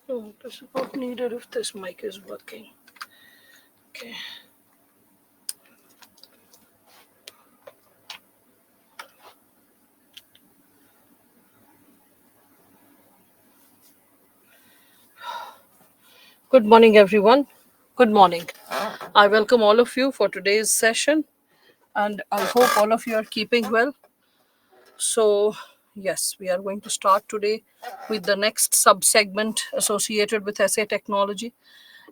No, this is not needed if this mic is working. Okay. Good morning, everyone. Good morning. I welcome all of you for today's session, and I hope all of you are keeping well. So, yes, we are going to start today with the next sub segment associated with essay technology.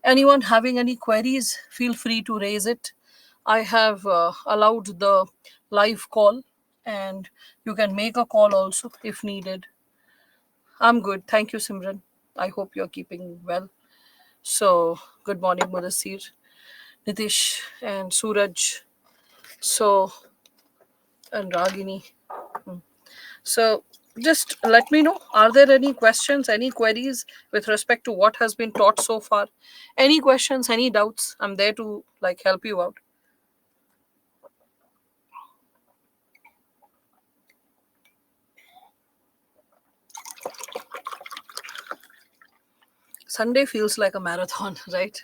Anyone having any queries, feel free to raise it. I have allowed the live call, and you can make a call also if needed. I'm good. Thank you, Simran. I hope you're keeping well. So, good morning, Mudassir, Nitish, and Suraj. So, and Ragini. So, just let me know, are there any questions, any queries with respect to what has been taught so far? Any questions, any doubts? I'm there to help you out. Sunday feels like a marathon, right?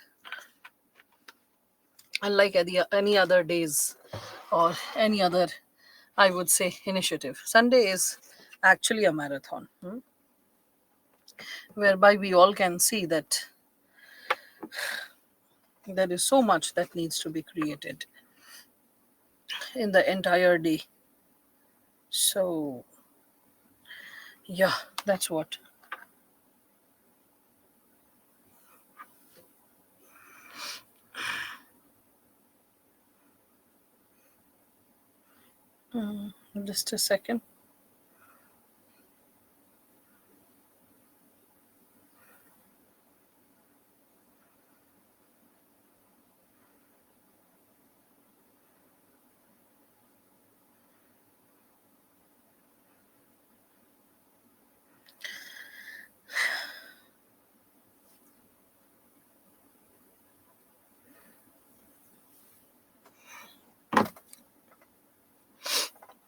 Unlike any other days or any other, I would say, initiative. Sunday is actually a marathon, whereby we all can see that there is so much that needs to be created in the entire day. So, yeah, that's what. Just a second.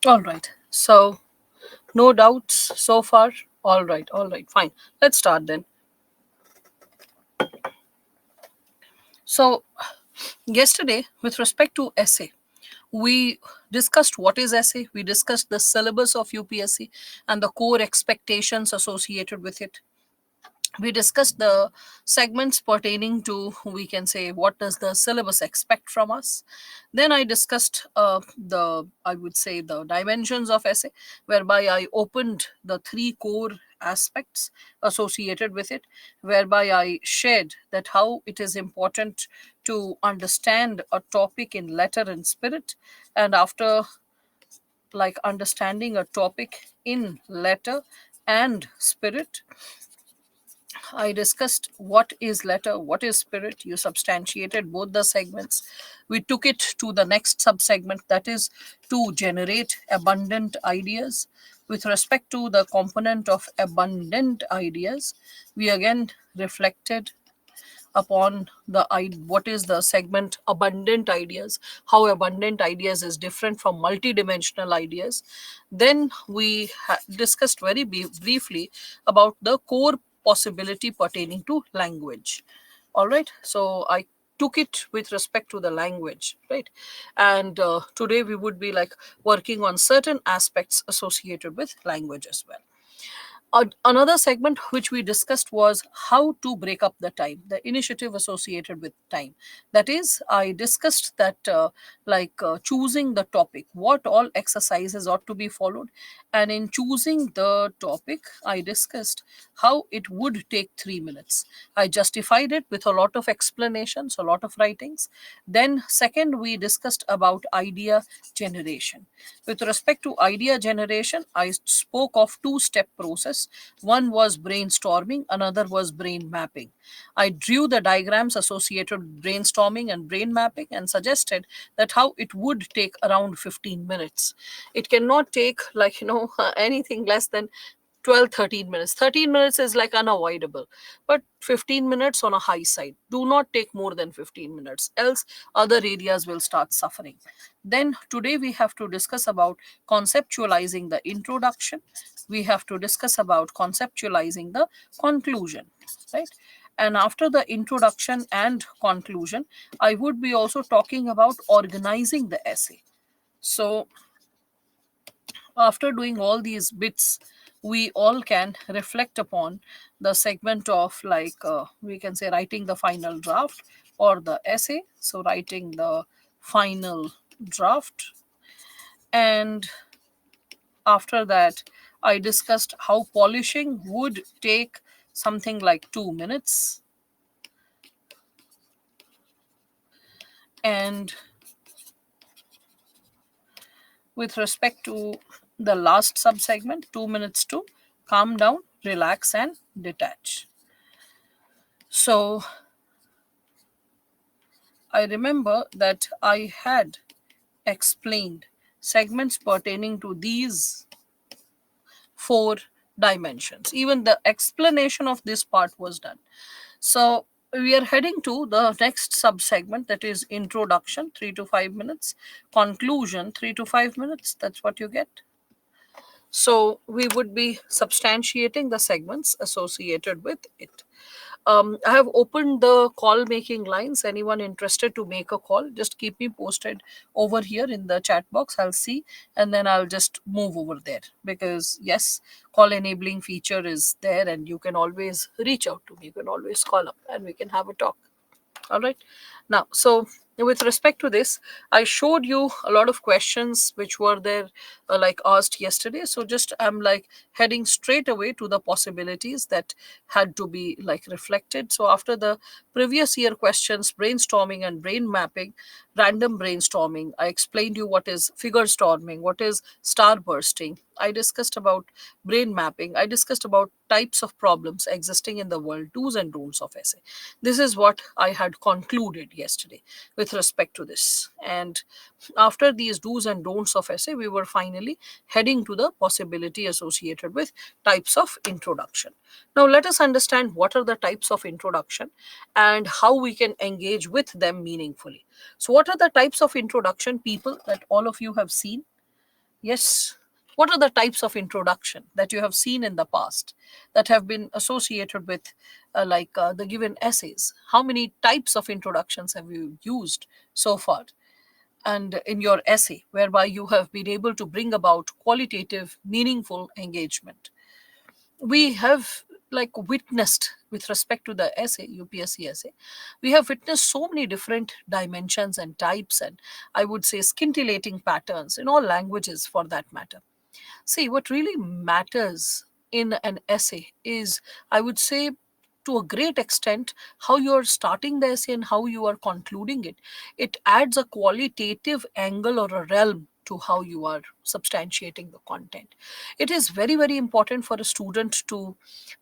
All right. So, no doubts so far. All right, fine. Let's start then. So, yesterday, with respect to essay, we discussed what is essay, we discussed the syllabus of UPSC and the core expectations associated with it. We discussed the segments pertaining to, we can say, what does the syllabus expect from us. Then I discussed the, I would say, the dimensions of essay, whereby I opened the three core aspects associated with it, whereby I shared that how it is important to understand a topic in letter and spirit, and after understanding a topic in letter and spirit, I discussed what is letter, what is spirit. You substantiated both the segments. We took it to the next subsegment, that is to generate abundant ideas. With respect to the component of abundant ideas, we again reflected upon what is the segment abundant ideas, how abundant ideas is different from multidimensional ideas. Then we discussed very briefly about the core possibility pertaining to language. All right, so I took it with respect to the language, right? And today we would be working on certain aspects associated with language as well. Another segment which we discussed was how to break up the time, the initiative associated with time. That is, I discussed that choosing the topic, what all exercises ought to be followed. And in choosing the topic, I discussed how it would take 3 minutes. I justified it with a lot of explanations, a lot of writings. Then, second, we discussed about idea generation. With respect to idea generation, I spoke of two-step process. One was brainstorming, another was brain mapping. I drew the diagrams associated with brainstorming and brain mapping and suggested that how it would take around 15 minutes. It cannot take anything less than 12, 13 minutes. 13 minutes is like unavoidable, but 15 minutes on a high side. Do not take more than 15 minutes, else other areas will start suffering. Then today we have to discuss about conceptualizing the introduction. We have to discuss about conceptualizing the conclusion, right? And after the introduction and conclusion, I would be also talking about organizing the essay. So after doing all these bits, we all can reflect upon the segment of like we can say writing the final draft or the essay. So writing the final draft, and after that I discussed how polishing would take something like 2 minutes. And with respect to the last subsegment, 2 minutes to calm down, relax, and detach. So I remember that I had explained segments pertaining to these four dimensions. Even the explanation of this part was done. So we are heading to the next subsegment, that is introduction, 3 to 5 minutes, conclusion, 3 to 5 minutes. That's what you get. So we would be substantiating the segments associated with it. I have opened the call making lines. Anyone interested to make a call, just keep me posted over here in the chat box. I'll see, and then I'll just move over there, because yes, call enabling feature is there, and you can always reach out to me. You can always call up and we can have a talk. All right. Now, so with respect to this, I showed you a lot of questions which were there, like asked yesterday. So just I'm like heading straight away to the possibilities that had to be like reflected. So after the previous year questions, brainstorming and brain mapping, random brainstorming, I explained you what is figure storming, what is star bursting. I discussed about brain mapping. I discussed about types of problems existing in the world, do's and don'ts of essay. This is what I had concluded yesterday with respect to this. And after these do's and don'ts of essay, we were finally heading to the possibility associated with types of introduction. Now, let us understand what are the types of introduction and how we can engage with them meaningfully. So, what are the types of introduction, people, that all of you have seen? Yes. What are the types of introduction that you have seen in the past that have been associated with the given essays? How many types of introductions have you used so far? And in your essay, whereby you have been able to bring about qualitative, meaningful engagement. We have like witnessed with respect to the essay, UPSC essay, we have witnessed so many different dimensions and types, and I would say scintillating patterns in all languages for that matter. See, what really matters in an essay is, I would say, to a great extent, how you are starting the essay and how you are concluding it. It adds a qualitative angle or a realm to how you are substantiating the content. It is very, very important for a student to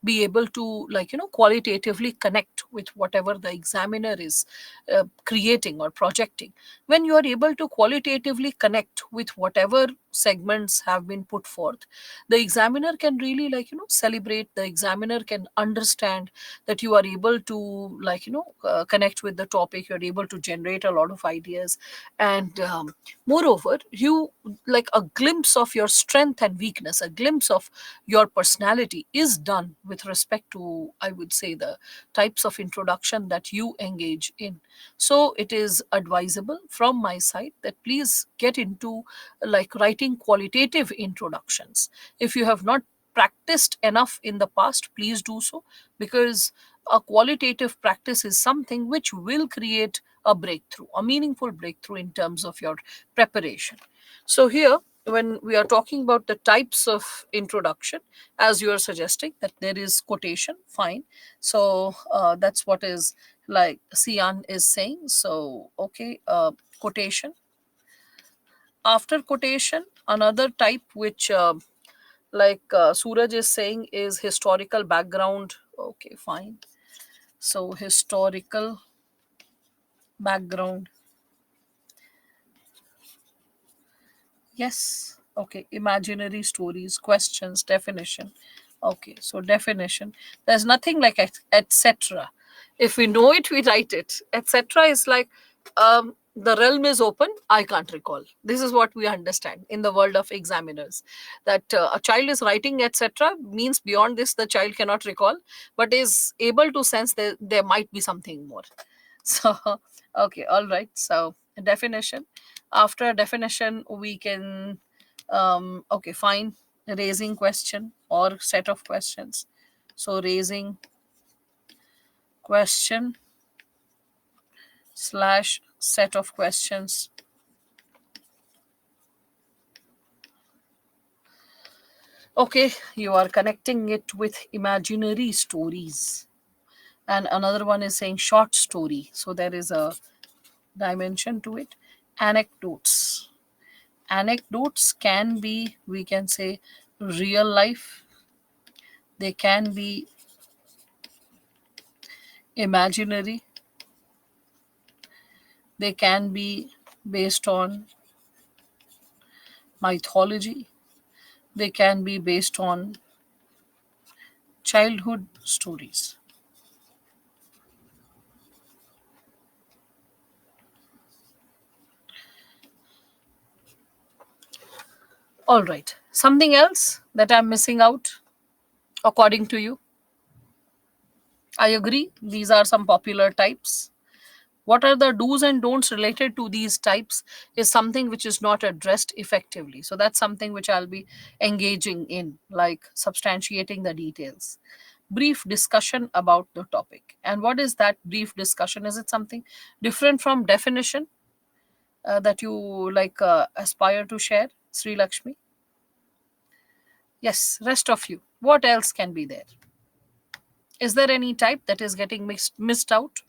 be able to, qualitatively connect with whatever the examiner is creating or projecting. When you are able to qualitatively connect with whatever segments have been put forth, the examiner can really celebrate. The examiner can understand that you are able to connect with the topic. You're able to generate a lot of ideas, and moreover, you like a glimpse of your strength and weakness, a glimpse of your personality is done with respect to, I would say, the types of introduction that you engage in. So it is advisable from my side that please get into like writing qualitative introductions. If you have not practiced enough in the past, please do so, because a qualitative practice is something which will create a breakthrough, a meaningful breakthrough in terms of your preparation. So here, when we are talking about the types of introduction, as you are suggesting that there is quotation, fine. So that's what is like Sian is saying. So okay, quotation. After quotation, another type which Suraj is saying is historical background. Okay, fine. So historical background. Yes. Okay. Imaginary stories, questions, definition. Okay, so definition. There's nothing like etc. If we know it, we write it. Etc. is like the realm is open. I can't recall. This is what we understand in the world of examiners. That a child is writing etc. means beyond this the child cannot recall, but is able to sense that there might be something more. So okay, all right. So definition. After definition, we can okay, fine, raising question or set of questions. So raising question slash set of questions. Okay, you are connecting it with imaginary stories. And another one is saying short story. So there is a dimension to it. Anecdotes. Anecdotes can be, we can say, real life. They can be imaginary. They can be based on mythology. They can be based on childhood stories. All right. Something else that I'm missing out, according to you? I agree. These are some popular types. What are the do's and don'ts related to these types is something which is not addressed effectively. So that's something which I'll be engaging in, like substantiating the details. Brief discussion about the topic. And what is that brief discussion? Is it something different from definition that you like aspire to share, Sri Lakshmi? Yes, rest of you. What else can be there? Is there any type that is getting missed out?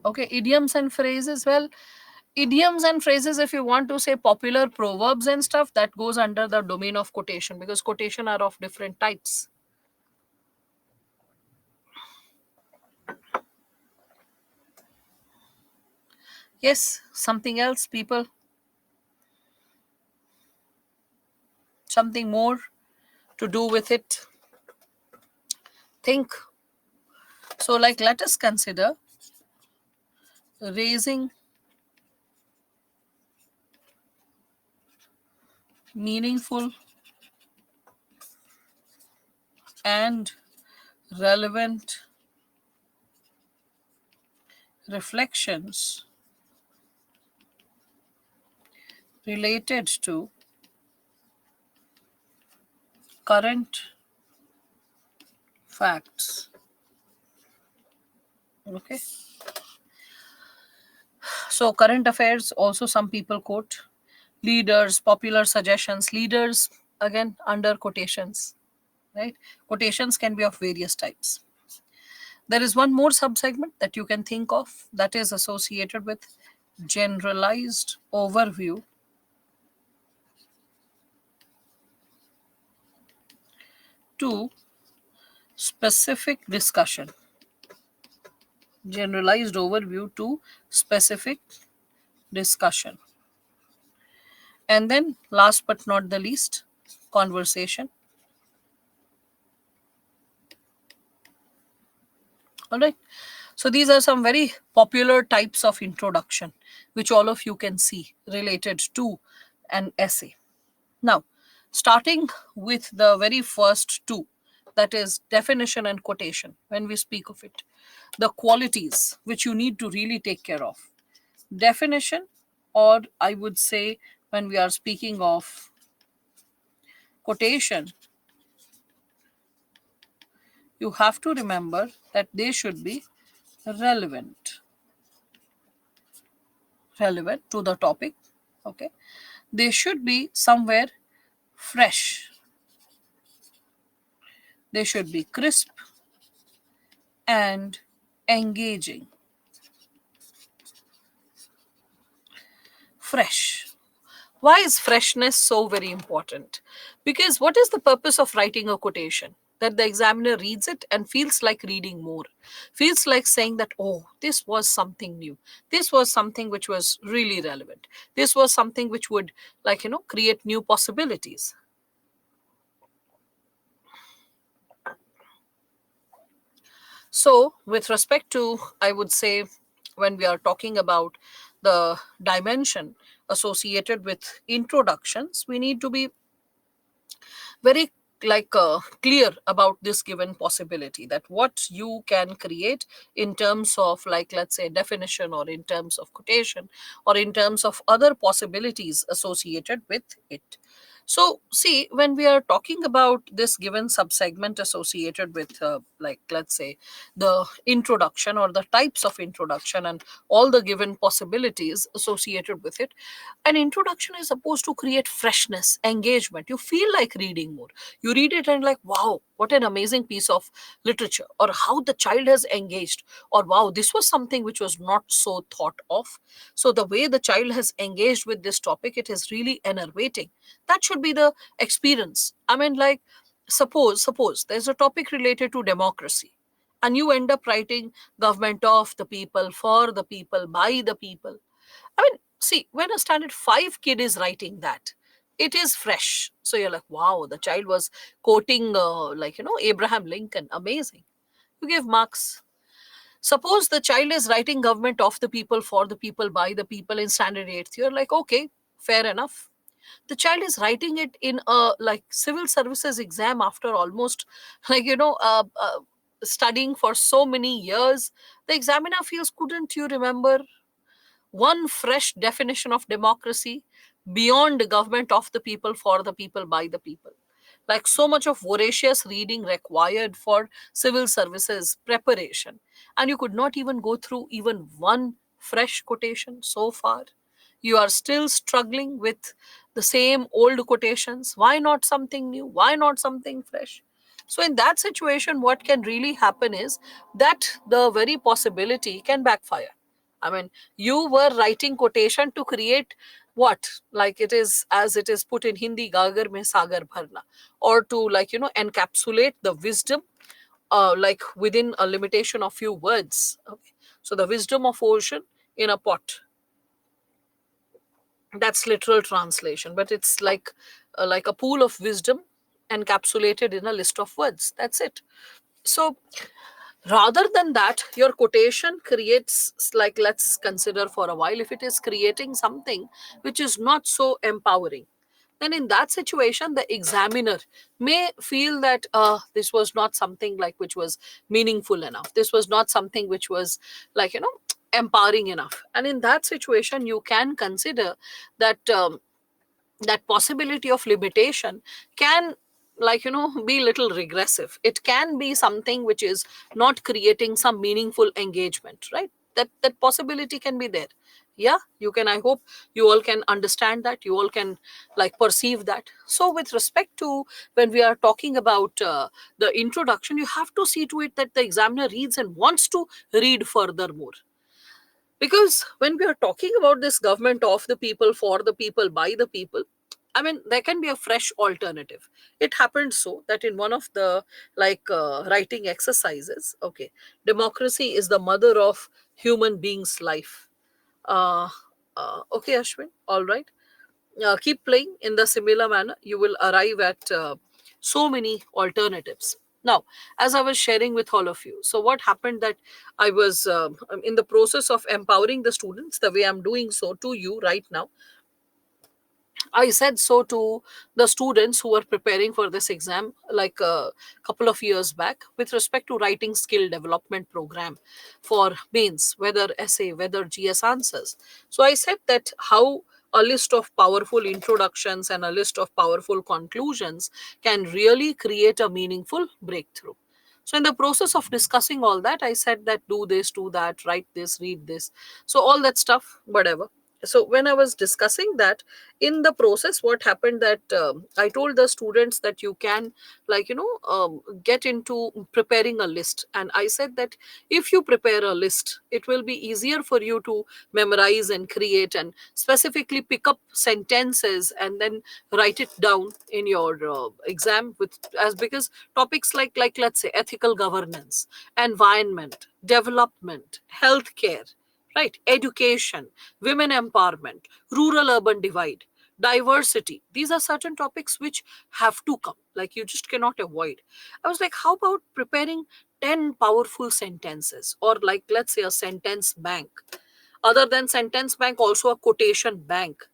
Okay, idioms and phrases. Well, idioms and phrases, if you want to say popular proverbs and stuff, that goes under the domain of quotation because quotation are of different types. Yes, something else, people. Something more to do with it. Think. So, like, let us consider raising meaningful and relevant reflections related to current facts. Okay. So, current affairs, also some people quote leaders, popular suggestions, leaders, again, under quotations, right? Quotations can be of various types. There is one more subsegment that you can think of that is associated with generalized overview to specific discussion. Generalized overview to specific discussion. And then, last but not the least, conversation. All right. So these are some very popular types of introduction, which all of you can see related to an essay. Now, starting with the very first two, that is definition and quotation, when we speak of it, the qualities which you need to really take care of. Definition, or I would say, when we are speaking of quotation, you have to remember that they should be relevant relevant to the topic. Okay, they should be somewhere fresh, they should be crisp and engaging. Fresh. Why is freshness so very important? Because what is the purpose of writing a quotation? That the examiner reads it and feels like reading more, feels like saying that, oh, this was something new. This was something which was really relevant. This was something which would, like, create new possibilities. So, with respect to, I would say, when we are talking about the dimension associated with introductions, we need to be very clear about this given possibility, that what you can create in terms of, like, let's say, definition, or in terms of quotation, or in terms of other possibilities associated with it. So see, when we are talking about this given subsegment associated with, like, let's say, the introduction, or the types of introduction, and all the given possibilities associated with it, an introduction is supposed to create freshness, engagement. You feel like reading more. You read it and, like, wow, what an amazing piece of literature, or how the child has engaged, or wow, this was something which was not so thought of. So the way the child has engaged with this topic, it is really enervating. That should be the experience. I mean, like, suppose there's a topic related to democracy, and you end up writing government of the people, for the people, by the people. I mean, see, when a standard 5 kid is writing that, it is fresh. So you're like, wow, the child was quoting, Abraham Lincoln. Amazing. You give marks. Suppose the child is writing government of the people, for the people, by the people in standard 8th. You're like, okay, fair enough. The child is writing it in a, like, civil services exam after almost, like, studying for so many years. The examiner feels, couldn't you remember one fresh definition of democracy beyond the government of the people, for the people, by the people? Like, so much of voracious reading required for civil services preparation, and you could not even go through even one fresh quotation so far. You are still struggling with the same old quotations. Why not something new? Why not something fresh? So in that situation, what can really happen is that the very possibility can backfire. I mean, you were writing quotation to create what? Like, it is, as it is put in Hindi, Gagar mein sagar bharna, or to, like, encapsulate the wisdom, like, within a limitation of few words. Okay. So the wisdom of ocean in a pot. That's literal translation, but it's like a pool of wisdom encapsulated in a list of words. That's it. So rather than that, your quotation creates, like, let's consider for a while, if it is creating something which is not so empowering, then in that situation the examiner may feel that, this was not something, like, which was meaningful enough, this was not something which was, like, empowering enough. And in that situation, you can consider that, that possibility of limitation can, like, be little regressive. It can be something which is not creating some meaningful engagement, right? That possibility can be there. Yeah, you can, I hope you all can understand that, you all can, like, perceive that. So with respect to, when we are talking about, the introduction, you have to see to it that the examiner reads and wants to read furthermore. Because when we are talking about this government of the people, for the people, by the people, I mean, there can be a fresh alternative. It happened so that in one of the, like, writing exercises, okay, democracy is the mother of human beings' life. Uh, okay, Ashwin, all right. Keep playing in the similar manner. You will arrive at, so many alternatives. Now, as I was sharing with all of you, so what happened that I was, in the process of empowering the students, the way I'm doing so to you right now, I said so to the students who were preparing for this exam, like a couple of years back, with respect to writing skill development program for mains, whether essay, whether GS answers. So I said that how a list of powerful introductions and a list of powerful conclusions can really create a meaningful breakthrough. So in the process of discussing all that, I said that do this, do that, write this, read this. So all that stuff, whatever. So when I was discussing that, in the process, what happened that, I told the students that you can, like, get into preparing a list. And I said that if you prepare a list, it will be easier for you to memorize and create and specifically pick up sentences and then write it down in your, exam, with, as, because topics like, let's say, ethical governance, environment, development, healthcare, right, education, women empowerment, rural urban divide, diversity, these are certain topics which have to come, like, you just cannot avoid. I was like, how about preparing 10 powerful sentences, or like let's say a sentence bank, other than sentence bank also a quotation bank,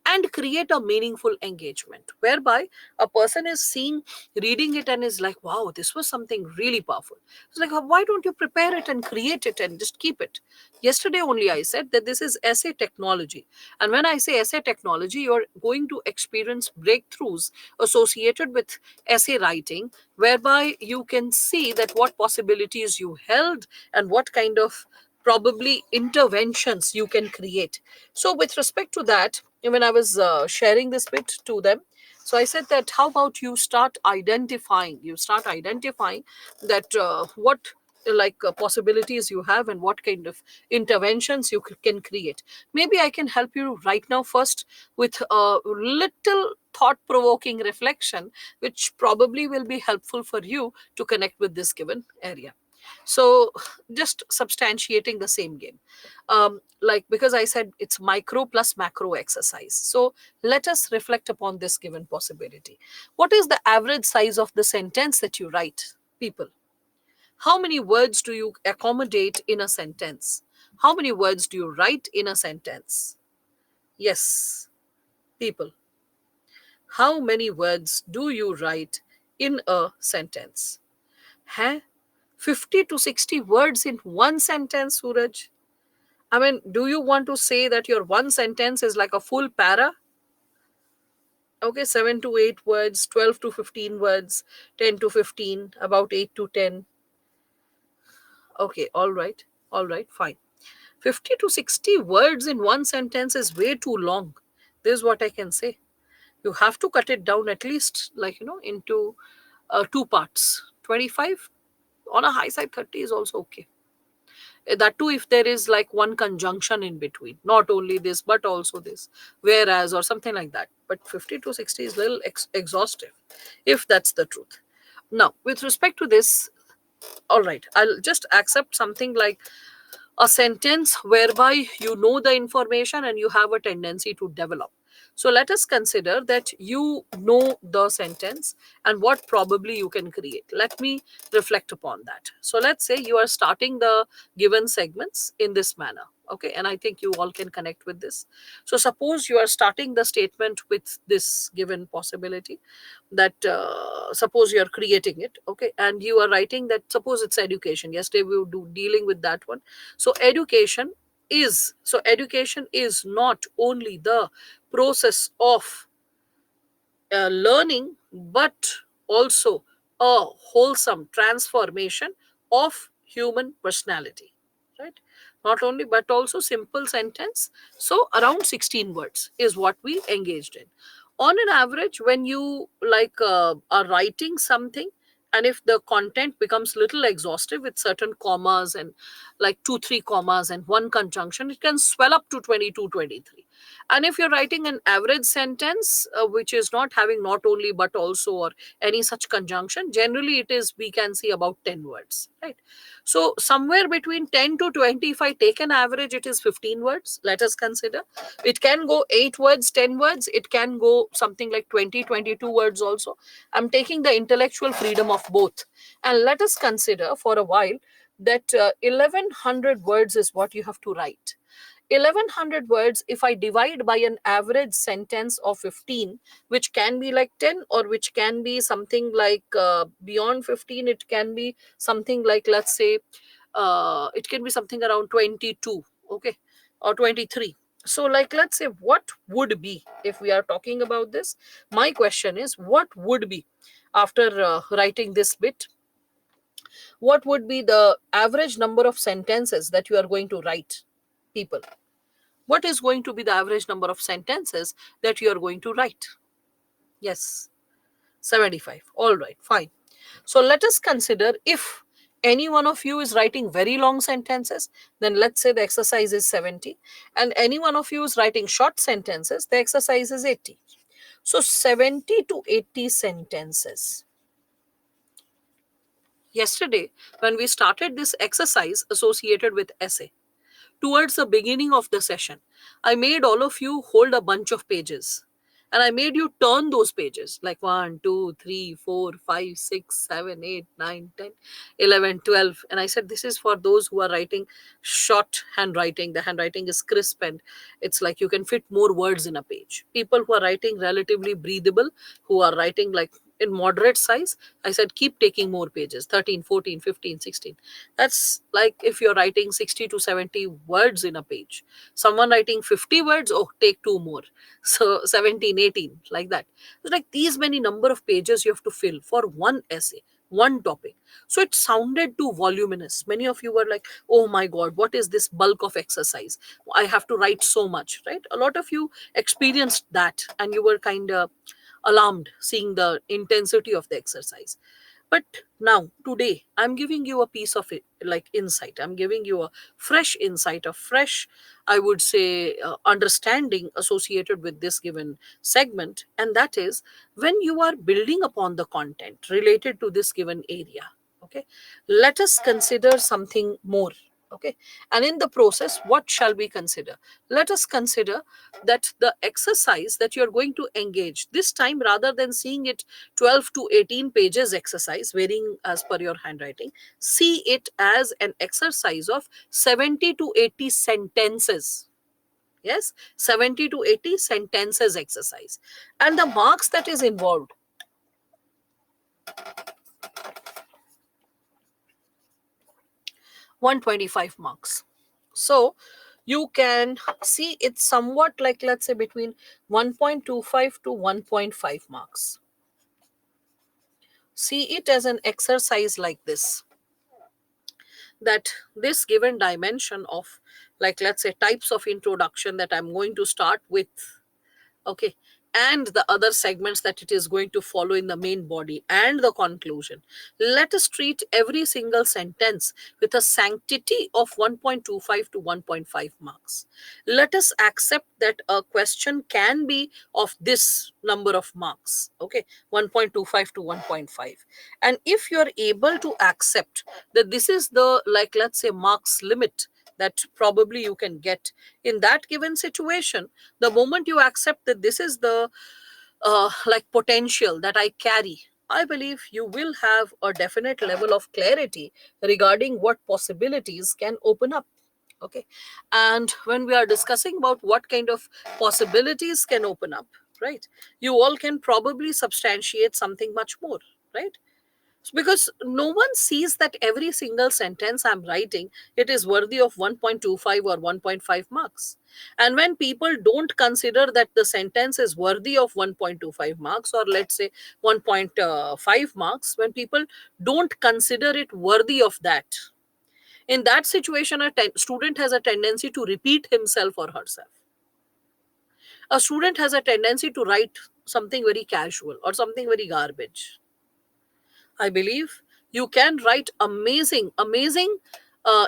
and create a meaningful engagement whereby a person is seeing, reading it, and is like, wow, this was something really powerful. It's like, why don't you prepare it and create it and just keep it? Yesterday only I said that this is essay technology, and when I say essay technology, you're going to experience breakthroughs associated with essay writing, whereby you can see that what possibilities you held and what kind of probably interventions you can create. So with respect to that, when I was sharing this bit to them, so I said that how about you start identifying that what possibilities you have and what kind of interventions you can create. Maybe I can help you right now first with a little thought provoking reflection, which probably will be helpful for you to connect with this given area. So just substantiating the same game, because I said it's micro plus macro exercise. So let us reflect upon this given possibility. What is the average size of the sentence that you write, people? How many words do you accommodate in a sentence? How many words do you write in a sentence? Yes, people, how many words do you write in a sentence? Huh? 50 to 60 words in one sentence, Suraj. I mean, do you want to say that your one sentence is like a full para? Okay, 7 to 8 words, 12 to 15 words, 10 to 15, about 8 to 10. Okay, all right, fine. 50 to 60 words in one sentence is way too long. This is what I can say. You have to cut it down at least, into two parts. 25, on a high side, 30 is also okay. That too, if there is like one conjunction in between, not only this but also this, whereas, or something like that. But 50 to 60 is a little exhaustive, if that's the truth. Now, with respect to this, all right, I'll just accept something like a sentence whereby you know the information and you have a tendency to develop. So let us consider that you know the sentence and what probably you can create. Let me reflect upon that. So let's say you are starting the given segments in this manner. Okay, and I think you all can connect with this. So suppose you are starting the statement with this given possibility, that suppose you are creating it, okay, and you are writing that, suppose it's education. Yesterday we were dealing with that one. So education is not only the process of learning, but also a wholesome transformation of human personality, right? Not only but also simple sentence. So around 16 words is what we engaged in. On an average, when you are writing something, and if the content becomes little exhaustive with certain commas and like 2 3 commas and one conjunction, it can swell up to 22 23. And if you're writing an average sentence, which is not having not only but also or any such conjunction, generally it is, we can see, about 10 words, right? So somewhere between 10 to 20, if I take an average, it is 15 words. Let us consider. It can go 8 words, 10 words. It can go something like 20, 22 words also. I'm taking the intellectual freedom of both. And let us consider for a while that 1100 words is what you have to write. 1100 words, if I divide by an average sentence of 15, which can be like 10, or which can be something like beyond 15, it can be something like, let's say, it can be something around 22, okay, or 23. So like, let's say, what would be, if we are talking about this, my question is, what would be, after writing this bit, what would be the average number of sentences that you are going to write, people? What is going to be the average number of sentences that you are going to write? Yes, 75. All right, fine. So let us consider, if any one of you is writing very long sentences, then let's say the exercise is 70. And any one of you is writing short sentences, the exercise is 80. So 70 to 80 sentences. Yesterday, when we started this exercise associated with essay, towards the beginning of the session, I made all of you hold a bunch of pages. and I made you turn those pages like 1, 2, 3, 4, 5, 6, 7, 8, 9, 10, 11, 12. And I said, this is for those who are writing short handwriting. The handwriting is crisp and it's like you can fit more words in a page. People who are writing relatively breathable, who are writing like in moderate size, I said, keep taking more pages, 13, 14, 15, 16. That's like if you're writing 60 to 70 words in a page. Someone writing 50 words, oh, take two more. So 17, 18, like that. It's like these many number of pages you have to fill for one essay, one topic. So it sounded too voluminous. Many of you were like, oh my God, what is this bulk of exercise? I have to write so much, right? A lot of you experienced that and you were kind of alarmed seeing the intensity of the exercise. But now today I'm giving you a piece of it, like insight. I'm giving you a fresh insight, a fresh, I would say, understanding associated with this given segment. And that is, when you are building upon the content related to this given area, okay, let us consider something more. Okay, and in the process, what shall we consider? Let us consider that the exercise that you're going to engage this time, rather than seeing it 12 to 18 pages exercise varying as per your handwriting, see it as an exercise of 70 to 80 sentences. Yes, 70 to 80 sentences exercise. And the marks that is involved, 125 marks. So you can see it's somewhat like, let's say, between 1.25 to 1.5 marks. See it as an exercise like this, that this given dimension of, like, let's say, types of introduction that I'm going to start with, okay, and the other segments that it is going to follow in the main body and the conclusion, let us treat every single sentence with a sanctity of 1.25 to 1.5 marks. Let us accept that a question can be of this number of marks, okay, 1.25 to 1.5. And if you're able to accept that this is the, like, let's say, marks limit that probably you can get in that given situation, the moment you accept that this is the like potential that I carry, I believe you will have a definite level of clarity regarding what possibilities can open up. Okay, and when we are discussing about what kind of possibilities can open up, right, you all can probably substantiate something much more, right? Because no one sees that every single sentence I'm writing, it is worthy of 1.25 or 1.5 marks. And when people don't consider that the sentence is worthy of 1.25 marks, or let's say 1.5 marks, when people don't consider it worthy of that, in that situation a student has a tendency to repeat himself or herself. A student has a tendency to write something very casual or something very garbage. I believe you can write amazing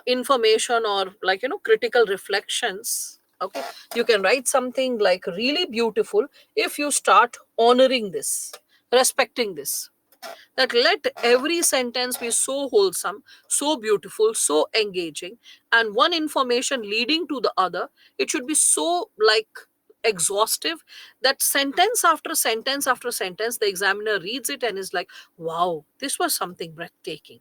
information, or, like, critical reflections. Okay, you can write something like really beautiful if you start honoring this, respecting this. That let every sentence be so wholesome, so beautiful, so engaging, and one information leading to the other. It should be so, like, exhaustive, that sentence after sentence after sentence, the examiner reads it and is like, wow, this was something breathtaking.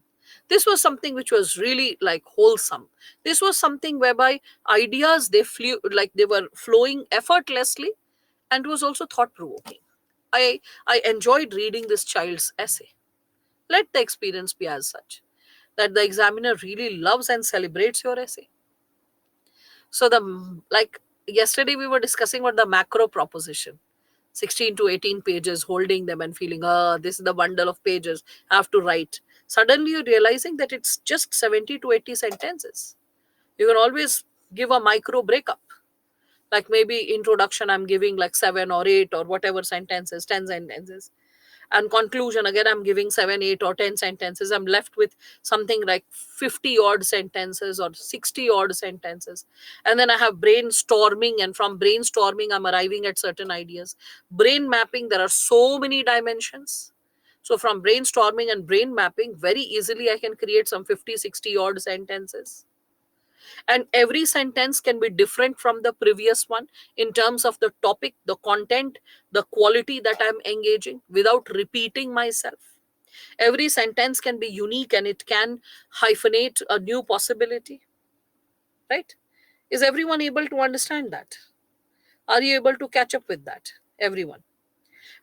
This was something which was really, like, wholesome. This was something whereby ideas, they flew, like they were flowing effortlessly, and was also thought provoking. I enjoyed reading this child's essay. Let the experience be as such, that the examiner really loves and celebrates your essay. So like, yesterday we were discussing about the macro proposition, 16 to 18 pages, holding them and feeling, this is the bundle of pages I have to write. Suddenly you're realizing that it's just 70 to 80 sentences. You can always give a micro breakup, like maybe introduction I'm giving like 7 or 8 or whatever sentences, 10 sentences, and conclusion again I'm giving 7, 8 or 10 sentences. I'm left with something like 50 odd sentences or 60 odd sentences. And then I have brainstorming, and from brainstorming I'm arriving at certain ideas. Brain mapping, there are so many dimensions. So from brainstorming and brain mapping, very easily I can create some 50, 60 odd sentences. And every sentence can be different from the previous one in terms of the topic, the content, the quality that I'm engaging without repeating myself. Every sentence can be unique and it can hyphenate a new possibility, right? Is everyone able to understand that? Are you able to catch up with that? Everyone.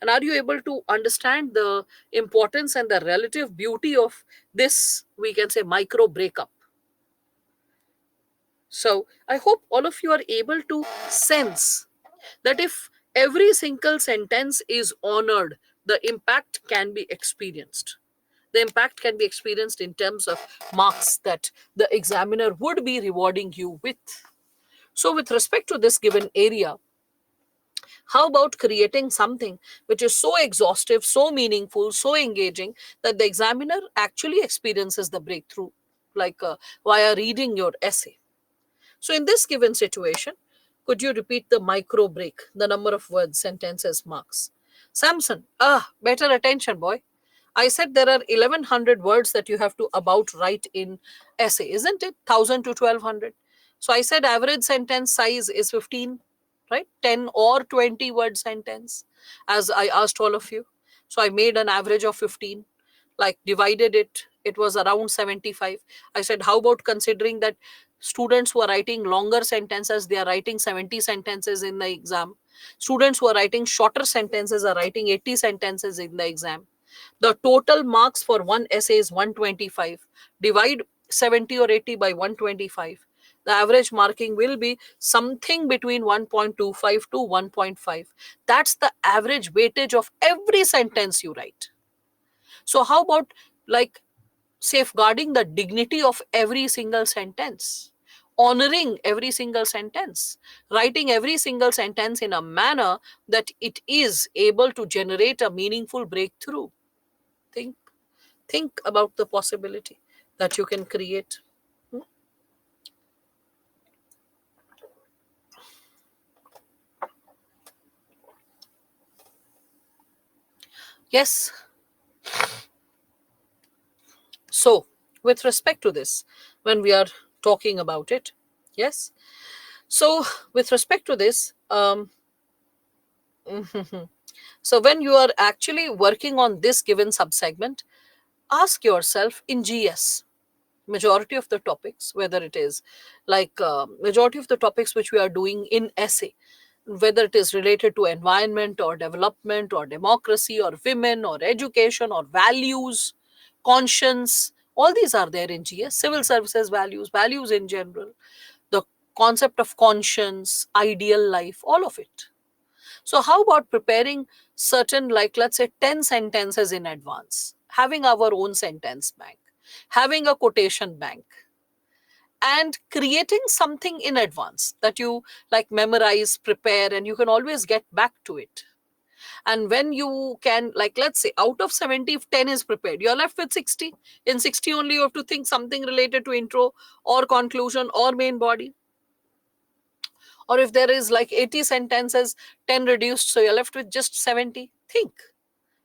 And are you able to understand the importance and the relative beauty of this, we can say, micro breakup? So I hope all of you are able to sense that if every single sentence is honored, the impact can be experienced. The impact can be experienced in terms of marks that the examiner would be rewarding you with. So, with respect to this given area, how about creating something which is so exhaustive, so meaningful, so engaging that the examiner actually experiences the breakthrough, like via reading your essay? So, in this given situation, could you repeat the micro break, the number of words, sentences, marks? Samson, better attention, boy. I said there are 1100 words that you have to about write in essay, isn't it? 1000 to 1200. So I said average sentence size is 15, right? 10 or 20 word sentence, as I asked all of you. So I made an average of 15, like divided it, it was around 75. I said, how about considering that students who are writing longer sentences, they are writing 70 sentences in the exam. Students who are writing shorter sentences are writing 80 sentences in the exam. The total marks for one essay is 125. Divide 70 or 80 by 125. The average marking will be something between 1.25 to 1.5. That's the average weightage of every sentence you write. So, how about like safeguarding the dignity of every single sentence? Honoring every single sentence, writing every single sentence in a manner that it is able to generate a meaningful breakthrough. Think think about the possibility that you can create. Hmm? Yes. So, with respect to this, when we are talking about it, yes. So, with respect to this, so when you are actually working on this given subsegment, ask yourself in GS, majority of the topics, whether it is like majority of the topics which we are doing in essay, whether it is related to environment or development or democracy or women or education or values, conscience, all these are there in GS, civil services values, values in general, the concept of conscience, ideal life, all of it. So, how about preparing certain, like, let's say, 10 sentences in advance, having our own sentence bank, having a quotation bank, and creating something in advance that you like memorize, prepare, and you can always get back to it. And when you can, like, let's say, out of 70, if 10 is prepared, you're left with 60. In 60, only you have to think something related to intro or conclusion or main body. Or if there is like 80 sentences, 10 reduced, so you're left with just 70. Think.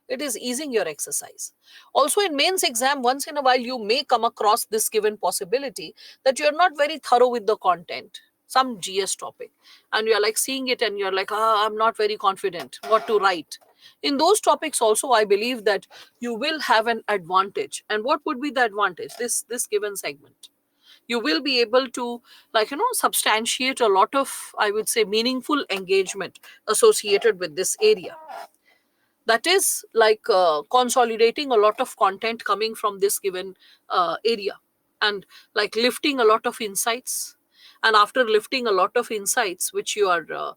It is easing your exercise. Also, in mains exam, once in a while, you may come across this given possibility that you're not very thorough with the content, some GS topic, and you're like seeing it and you're like, I'm not very confident what to write. In those topics, also, I believe that you will have an advantage. And what would be the advantage? This given segment, you will be able to, like, substantiate a lot of, I would say, meaningful engagement associated with this area. That is like consolidating a lot of content coming from this given area, and like lifting a lot of insights, and after lifting a lot of insights which you are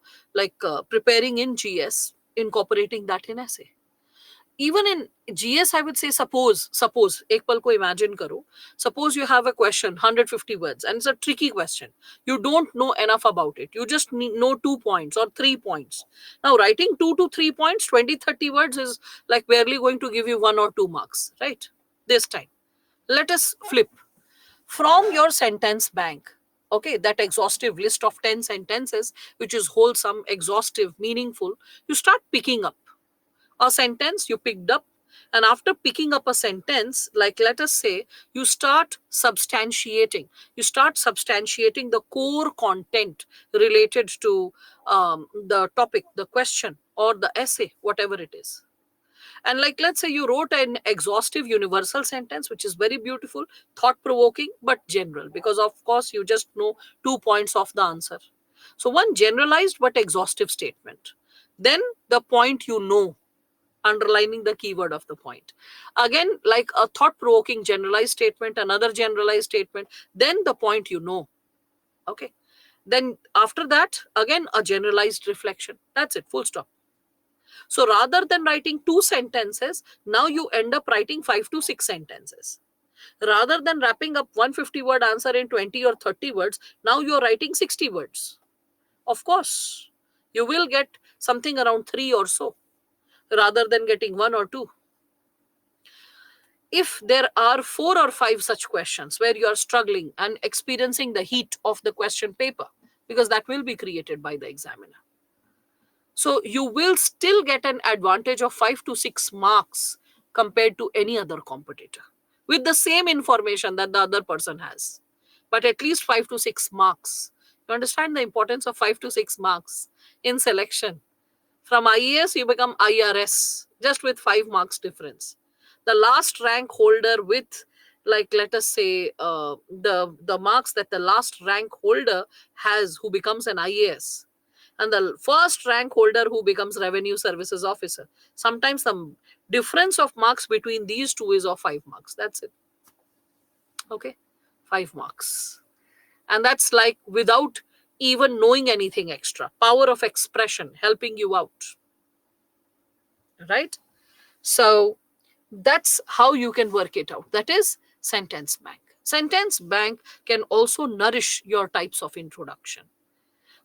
preparing in GS, incorporating that in essay. Even in GS, I would say, suppose ek pal ko imagine karo, suppose you have a question 150 words and it's a tricky question, you don't know enough about it, you just know 2 points or 3 points. Now writing 2 to 3 points, 20, 30 words is like barely going to give you 1 or 2 marks, right? This time, let us flip from your sentence bank. Okay, that exhaustive list of 10 sentences, which is wholesome, exhaustive, meaningful, you start picking up a sentence you picked up, And after picking up a sentence, like let us say you start substantiating the core content related to the topic, the question, or the essay, whatever it is. And like let's say you wrote an exhaustive universal sentence, which is very beautiful, thought provoking, but general, because of course you just know 2 points of the answer. So one generalized but exhaustive statement. Then the point you know, underlining the keyword of the point. Again, like a thought provoking generalized statement, another generalized statement, then the point you know. Okay. Then after that, again, a generalized reflection. That's it, full stop. So rather than writing 2 sentences, now you end up writing 5 to 6 sentences. Rather than wrapping up 150-word answer in 20 or 30 words, now you're writing 60 words. Of course, you will get something around 3 or so, rather than getting 1 or 2. If there are 4 or 5 such questions where you are struggling and experiencing the heat of the question paper, because that will be created by the examiner, so you will still get an advantage of 5 to 6 marks compared to any other competitor with the same information that the other person has, but at least 5 to 6 marks. You understand the importance of 5 to 6 marks in selection. From IAS, you become IRS just with 5 marks difference. The last rank holder with, like, let us say, the marks that the last rank holder has, who becomes an IAS, and the first rank holder who becomes revenue services officer. Sometimes the difference of marks between these two is of 5 marks. That's it. Okay, 5 marks, and that's like without even knowing anything extra. Power of expression helping you out, right? So that's how you can work it out. That is sentence bank. Sentence bank can also nourish your types of introduction.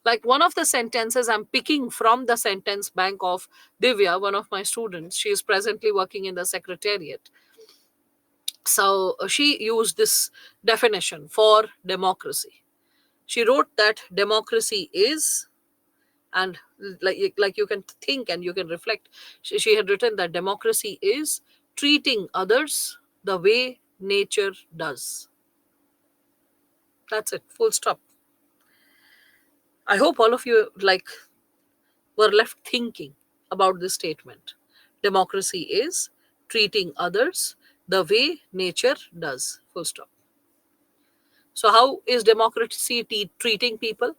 Like one of the sentences I'm picking from the sentence bank of Divya, one of my students. She is presently working in the secretariat. So she used this definition for democracy. She wrote that democracy is, and like you can think and you can reflect, she had written that democracy is treating others the way nature does. That's it, full stop. I hope all of you like were left thinking about this statement. Democracy is treating others the way nature does, full stop. So how is democracy treating people?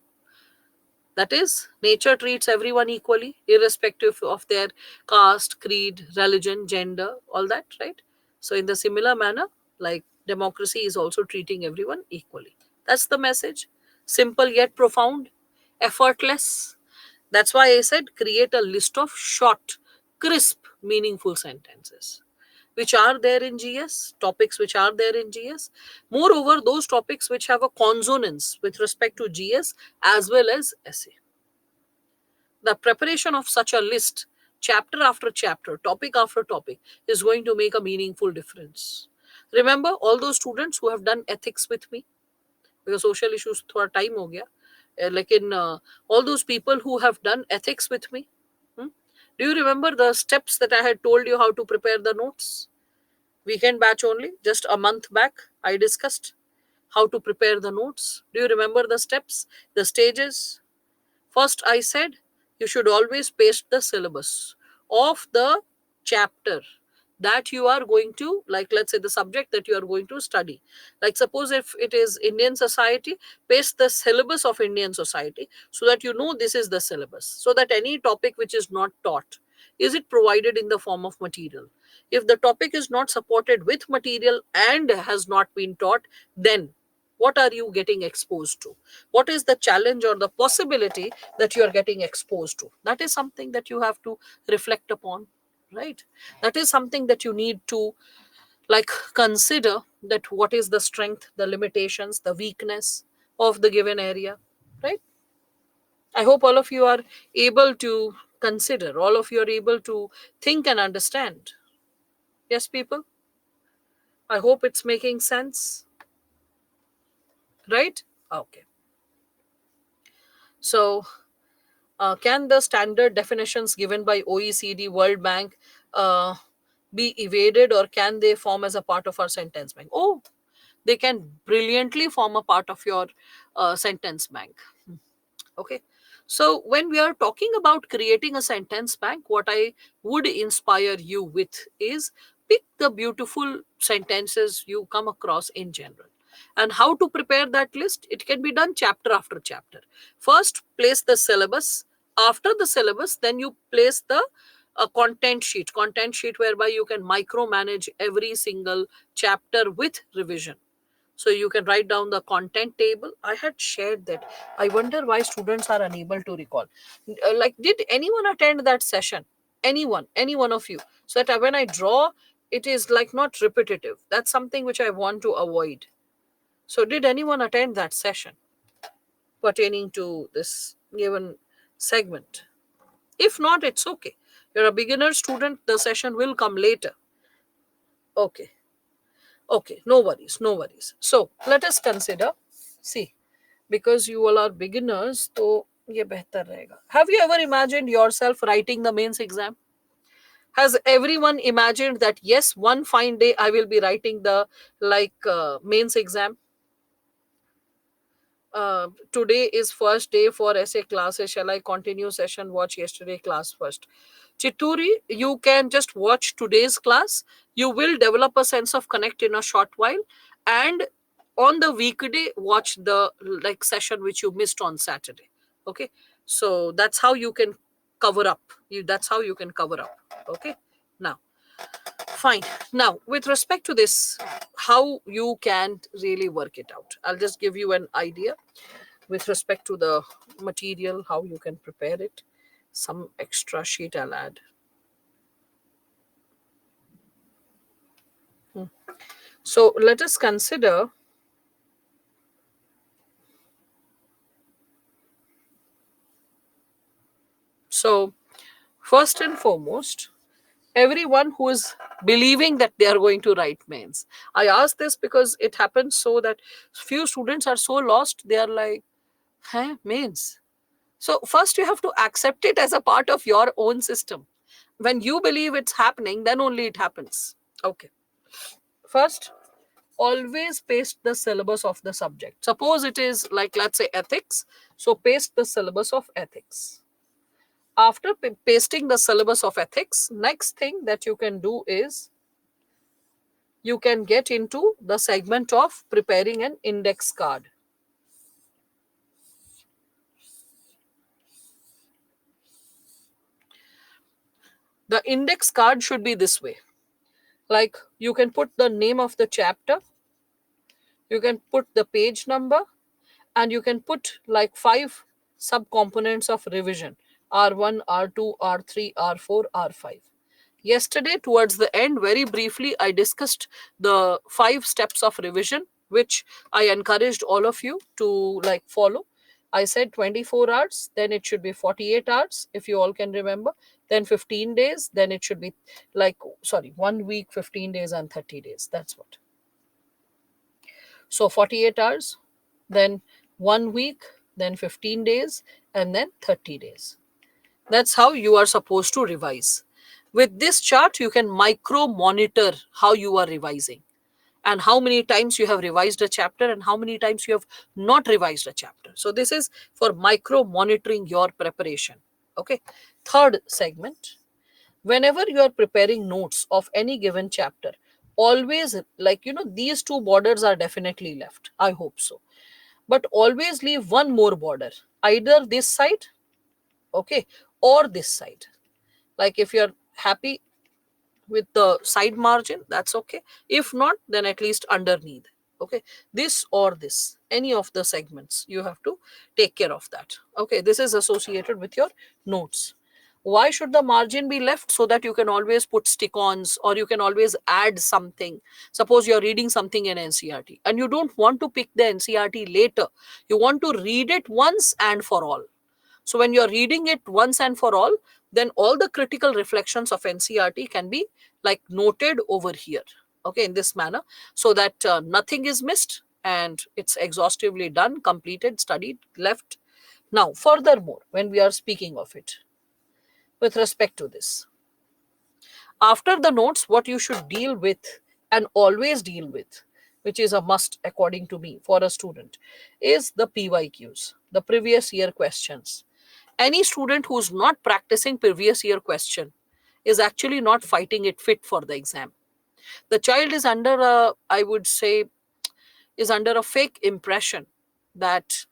That is, nature treats everyone equally, irrespective of their caste, creed, religion, gender, all that, right? So, in the similar manner, like democracy is also treating everyone equally. That's the message. Simple yet profound, effortless. That's why I said create a list of short, crisp, meaningful sentences which are there in GS, topics which are there in GS. Moreover, those topics which have a consonance with respect to GS as well as essay. The preparation of such a list, chapter after chapter, topic after topic, is going to make a meaningful difference. Remember all those students who have done ethics with me, because social issues thoda time ho gaya. Like in all those people who have done ethics with me, hmm? Do you remember the steps that I had told you how to prepare the notes? Weekend batch only, just a month back, I discussed how to prepare the notes. Do you remember the steps, the stages? First, I said you should always paste the syllabus of the chapter that you are going to, like, let's say the subject that you are going to study. Like, suppose if it is Indian society, paste the syllabus of Indian society so that you know this is the syllabus. So that any topic which is not taught, is it provided in the form of material? If the topic is not supported with material and has not been taught, then what are you getting exposed to? What is the challenge or the possibility that you are getting exposed to? That is something that you have to reflect upon, right? That is something that you need to like consider, that what is the strength, the limitations, the weakness of the given area, right? I hope all of you are able to consider, all of you are able to think and understand. Yes, people? I hope it's making sense, right? Okay. So, can the standard definitions given by OECD, World Bank, uh, be evaded, or can they form as a part of our sentence bank? Oh, they can brilliantly form a part of your sentence bank. Okay. So when we are talking about creating a sentence bank, what I would inspire you with is pick the beautiful sentences you come across in general. And how to prepare that list? It can be done chapter after chapter. First, place the syllabus. After the syllabus, then you place the content sheet whereby you can micromanage every single chapter with revision. So you can write down the content table. I had shared that. I wonder why students are unable to recall. Like, did anyone attend that session? Anyone, any one of you? So that when I draw, it is like not repetitive. That's something which I want to avoid. So did anyone attend that session pertaining to this given segment? If not, it's okay. You're a beginner student, the session will come later. Okay. Okay, no worries, no worries. So let us consider, see, because you all are beginners, तो ये बेहतर रहेगा. Have you ever imagined yourself writing the mains exam? Has everyone imagined that yes, one fine day I will be writing the mains exam? Today is first day for essay classes. Shall I continue session? Watch yesterday class first. Chituri, you can just watch today's class. You will develop a sense of connect in a short while. And on the weekday, watch the session which you missed on Saturday. Okay. So that's how you can cover up. That's how you can cover up. Okay. Now, fine. Now, with respect to this, how you can really work it out. I'll just give you an idea with respect to the material, how you can prepare it. Some extra sheet I'll add. So let us consider. So, first and foremost, everyone who is believing that they are going to write mains. I ask this because it happens so that few students are so lost, they are like, huh, mains. So, first you have to accept it as a part of your own system. When you believe it's happening, then only it happens. Okay. First, always paste the syllabus of the subject. Suppose it is like, let's say, ethics. So, paste the syllabus of ethics. After pasting the syllabus of ethics, next thing that you can do is you can get into the segment of preparing an index card. The index card should be this way. Like, you can put the name of the chapter, you can put the page number, and you can put like 5 subcomponents of revision: R1, R2, R3, R4, R5. Yesterday, towards the end, very briefly, I discussed the 5 steps of revision, which I encouraged all of you to follow. I said 24 hours, then it should be 48 hours, if you all can remember, then 15 days, then it should be 1 week, 15 days, and 30 days. That's what. So 48 hours, then 1 week, then 15 days, and then 30 days. That's how you are supposed to revise. With this chart, you can micro monitor how you are revising and how many times you have revised a chapter and how many times you have not revised a chapter. So this is for micro monitoring your preparation. Okay. Third segment, whenever you are preparing notes of any given chapter, always these 2 borders are definitely left. I hope so. But always leave one more border, either this side, okay, or this side. Like, if you're happy with the side margin, that's okay. If not, then at least underneath. Okay, this or this, any of the segments, you have to take care of that. Okay, this is associated with your notes. Why should the margin be left? So that you can always put stick-ons, or you can always add something. Suppose you're reading something in NCERT and you don't want to pick the NCERT later, you want to read it once and for all. So when you're reading it once and for all, then all the critical reflections of NCERT can be noted over here, okay, in this manner, so that nothing is missed and it's exhaustively done, completed, studied, left. Now, furthermore, when we are speaking of it, with respect to this, After the notes, what you should deal with and always deal with, which is a must according to me for a student, is the PYQs, the previous year questions. Any student who's not practicing previous year question is actually not fighting it fit for the exam. The child is under a, I would say, is under a fake impression that,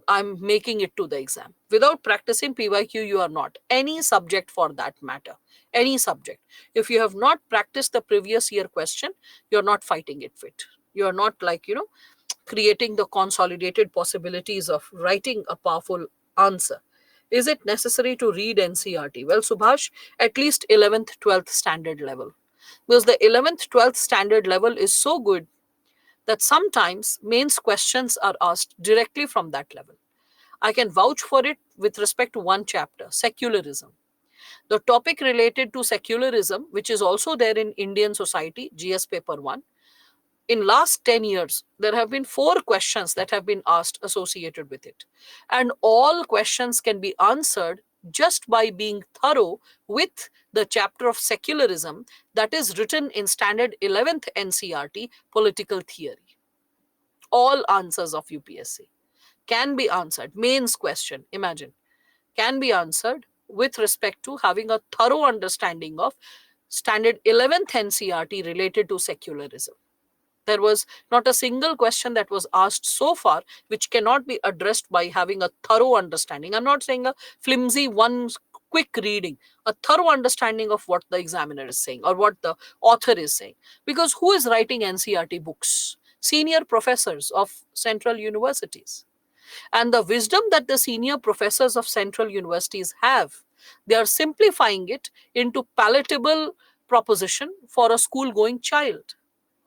I'm making it to the exam. Without practicing PYQ, you are not. Any subject for that matter. Any subject. If you have not practiced the previous year question, you're not fighting it fit. You're not like, creating the consolidated possibilities of writing a powerful answer. Is it necessary to read NCRT? Well, Subhash, at least 11th, 12th standard level. Because the 11th, 12th standard level is so good that sometimes mains questions are asked directly from that level. I can vouch for it with respect to one chapter, secularism. The topic related to secularism, which is also there in Indian society, GS paper 1, in last 10 years, there have been 4 questions that have been asked associated with it. And all questions can be answered just by being thorough with the chapter of secularism that is written in standard 11th NCRT, political theory. All answers of UPSC can be answered. Mains question, imagine, can be answered with respect to having a thorough understanding of standard 11th NCRT related to secularism. There was not a single question that was asked so far which cannot be addressed by having a thorough understanding. I'm not saying a flimsy one quick reading, a thorough understanding of what the examiner is saying or what the author is saying. Because who is writing NCRT books? Senior professors of central universities. And the wisdom that the senior professors of central universities have, they are simplifying it into palatable proposition for a school going child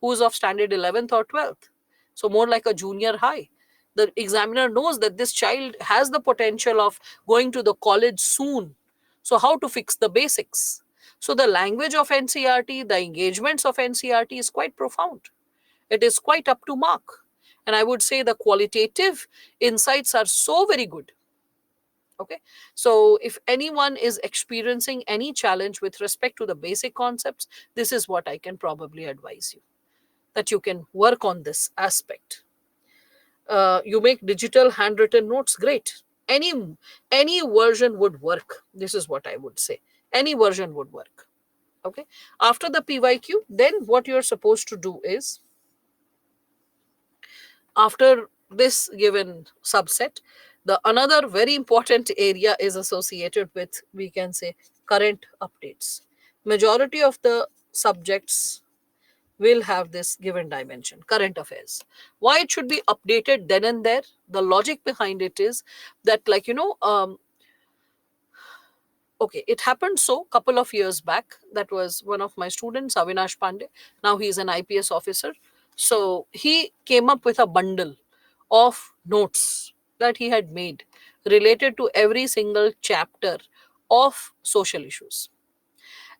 who is of standard 11th or 12th. So, more like a junior high. The examiner knows that this child has the potential of going to the college soon. So, how to fix the basics? So, the language of NCRT, the engagements of NCRT is quite profound. It is quite up to mark. And I would say the qualitative insights are so very good. Okay. So, if anyone is experiencing any challenge with respect to the basic concepts, this is what I can probably advise you, that you can work on this aspect. You make digital handwritten notes, great. Any version would work. This is what I would say. Any version would work. Okay. After the PYQ, then what you're supposed to do is, after this given subset, the another very important area is associated with, we can say, current updates. Majority of the subjects will have this given dimension, current affairs. Why it should be updated then and there? The logic behind it is that, like, okay, it happened so couple of years back. That was one of my students, Avinash Pandey. Now he is an IPS officer. So he came up with a bundle of notes that he had made related to every single chapter of social issues.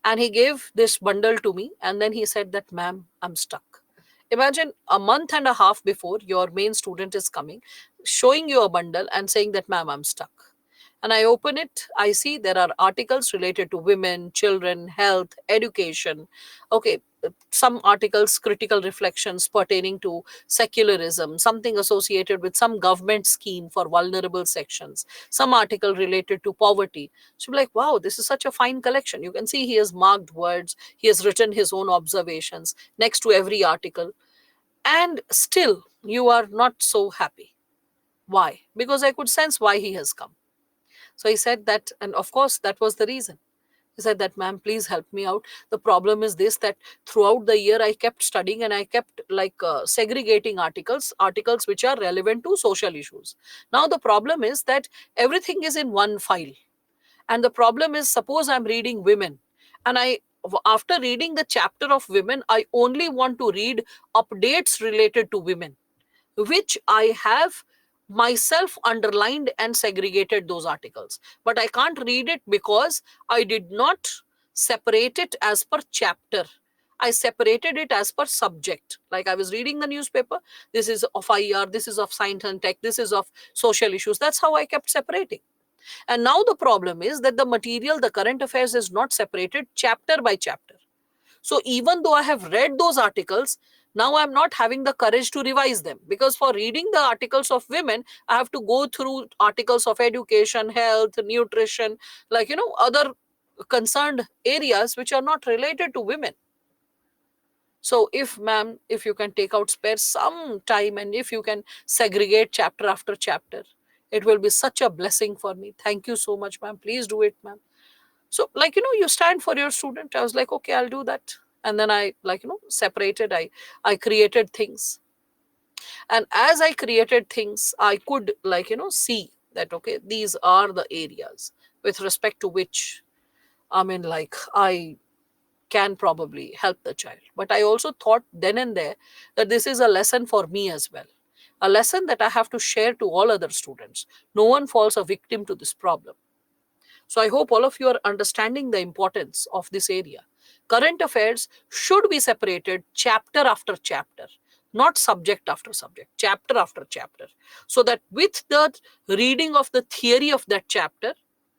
And he gave this bundle to me, and then he said that, ma'am, I'm stuck. Imagine a month and a half before your main student is coming, showing you a bundle and saying that, ma'am, I'm stuck. And I open it, I see there are articles related to women, children, health, education. Okay, some articles, critical reflections pertaining to secularism, something associated with some government scheme for vulnerable sections, some article related to poverty. So you're like, wow, this is such a fine collection. You can see he has marked words, he has written his own observations next to every article, and still you are not so happy. Why? Because I could sense why he has come. So he said that, and of course, that was the reason. He said that, ma'am, please help me out. The problem is this, that throughout the year, I kept studying and I kept segregating articles which are relevant to social issues. Now, the problem is that everything is in one file. And the problem is, suppose I'm reading women, and after reading the chapter of women, I only want to read updates related to women, which I have myself underlined and segregated those articles. But I can't read it because I did not separate it as per chapter. I separated it as per subject. Like I was reading the newspaper, this is of IR, this is of science and tech, this is of social issues. That's how I kept separating. And now the problem is that the material, the current affairs, is not separated chapter by chapter. So even though I have read those articles, now I'm not having the courage to revise them, because for reading the articles of women, I have to go through articles of education, health, nutrition, like, other concerned areas which are not related to women. So if, ma'am, if you can take out spare some time, and if you can segregate chapter after chapter, it will be such a blessing for me. Thank you so much, ma'am. Please do it, ma'am. So, like, you stand for your student. I was like, okay, I'll do that. And then I, like, separated, I created things. And as I created things, I could, like, see that, okay, these are the areas with respect to which, I mean, like, I can probably help the child. But I also thought then and there that this is a lesson for me as well, a lesson that I have to share to all other students. No one falls a victim to this problem. So I hope all of you are understanding the importance of this area. Current affairs should be separated chapter after chapter, not subject after subject, chapter after chapter. So that with the reading of the theory of that chapter,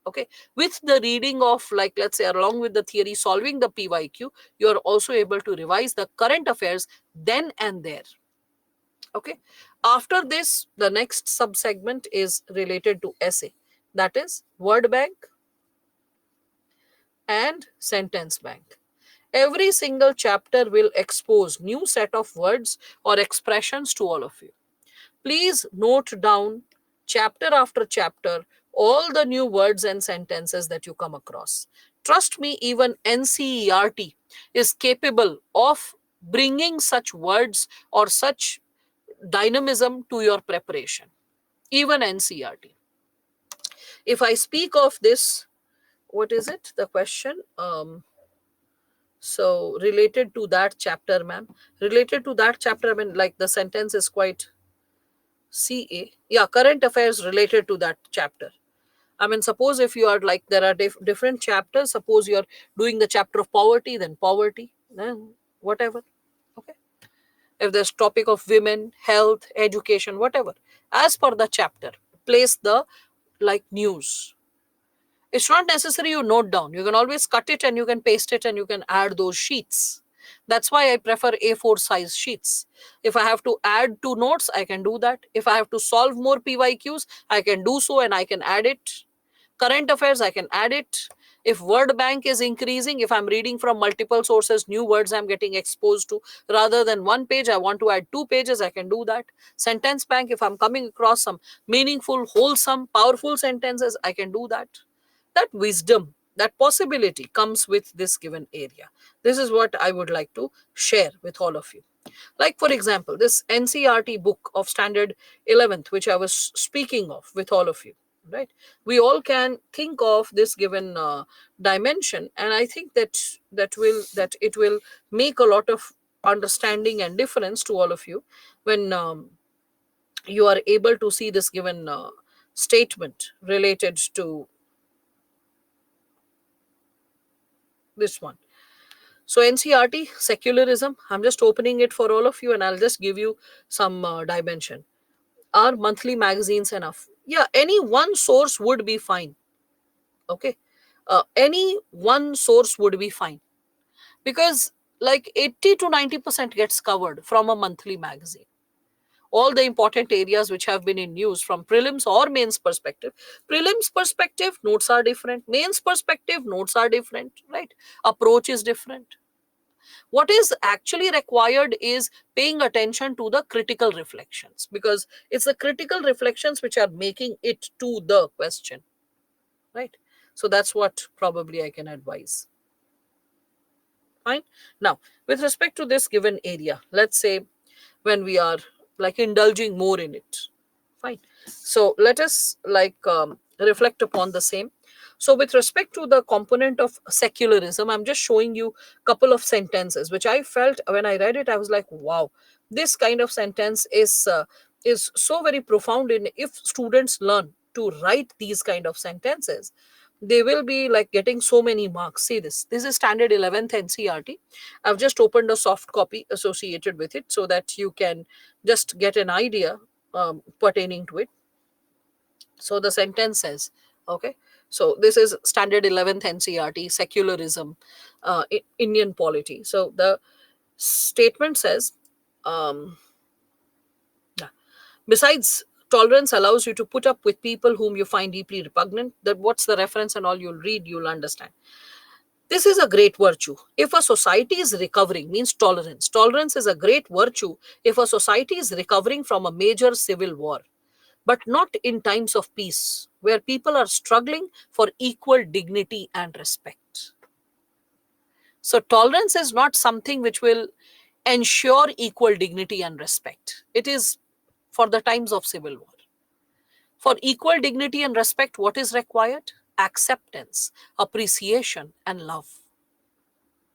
okay, with the reading of, like, let's say, along with the theory, solving the PYQ, you are also able to revise the current affairs then and there. Okay. After this, the next subsegment is related to essay. That is word bank and sentence bank. Every single chapter will expose new set of words or expressions to all of you. Please note down chapter after chapter all the new words and sentences that you come across. Trust me, even NCERT is capable of bringing such words or such dynamism to your preparation. Even NCERT. If I speak of this, what is it? The question. So related to that chapter, ma'am. Related to that chapter, I mean, like, the sentence is quite CA. Yeah, current affairs related to that chapter. I mean, suppose if you are, like, there are different chapters. Suppose you are doing the chapter of poverty, then whatever. Okay. If there's topic of women, health, education, whatever, as per the chapter, place the, like, news. It's not necessary you note down. You can always cut it and you can paste it and you can add those sheets. That's why I prefer A4 size sheets. If I have to add 2 notes, I can do that. If I have to solve more PYQs, I can do so and I can add it. Current affairs, I can add it. If word bank is increasing, if I'm reading from multiple sources, new words I'm getting exposed to, rather than 1 page, I want to add 2 pages, I can do that. Sentence bank, if I'm coming across some meaningful, wholesome, powerful sentences, I can do that. That wisdom, that possibility comes with this given area. This is what I would like to share with all of you. Like, for example, this NCERT book of standard 11th, which I was speaking of with all of you, right? We all can think of this given dimension, and I think that it will make a lot of understanding and difference to all of you when you are able to see this given statement related to this one. So NCERT, secularism, I'm just opening it for all of you and I'll just give you some dimension. Are monthly magazines enough? Yeah, any one source would be fine. Okay. Any one source would be fine, because like 80 to 90% gets covered from a monthly magazine. All the important areas which have been in news from prelims or mains perspective. Prelims perspective, notes are different. Mains perspective, notes are different, right? Approach is different. What is actually required is paying attention to the critical reflections, because it's the critical reflections which are making it to the question, right? So that's what probably I can advise. Fine. Now, with respect to this given area, let's say when we are like indulging more in it, fine. So let us reflect upon the same. So with respect to the component of secularism, I'm just showing you a couple of sentences which I felt when I read it, I was like, wow, this kind of sentence is so very profound. In if students learn to write these kind of sentences, they will be like getting so many marks. See this. This is standard 11th NCERT. I've just opened a soft copy associated with it so that you can just get an idea pertaining to it. So the sentence says, Okay, so this is standard 11th NCRT, secularism, Indian polity. So the statement says, um, yeah, besides, tolerance allows you to put up with people whom you find deeply repugnant. That what's the reference and all, you'll read, you'll understand. This is a great virtue. If a society is recovering, means tolerance. Tolerance is a great virtue if a society is recovering from a major civil war, but not in times of peace, where people are struggling for equal dignity and respect. So, tolerance is not something which will ensure equal dignity and respect. It is for the times of civil war. For equal dignity and respect, what is required? Acceptance, appreciation, and love.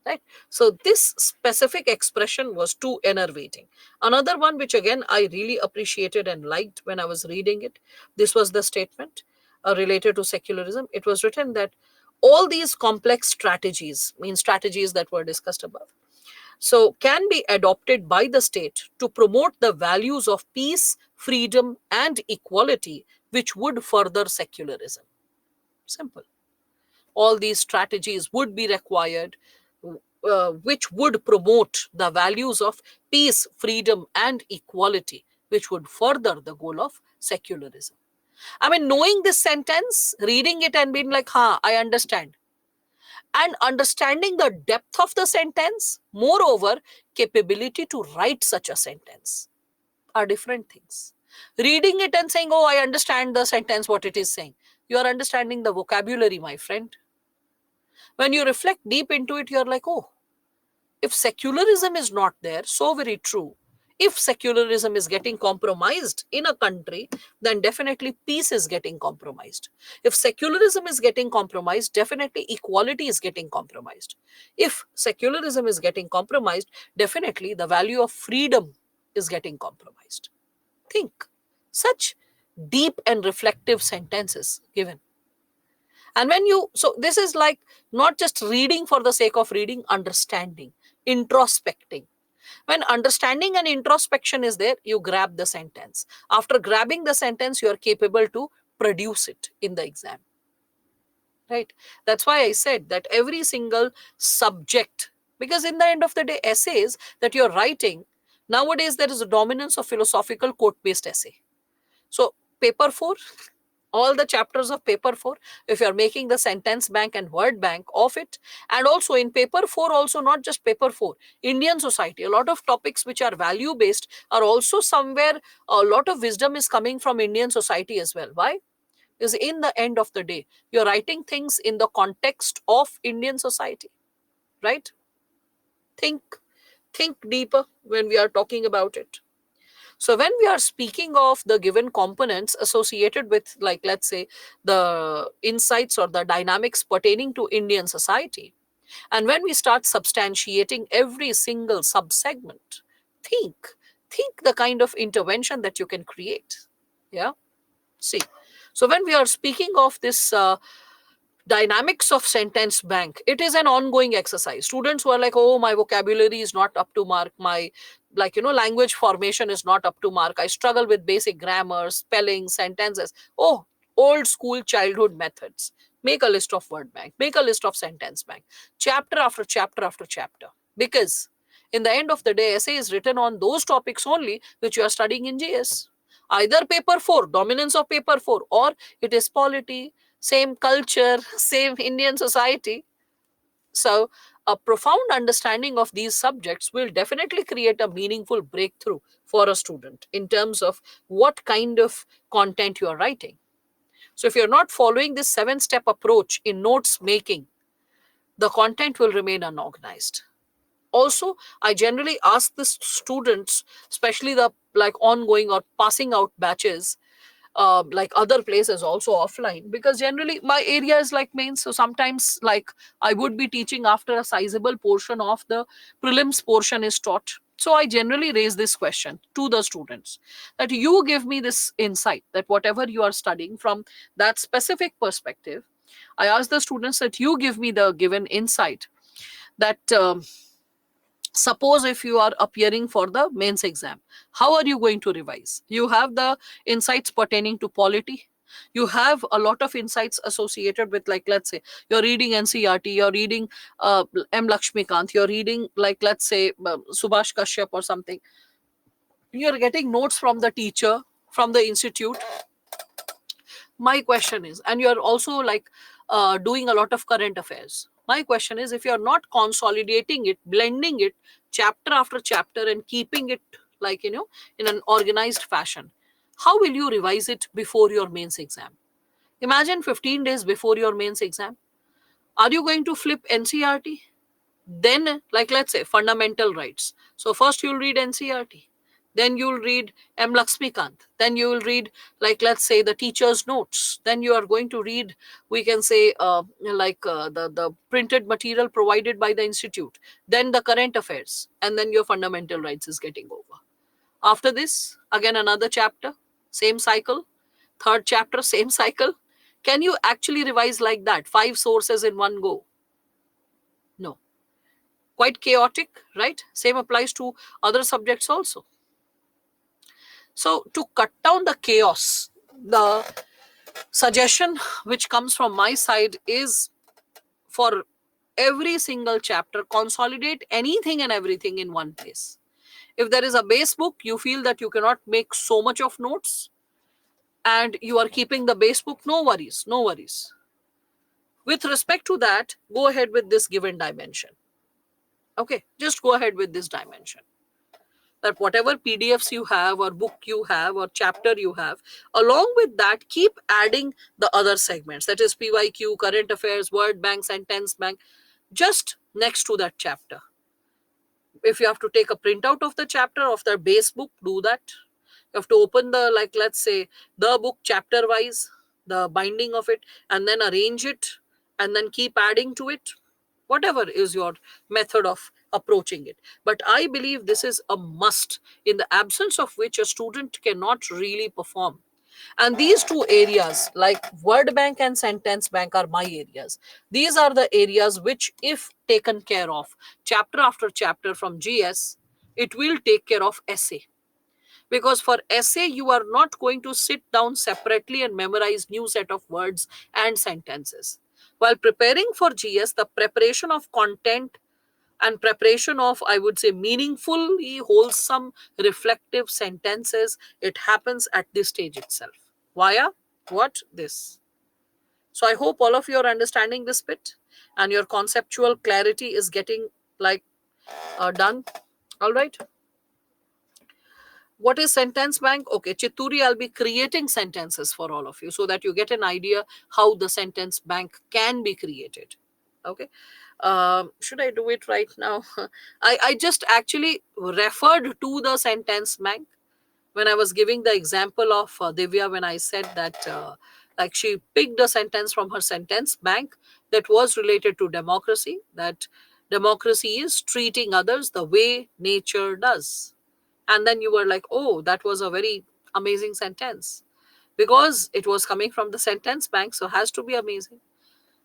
Right? So this specific expression was too enervating. Another one which again I really appreciated and liked when I was reading it, this was the statement related to secularism. It was written that all these complex strategies, mean strategies that were discussed above, so can be adopted by the state to promote the values of peace, freedom, and equality, which would further secularism. Simple. All these strategies would be required, which would promote the values of peace, freedom, and equality, which would further the goal of secularism. I mean, knowing this sentence, reading it and being like, I understand. And understanding the depth of the sentence, moreover, capability to write such a sentence are different things. Reading it and saying, oh, I understand the sentence, what it is saying. You are understanding the vocabulary, my friend. When you reflect deep into it, you're like, oh, if secularism is not there, so very true. If secularism is getting compromised in a country, then definitely peace is getting compromised. If secularism is getting compromised, definitely equality is getting compromised. If secularism is getting compromised, definitely the value of freedom is getting compromised. Think. Such deep and reflective sentences given. And when you, so this is like not just reading for the sake of reading, understanding, introspecting. When understanding and introspection is there, you grab the sentence. After grabbing the sentence, you are capable to produce it in the exam. Right? That's why I said that every single subject, because in the end of the day, essays that you're writing, nowadays there is a dominance of philosophical quote-based essay. So, paper 4, all the chapters of paper 4, if you're making the sentence bank and word bank of it, and also in paper 4, also not just paper 4, Indian society, a lot of topics which are value based are also somewhere, a lot of wisdom is coming from Indian society as well. Why? Because in the end of the day, you're writing things in the context of Indian society, right? Think think deeper when we are talking about it. So when we are speaking of the given components associated with, like, let's say, the insights or the dynamics pertaining to Indian society, and when we start substantiating every single subsegment, think, think the kind of intervention that you can create. Yeah. See, so when we are speaking of this dynamics of sentence bank, it is an ongoing exercise. Students who are like, oh, my vocabulary is not up to mark, my, like, language formation is not up to mark, I struggle with basic grammar, spelling, sentences. Oh, old school childhood methods. Make a list of word bank, make a list of sentence bank, chapter after chapter after chapter, because in the end of the day, essay is written on those topics only which you are studying in GS. Either paper 4, dominance of paper 4, or it is polity, same culture, same Indian society. So, a profound understanding of these subjects will definitely create a meaningful breakthrough for a student in terms of what kind of content you are writing. So, if you're not following this 7-step approach in notes making, the content will remain unorganized. Also, I generally ask the students, especially the like ongoing or passing out batches, like other places also offline, because generally my area is like mains, so sometimes like I would be teaching after a sizable portion of the prelims portion is taught. So I generally raise this question to the students, that you give me this insight, that whatever you are studying from that specific perspective, I ask the students that you give me the given insight, that suppose if you are appearing for the mains exam, how are you going to revise? You have the insights pertaining to polity, You have a lot of insights associated with, like, let's say you're reading NCRT, you're reading M Lakshmikant, you're reading, like, let's say Subhash Kashyap or something. You're getting notes from the teacher, from the institute. My question is, and you're also like doing a lot of current affairs. My question is, if you're not consolidating it, blending it chapter after chapter and keeping it, like, in an organized fashion, how will you revise it before your mains exam? Imagine 15 days before your mains exam. Are you going to flip NCRT? Then, like, let's say fundamental rights. So first you'll read NCRT, then you'll read M Lakshmikant, then you will read, like, let's say the teacher's notes, then you are going to read, we can say, the printed material provided by the institute, then the current affairs, and then your fundamental rights is getting over. After this, again another chapter, same cycle. Third chapter, same cycle. Can you actually revise like that, 5 sources in one go? No. Quite chaotic, right? Same applies to other subjects also. So to cut down the chaos, the suggestion which comes from my side is, for every single chapter, consolidate anything and everything in one place. If there is a base book, you feel that you cannot make so much of notes and you are keeping the base book, no worries, no worries. With respect to that, go ahead with this given dimension. Okay, just go ahead with this dimension. That whatever PDFs you have, or book you have, or chapter you have, along with that, keep adding the other segments, that is PYQ, current affairs, word bank, sentence bank, just next to that chapter. If you have to take a printout of the chapter of the base book, do that. You have to open the, like, let's say the book chapter wise, the binding of it, and then arrange it, and then keep adding to it, whatever is your method of approaching it. But I believe this is a must, in the absence of which a student cannot really perform. And these two areas, like word bank and sentence bank, are my areas. These are the areas which, if taken care of chapter after chapter from GS, it will take care of essay. Because for essay, you are not going to sit down separately and memorize new set of words and sentences. While preparing for GS, the preparation of content and preparation of, I would say, meaningfully wholesome reflective sentences, it happens at this stage itself. Via what? This. So I hope all of you are understanding this bit and your conceptual clarity is getting, like, done. All right. What is sentence bank? Okay, Chituri, I'll be creating sentences for all of you so that you get an idea how the sentence bank can be created. Okay. Should I do it right now? I just actually referred to the sentence bank when I was giving the example of Divya, when I said that, like, she picked a sentence from her sentence bank that was related to democracy, that democracy is treating others the way nature does. And then you were like, oh, that was a very amazing sentence, because it was coming from the sentence bank, so has to be amazing.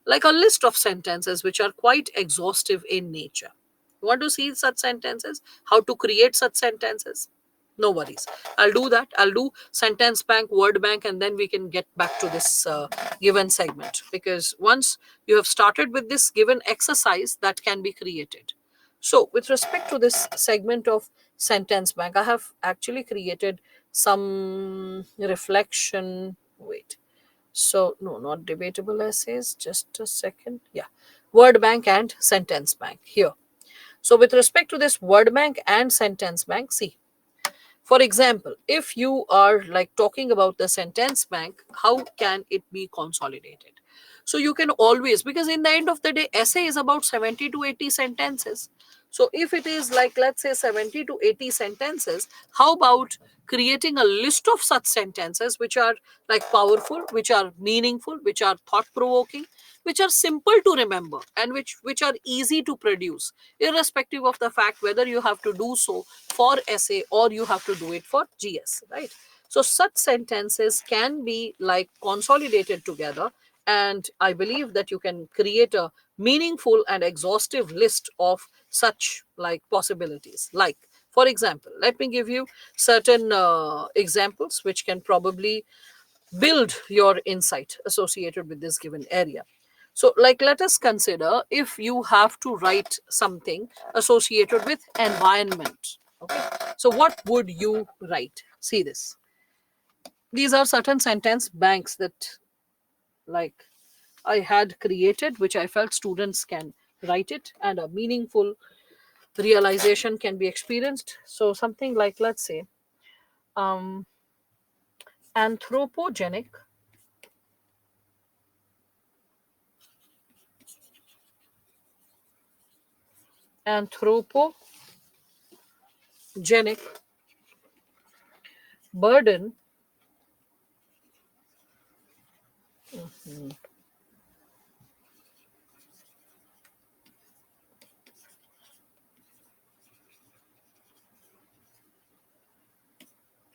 Like a list of sentences which are quite exhaustive in nature. You want to see such sentences, how to create such sentences? No worries, I'll do that. I'll do sentence bank, word bank, and then we can get back to this given segment, because once you have started with this given exercise, that can be created. So with respect to this segment of sentence bank, I have actually created some reflection. Wait, so no, not debatable essays, just a second. Yeah, word bank and sentence bank here. So with respect to this word bank and sentence bank, see, for example, if you are, like, talking about the sentence bank, how can it be consolidated? So you can always, because in the end of the day, essay is about 70 to 80 sentences. So if it is, like, let's say 70 to 80 sentences, how about creating a list of such sentences which are, like, powerful, which are meaningful, which are thought provoking, which are simple to remember, and which are easy to produce, irrespective of the fact whether you have to do so for essay or you have to do it for GS, right? So such sentences can be, like, consolidated together, and I believe that you can create a meaningful and exhaustive list of such, like, possibilities. Like, for example, let me give you certain examples which can probably build your insight associated with this given area. So, like, let us consider if you have to write something associated with environment. Okay, so what would you write? See this. These are certain sentence banks that, like, I had created, which I felt students can write it and a meaningful realization can be experienced. So, something like, let's say, um, anthropogenic, anthropogenic burden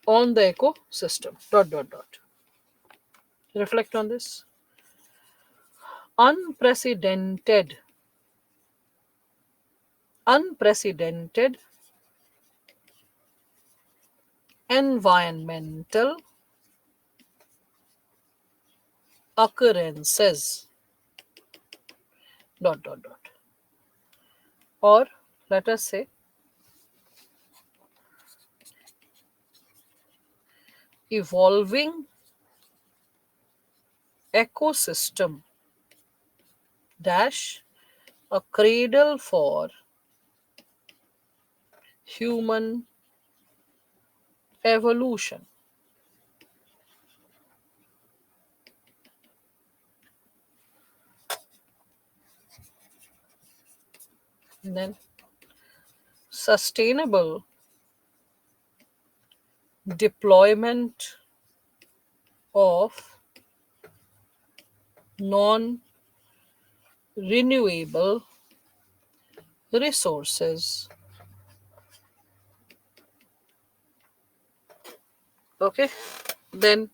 on the ecosystem. Dot dot dot. Reflect on this. Unprecedented, unprecedented environmental occurrences. Dot dot dot. Or let us say evolving ecosystem dash a cradle for human evolution. And then sustainable deployment of non renewable resources. Okay, then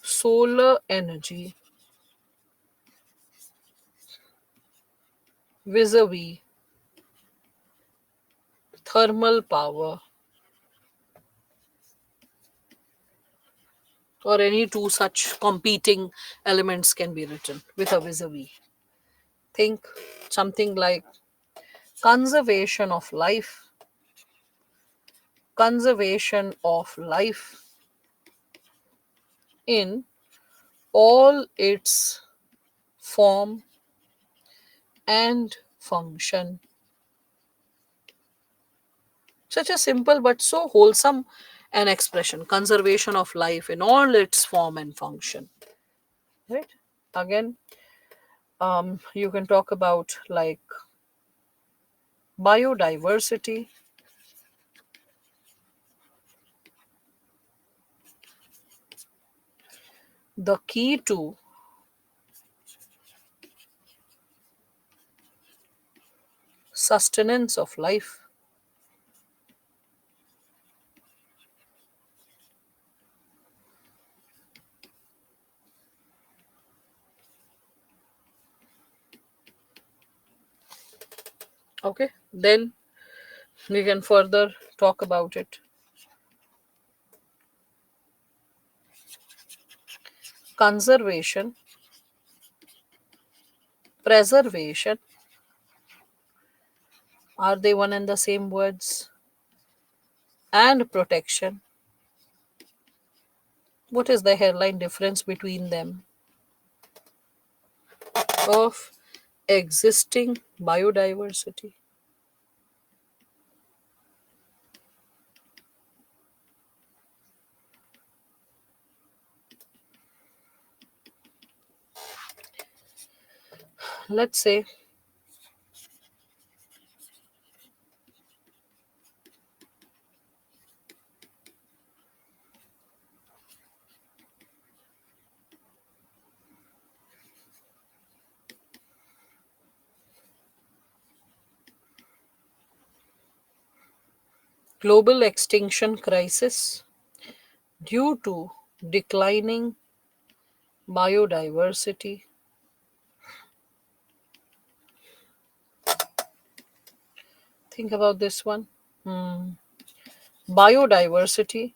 solar energy vis-a-vis thermal power, or any two such competing elements can be written with a vis-a-vis. Think something like conservation of life, conservation of life in all its form and function. Such a simple but so wholesome an expression, conservation of life in all its form and function. Right? Again, you can talk about like biodiversity, the key to sustenance of life. Okay, then we can further talk about it. Conservation, preservation, are they one and the same words? And protection. What is the headline difference between them? Of existing biodiversity. Let's say global extinction crisis due to declining biodiversity. Think about this one. Biodiversity.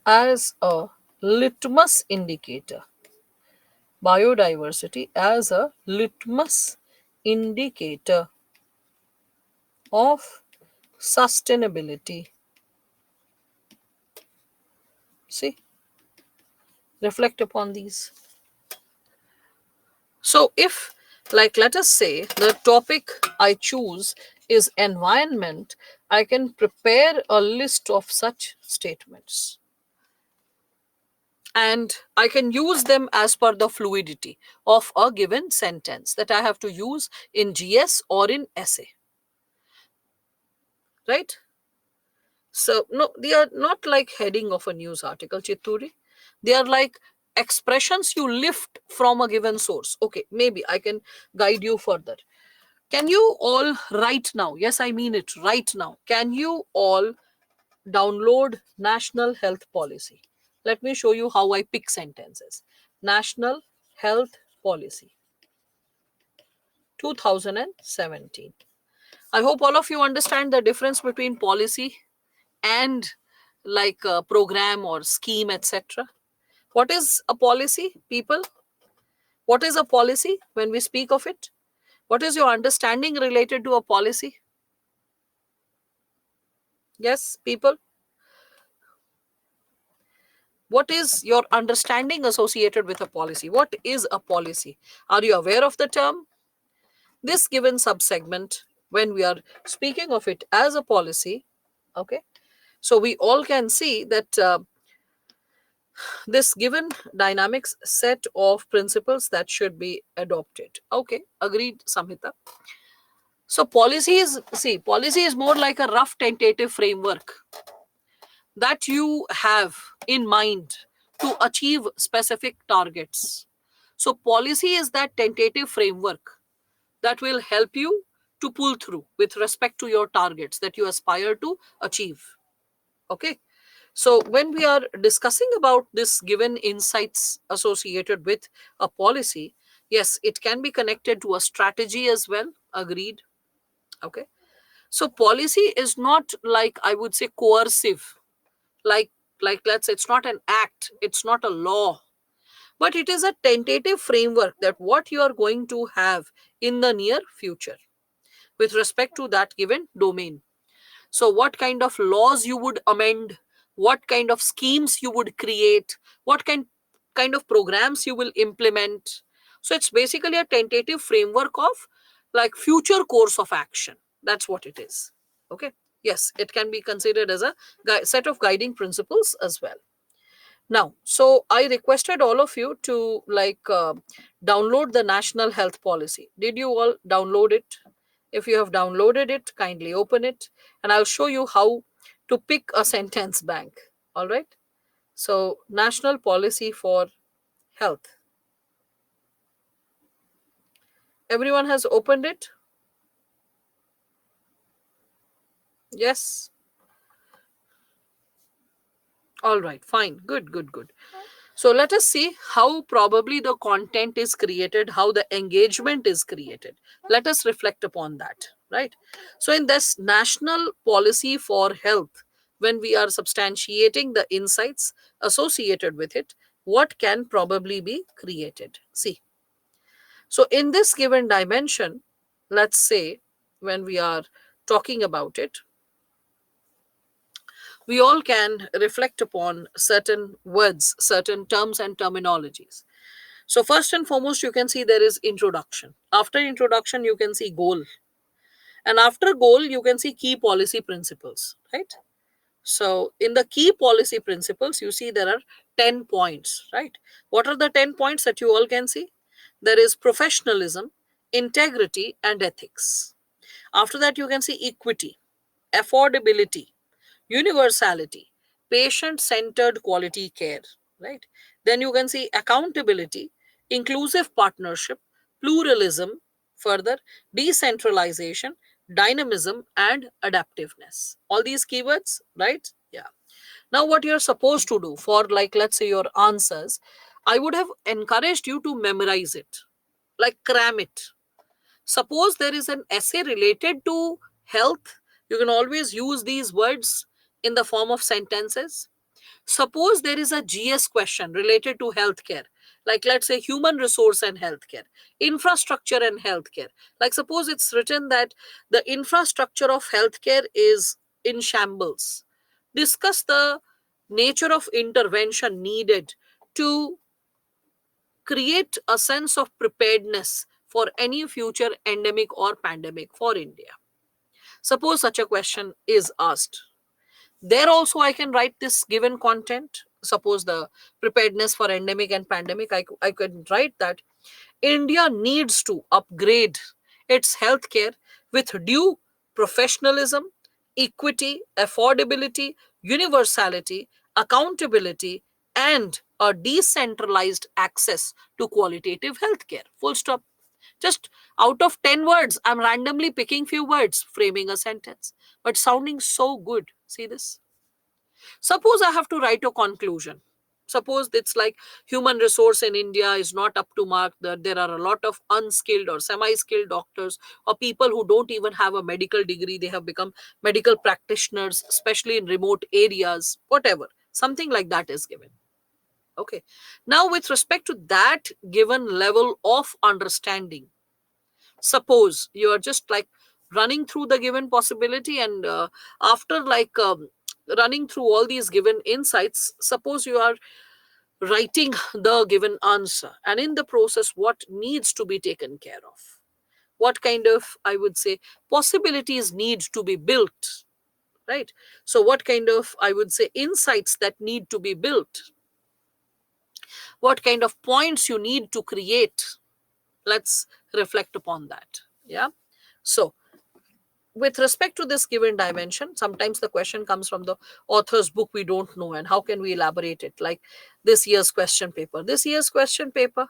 as a litmus indicator. Biodiversity as a litmus indicator of sustainability. See, reflect upon these. So, if, like, let us say the topic I choose is environment, I can prepare a list of such statements and I can use them as per the fluidity of a given sentence that I have to use in GS or in essay, right? So, no, they are not like heading of a news article, Chitturi. They are like expressions you lift from a given source. Okay, maybe I can guide you further. Can you all right now, yes, I mean it right now, can you all download National Health Policy? Let me show you how I pick sentences. National Health Policy 2017. I hope all of you understand the difference between policy and like a program or scheme, etc. What is a policy, people? What is a policy when we speak of it? What is your understanding related to a policy? Yes, people? What is your understanding associated with a policy? What is a policy? Are you aware of the term? This given subsegment, when we are speaking of it as a policy, okay, so we all can see that this given dynamics set of principles that should be adopted. Okay, agreed, Samhita. So policy is, see, policy is more like a rough tentative framework that you have in mind to achieve specific targets. So policy is that tentative framework that will help you to pull through with respect to your targets that you aspire to achieve. Okay. So when we are discussing about this given insights associated with a policy, yes, it can be connected to a strategy as well. Agreed. Okay. So policy is not like, I would say, coercive, like let's say it's not an act, it's not a law, but it is a tentative framework that what you are going to have in the near future with respect to that given domain. So what kind of laws you would amend, what kind of schemes you would create, what kind of programs you will implement. So it's basically a tentative framework of like future course of action. That's what it is. Okay. Yes, it can be considered as a set of guiding principles as well. Now, so I requested all of you to download the National Health Policy. Did you all download it? If you have downloaded it, kindly open it and I'll show you how to pick a sentence bank. All right. So, National Policy for Health. Everyone has opened it? Yes. All right, fine. Good, good, good. So let us see how probably the content is created, how the engagement is created. Let us reflect upon that, right? So in this National Policy for Health, when we are substantiating the insights associated with it, what can probably be created? See, so in this given dimension, let's say when we are talking about it, we all can reflect upon certain words, certain terms and terminologies. So first and foremost, you can see there is introduction. After introduction, you can see goal. And after goal, you can see key policy principles, right? So in the key policy principles, you see there are 10 points, right? What are the 10 points that you all can see? There is professionalism, integrity, and ethics. After that, you can see equity, affordability, universality, patient centered quality care, right? Then you can see accountability, inclusive partnership, pluralism, further decentralization, dynamism, and adaptiveness. All these keywords, right? Yeah. Now, what you're supposed to do for, like, let's say your answers, I would have encouraged you to memorize it, like, cram it. Suppose there is an essay related to health, you can always use these words in the form of sentences. Suppose there is a GS question related to healthcare, like let's say human resource and healthcare, infrastructure and healthcare. Like suppose it's written that the infrastructure of healthcare is in shambles. Discuss the nature of intervention needed to create a sense of preparedness for any future endemic or pandemic for India. Suppose such a question is asked. There also I can write this given content. Suppose the preparedness for endemic and pandemic, I could write that India needs to upgrade its healthcare with due professionalism, equity, affordability, universality, accountability, and a decentralized access to qualitative healthcare. Full stop. Just out of 10 words, I'm randomly picking few words, framing a sentence, but sounding so good. See this? Suppose I have to write a conclusion. Suppose it's like human resource in India is not up to mark, that there are a lot of unskilled or semi-skilled doctors or people who don't even have a medical degree. They have become medical practitioners, especially in remote areas, whatever. Something like that is given. Okay. Now, with respect to that given level of understanding, suppose you are just like running through the given possibility, and after like running through all these given insights, suppose you are writing the given answer, and in the process what needs to be taken care of, what kind of, I would say, possibilities need to be built, right? So what kind of, I would say, insights that need to be built, what kind of points you need to create, let's reflect upon that. Yeah. So with respect to this given dimension, sometimes the question comes from the author's book, we don't know, and how can we elaborate it? Like this year's question paper. This year's question paper,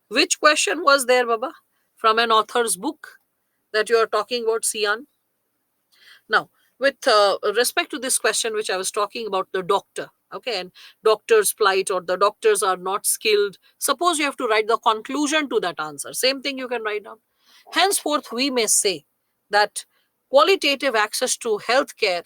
which question was there, Baba, from an author's book that you are talking about, Sian? Now, with respect to this question, which I was talking about, the doctor, okay, and doctor's plight, or the doctors are not skilled. Suppose you have to write the conclusion to that answer. Same thing you can write down. Henceforth, we may say that qualitative access to healthcare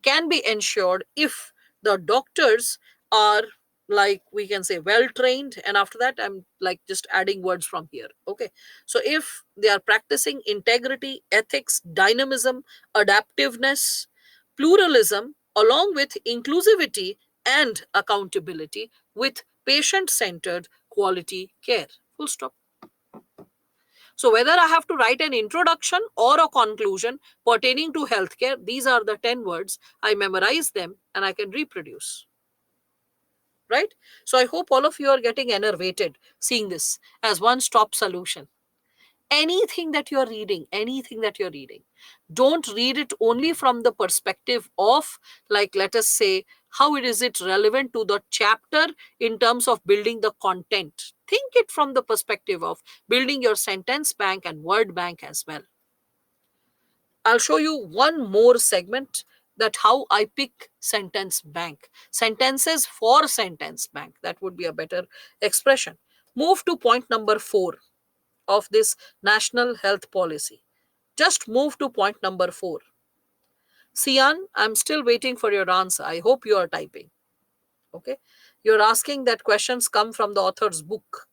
can be ensured if the doctors are, like we can say, well trained, and after that I'm like just adding words from here. Okay, so if they are practicing integrity, ethics, dynamism, adaptiveness, pluralism, along with inclusivity and accountability, with patient centered quality care. Full stop. So, whether I have to write an introduction or a conclusion pertaining to healthcare, these are the 10 words. I memorize them and I can reproduce. Right? So, I hope all of you are getting enervated seeing this as one stop solution. Anything that you're reading, don't read it only from the perspective of, like, let us say, how is it relevant to the chapter in terms of building the content. Think it from the perspective of building your sentence bank and word bank as well. I'll show you one more segment, that how I pick sentence bank, sentences for sentence bank, that would be a better expression. Move to point number 4 of this national health policy. Just move to point number 4. Sian, I'm still waiting for your answer. I hope you are typing. Okay. You're asking that questions come from the author's book.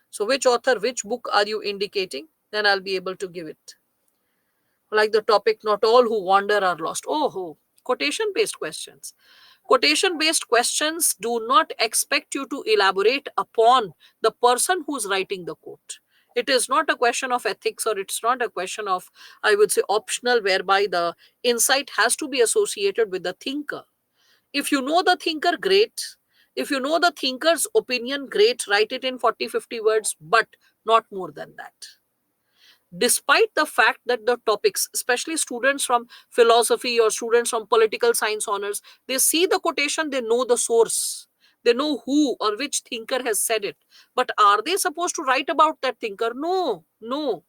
So which author, which book are you indicating? Then I'll be able to give it. Like the topic, not all who wander are lost. Oh, quotation based questions. Quotation based questions do not expect you to elaborate upon the person who's writing the quote. It is not a question of ethics, or it's not a question of, I would say, optional, whereby the insight has to be associated with the thinker. If you know the thinker, great. If you know the thinker's opinion, great. Write it in 40, 50 words, but not more than that. Despite the fact that the topics, especially students from philosophy or students from political science honors, they see the quotation, they know the source, they know who or which thinker has said it. But are they supposed to write about that thinker? No, no.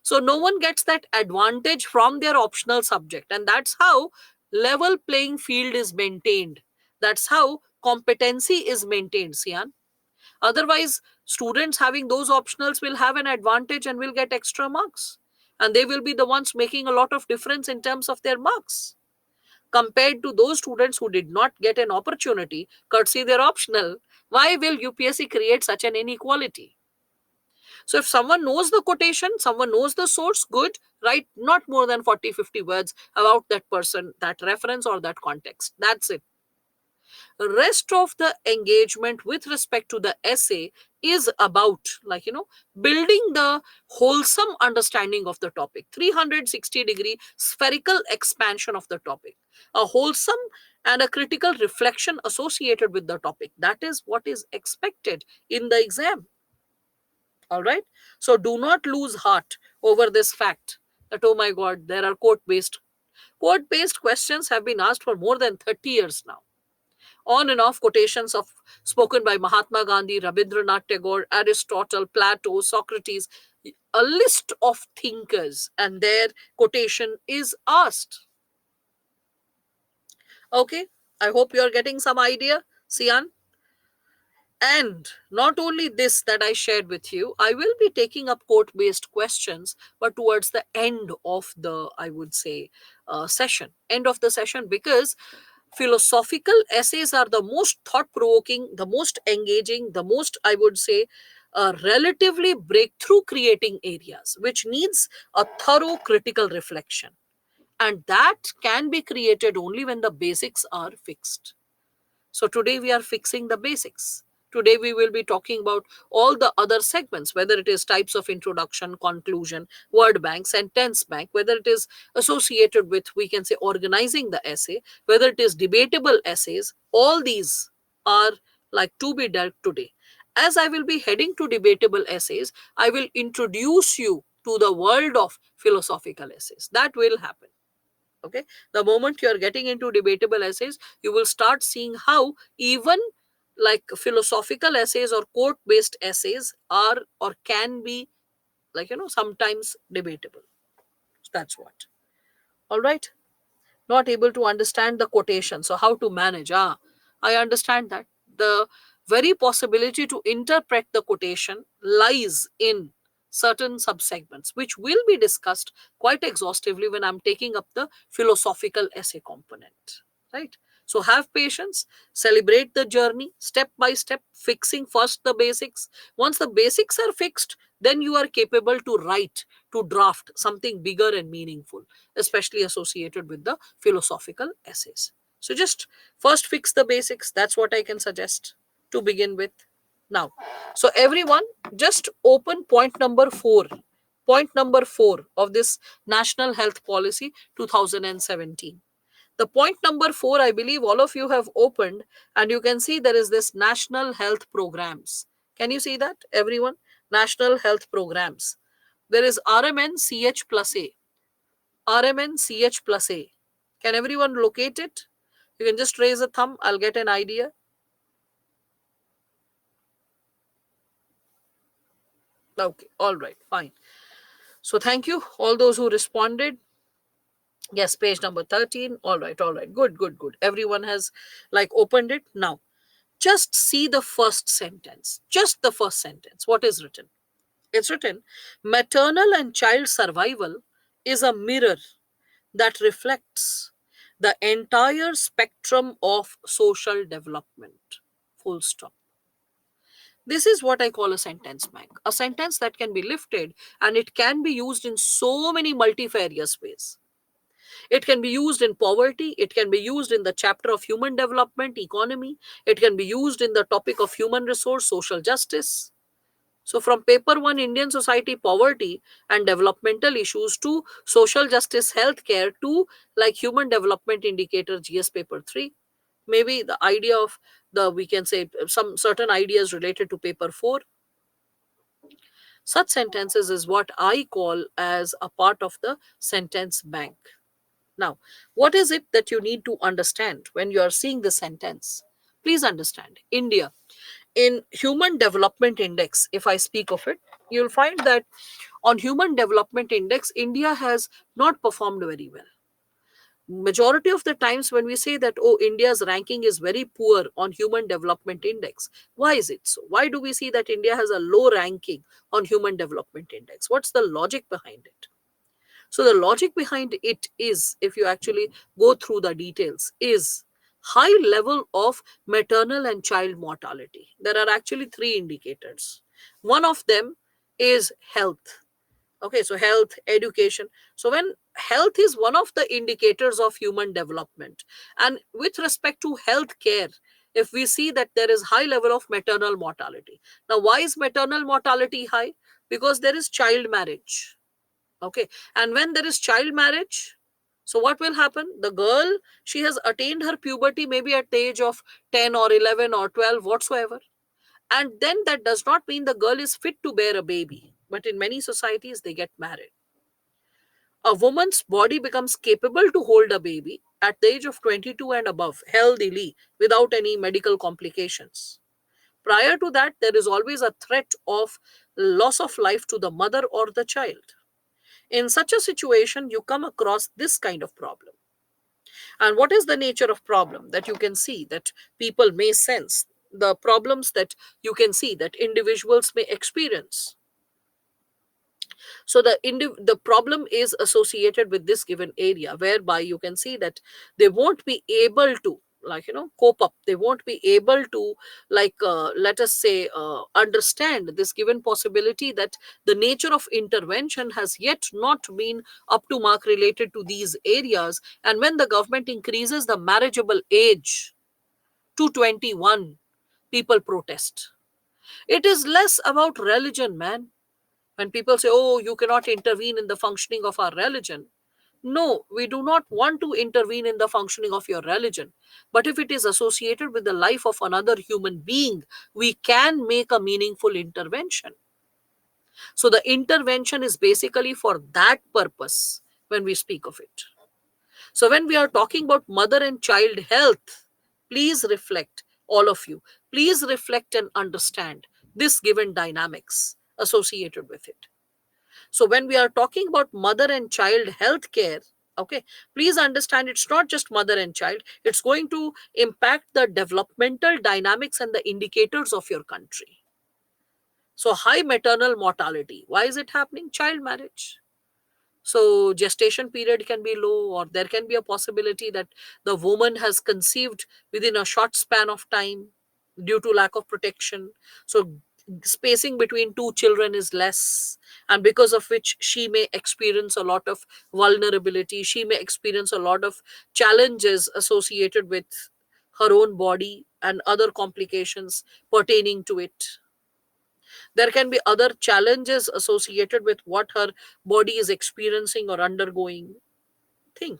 So no one gets that advantage from their optional subject. And that's how level playing field is maintained. That's how competency is maintained, Sian. Otherwise, students having those optionals will have an advantage and will get extra marks. And they will be the ones making a lot of difference in terms of their marks. compared to those students who did not get an opportunity, courtesy their optional, why will UPSC create such an inequality? So if someone knows the quotation, someone knows the source, good, write not more than 40, 50 words about that person, that reference or that context. That's it. Rest of the engagement with respect to the essay is about, like, building the wholesome understanding of the topic, 360-degree spherical expansion of the topic, a wholesome and a critical reflection associated with the topic. That is what is expected in the exam. All right. So do not lose heart over this fact that, oh my God, there are quote based questions have been asked for more than 30 years now. On and off quotations of spoken by Mahatma Gandhi, Rabindranath Tagore, Aristotle, Plato, Socrates, a list of thinkers, and their quotation is asked. Okay, I hope you are getting some idea, Sian. And not only this that I shared with you, I will be taking up quote based questions, but towards the end of the, I would say, end of the session, because philosophical essays are the most thought provoking, the most engaging, the most, I would say, relatively breakthrough creating areas, which needs a thorough critical reflection. And that can be created only when the basics are fixed. So today we are fixing the basics. Today we will be talking about all the other segments, whether it is types of introduction, conclusion, word bank, sentence bank, whether it is associated with, we can say, organizing the essay, whether it is debatable essays, all these are like to be dealt today. As I will be heading to debatable essays, I will introduce you to the world of philosophical essays. That will happen. Okay, the moment you are getting into debatable essays, you will start seeing how even like philosophical essays or quote based essays are or can be, like, sometimes debatable. That's what. All right. Not able to understand the quotation, so how to manage? I understand that the very possibility to interpret the quotation lies in certain subsegments, which will be discussed quite exhaustively when I'm taking up the philosophical essay component, right? So have patience, celebrate the journey step by step, fixing first the basics. Once the basics are fixed, then you are capable to write, to draft something bigger and meaningful, especially associated with the philosophical essays. So just first fix the basics. That's what I can suggest to begin with. Now, so everyone, just open point number 4. Point number 4 of this National Health Policy 2017. The point number 4, I believe all of you have opened, and you can see there is this National Health Programs. Can you see that, everyone? National Health Programs. There is RMNCH plus A. RMNCH plus A. Can everyone locate it? You can just raise a thumb. I'll get an idea. Okay. All right. Fine. So thank you, all those who responded. Yes, page number 13. All right. All right. Good, good, good. Everyone has like opened it. Now, just see the first sentence. Just the first sentence. What is written? It's written, maternal and child survival is a mirror that reflects the entire spectrum of social development. Full stop. This is what I call a sentence bank, a sentence that can be lifted and it can be used in so many multifarious ways. It can be used in poverty, it can be used in the chapter of human development, economy, it can be used in the topic of human resource, social justice. So, from paper 1, Indian society, poverty and developmental issues, to social justice, healthcare, to like human development indicator, GS paper 3. Maybe the idea of the, we can say, some certain ideas related to paper 4. Such sentences is what I call as a part of the sentence bank. Now, what is it that you need to understand when you are seeing the sentence? Please understand, India, in Human Development Index, if I speak of it, you'll find that on Human Development Index, India has not performed very well. Majority of the times when we say that, oh, India's ranking is very poor on Human Development Index, why is it so? Why do we see that India has a low ranking on Human Development Index? What's the logic behind it? So the logic behind it is, if you actually go through the details, is high level of maternal and child mortality. There are actually three indicators. One of them is health. Okay, so health, education. So when health is one of the indicators of human development, and with respect to health care, if we see that there is high level of maternal mortality. Now, why is maternal mortality high? Because there is child marriage. Okay, and when there is child marriage, so what will happen? The girl, she has attained her puberty maybe at the age of 10 or 11 or 12 whatsoever, and then that does not mean the girl is fit to bear a baby. But in many societies, they get married. A woman's body becomes capable to hold a baby at the age of 22 and above, healthily, without any medical complications. Prior to that, there is always a threat of loss of life to the mother or the child. In such a situation, you come across this kind of problem. And what is the nature of problem that you can see that people may sense? The problems that you can see that individuals may experience. So the problem is associated with this given area, whereby you can see that they won't be able to, like, cope up. They won't be able to, like, let us say, understand this given possibility that the nature of intervention has yet not been up to mark related to these areas. And when the government increases the marriageable age to 21, people protest. It is less about religion, man. When people say, oh, you cannot intervene in the functioning of our religion. No, we do not want to intervene in the functioning of your religion. But if it is associated with the life of another human being, we can make a meaningful intervention. So the intervention is basically for that purpose when we speak of it. So when we are talking about mother and child health, please reflect, all of you, please reflect and understand this given dynamics associated with it. So when we are talking about mother and child health care, okay, please understand it's not just mother and child, it's going to impact the developmental dynamics and the indicators of your country. So high maternal mortality. Why is it happening? Child marriage. So gestation period can be low, or there can be a possibility that the woman has conceived within a short span of time due to lack of protection. So spacing between two children is less, and because of which she may experience a lot of vulnerability. She may experience a lot of challenges associated with her own body and other complications pertaining to it. There can be other challenges associated with what her body is experiencing or undergoing. Think.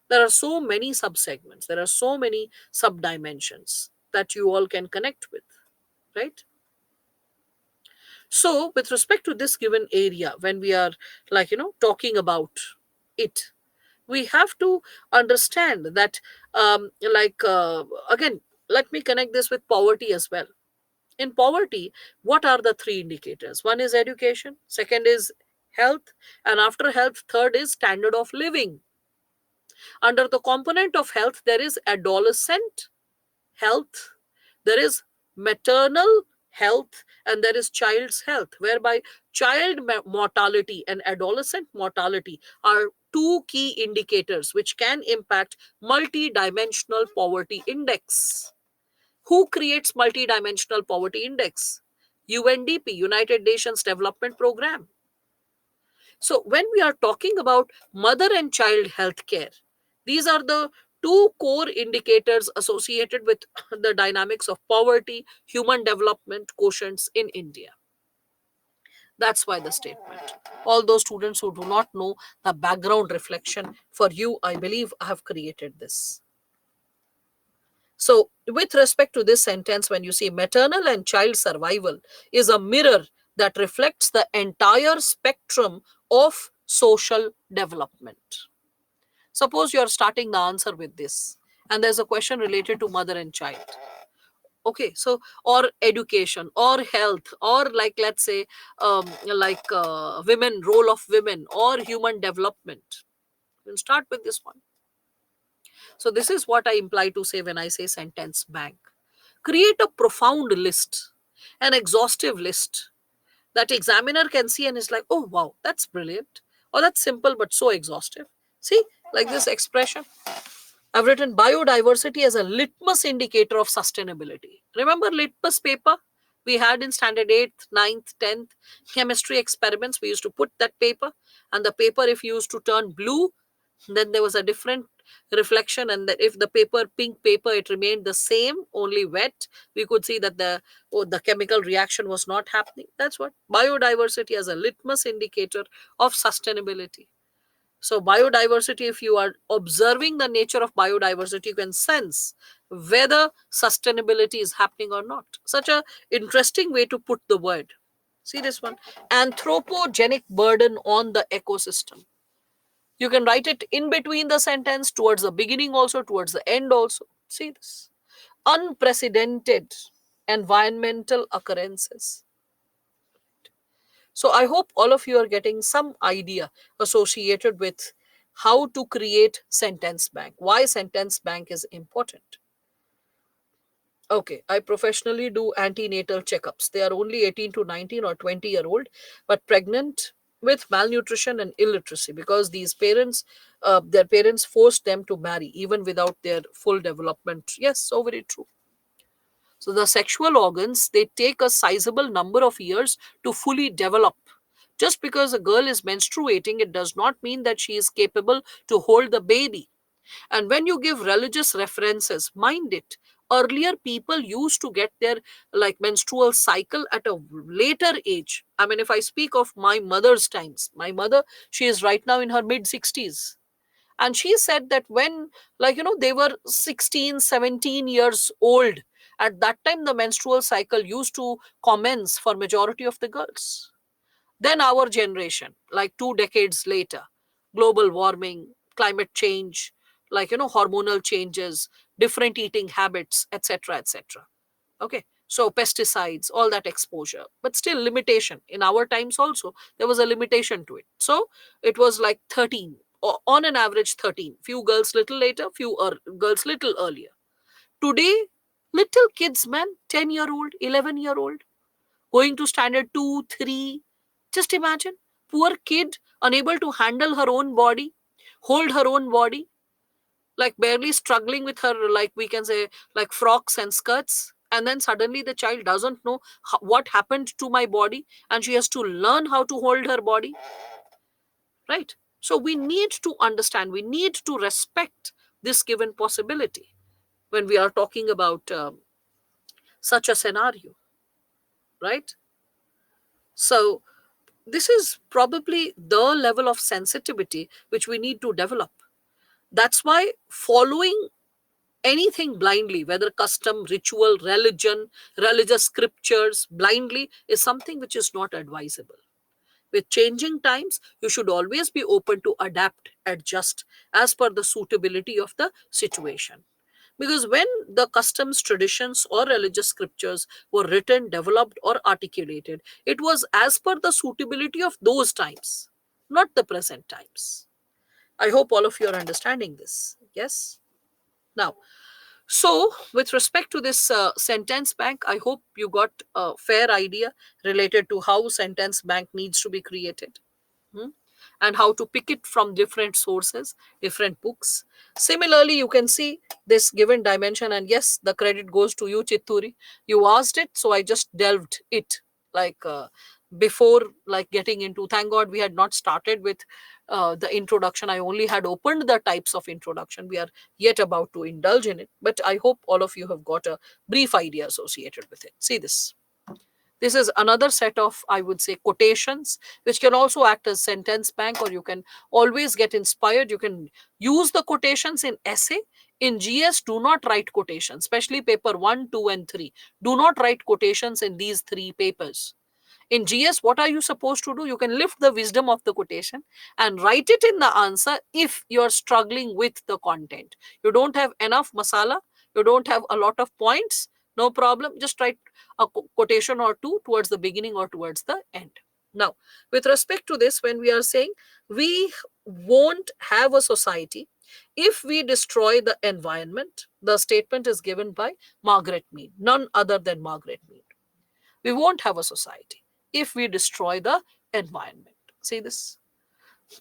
There are so many subsegments, there are so many subdimensions that you all can connect with, right? So, with respect to this given area, when we are, like, talking about it, we have to understand that, again, let me connect this with poverty as well. In poverty, what are the three indicators? One is education, second is health, and after health, third is standard of living. Under the component of health, there is adolescent health, there is maternal health, and there is child's health, whereby mortality and adolescent mortality are two key indicators which can impact multi-dimensional poverty index. Who creates multi-dimensional poverty index? UNDP, United Nations Development Program. So when we are talking about mother and child health care, these are the two core indicators associated with the dynamics of poverty, human development quotients in India. That's why the statement. All those students who do not know the background reflection, for you, I believe I have created this. So, with respect to this sentence, when you see maternal and child survival is a mirror that reflects the entire spectrum of social development. Suppose you are starting the answer with this, and there's a question related to mother and child. Okay, so, or education, or health, or, like, let's say, women, role of women, or human development. You can start with this one. So this is what I imply to say when I say sentence bank. Create a profound list, an exhaustive list that examiner can see and is like, oh wow, that's brilliant. Oh, that's simple but so exhaustive. See, like this expression. I've written biodiversity as a litmus indicator of sustainability. Remember litmus paper we had in standard 8th, ninth, 10th chemistry experiments? We used to put that paper, and the paper, if used to turn blue, then there was a different reflection, and that if the paper, pink paper, it remained the same, only wet, we could see that the chemical reaction was not happening. That's what biodiversity as a litmus indicator of sustainability. So biodiversity, if you are observing the nature of biodiversity, you can sense whether sustainability is happening or not. Such a interesting way to put the word. See this one, anthropogenic burden on the ecosystem. You can write it in between the sentence, towards the beginning also, towards the end also. See this, unprecedented environmental occurrences. So I hope all of you are getting some idea associated with how to create sentence bank, why sentence bank is important. Okay, I professionally do antenatal checkups. They are only 18 to 19 or 20-year-old, but pregnant with malnutrition and illiteracy, because these parents, their parents forced them to marry even without their full development. Yes, so very true. So the sexual organs, they take a sizable number of years to fully develop. Just because a girl is menstruating, it does not mean that she is capable to hold the baby. And when you give religious references, mind it, earlier people used to get their like menstrual cycle at a later age. I mean, if I speak of my mother's times, my mother, she is right now in her mid 60s, and she said that when, they were 16, 17 years old, at that time the menstrual cycle used to commence for majority of the girls. Then our generation, like 2 decades later, global warming, climate change, hormonal changes, different eating habits, etc., etc. Okay, so pesticides, all that exposure, but still limitation. In our times also, there was a limitation to it. So it was like 13, or on an average 13. Few girls little later, few girls little earlier. Today, little kids, man, 10-year-old, 11-year-old, going to standard 2, 3. Just imagine, poor kid, unable to handle her own body, hold her own body, like barely struggling with her, like we can say, like frocks and skirts. And then suddenly the child doesn't know what happened to my body, and she has to learn how to hold her body, right? So we need to understand, we need to respect this given possibility when we are talking about such a scenario, right? So this is probably the level of sensitivity which we need to develop. That's why following anything blindly, whether custom, ritual, religion, religious scriptures, blindly, is something which is not advisable. With changing times, you should always be open to adapt, adjust as per the suitability of the situation. Because when the customs, traditions, or religious scriptures were written, developed, or articulated, it was as per the suitability of those times, not the present times. I hope all of you are understanding this. Yes? Now, so with respect to this sentence bank, I hope you got a fair idea related to how sentence bank needs to be created. Hmm? And how to pick it from different sources, different books. Similarly, you can see this given dimension, and yes, the credit goes to you, Chitturi. You asked it, so I just delved it, like before, like getting into. Thank God we had not started with the introduction. I only had opened the types of introduction. We are yet about to indulge in it, but I hope all of you have got a brief idea associated with it. See this. This is another set of, I would say, quotations, which can also act as sentence bank, or you can always get inspired. You can use the quotations in essay. In GS, do not write quotations, especially paper 1, 2, and 3. Do not write quotations in these 3 papers. In GS, what are you supposed to do? You can lift the wisdom of the quotation and write it in the answer if you're struggling with the content. You don't have enough masala, you don't have a lot of points, no problem. Just write a quotation or two towards the beginning or towards the end. Now, with respect to this, when we are saying we won't have a society if we destroy the environment, the statement is given by Margaret Mead, none other than Margaret Mead. We won't have a society if we destroy the environment. See this?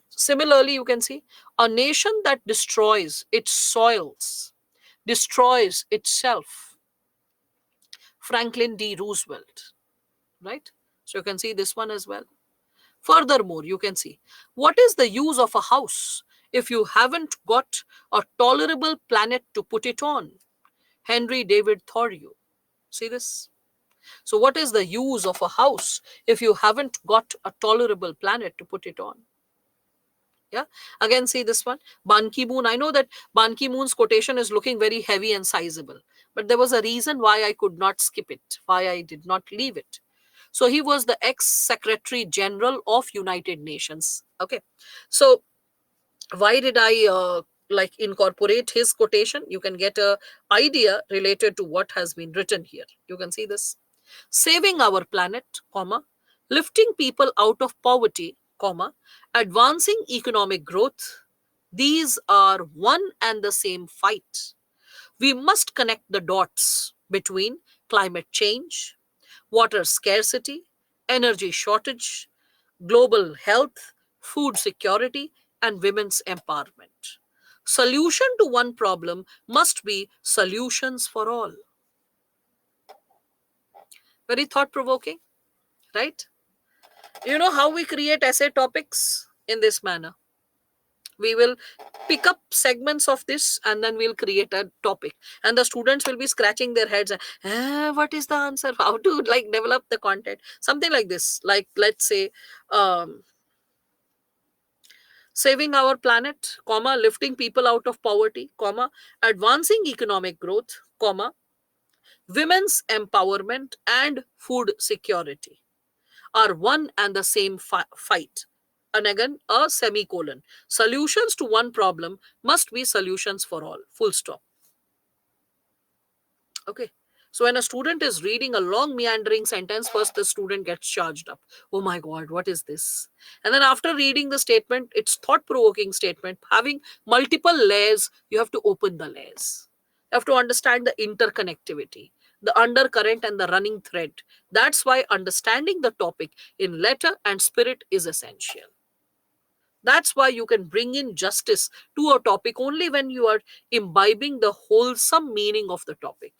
Similarly, you can see a nation that destroys its soils destroys itself. Franklin D. Roosevelt, right? So you can see this one as well. Furthermore, you can see what is the use of a house if you haven't got a tolerable planet to put it on? Henry David Thoreau. See this? So, what is the use of a house if you haven't got a tolerable planet to put it on? Yeah. Again, see this one. Ban Ki moon. I know that Ban Ki moon's quotation is looking very heavy and sizable, but there was a reason why I could not skip it, why I did not leave it. So he was the ex Secretary General of United Nations. Okay. So why did I like incorporate his quotation? You can get a idea related to what has been written here. You can see this: saving our planet, comma, lifting people out of poverty, comma, advancing economic growth. These are one and the same fight. We must connect the dots between climate change, water scarcity, energy shortage, global health, food security, and women's empowerment. Solution to one problem must be solutions for all. Very thought provoking, right? You know how we create essay topics in this manner? We will pick up segments of this and then we'll create a topic, and the students will be scratching their heads, what is the answer, how to like develop the content, something like this. Like, let's say, um, saving our planet, comma, lifting people out of poverty, comma, advancing economic growth, comma, women's empowerment and food security are one and the same fight. And again, a semicolon. Solutions to one problem must be solutions for all. Full stop. Okay. So when a student is reading a long meandering sentence, first the student gets charged up. Oh my God, what is this? And then after reading the statement, it's thought-provoking statement, having multiple layers, you have to open the layers. You have to understand the interconnectivity, the undercurrent and the running thread. That's why understanding the topic in letter and spirit is essential. That's why you can bring in justice to a topic only when you are imbibing the wholesome meaning of the topic.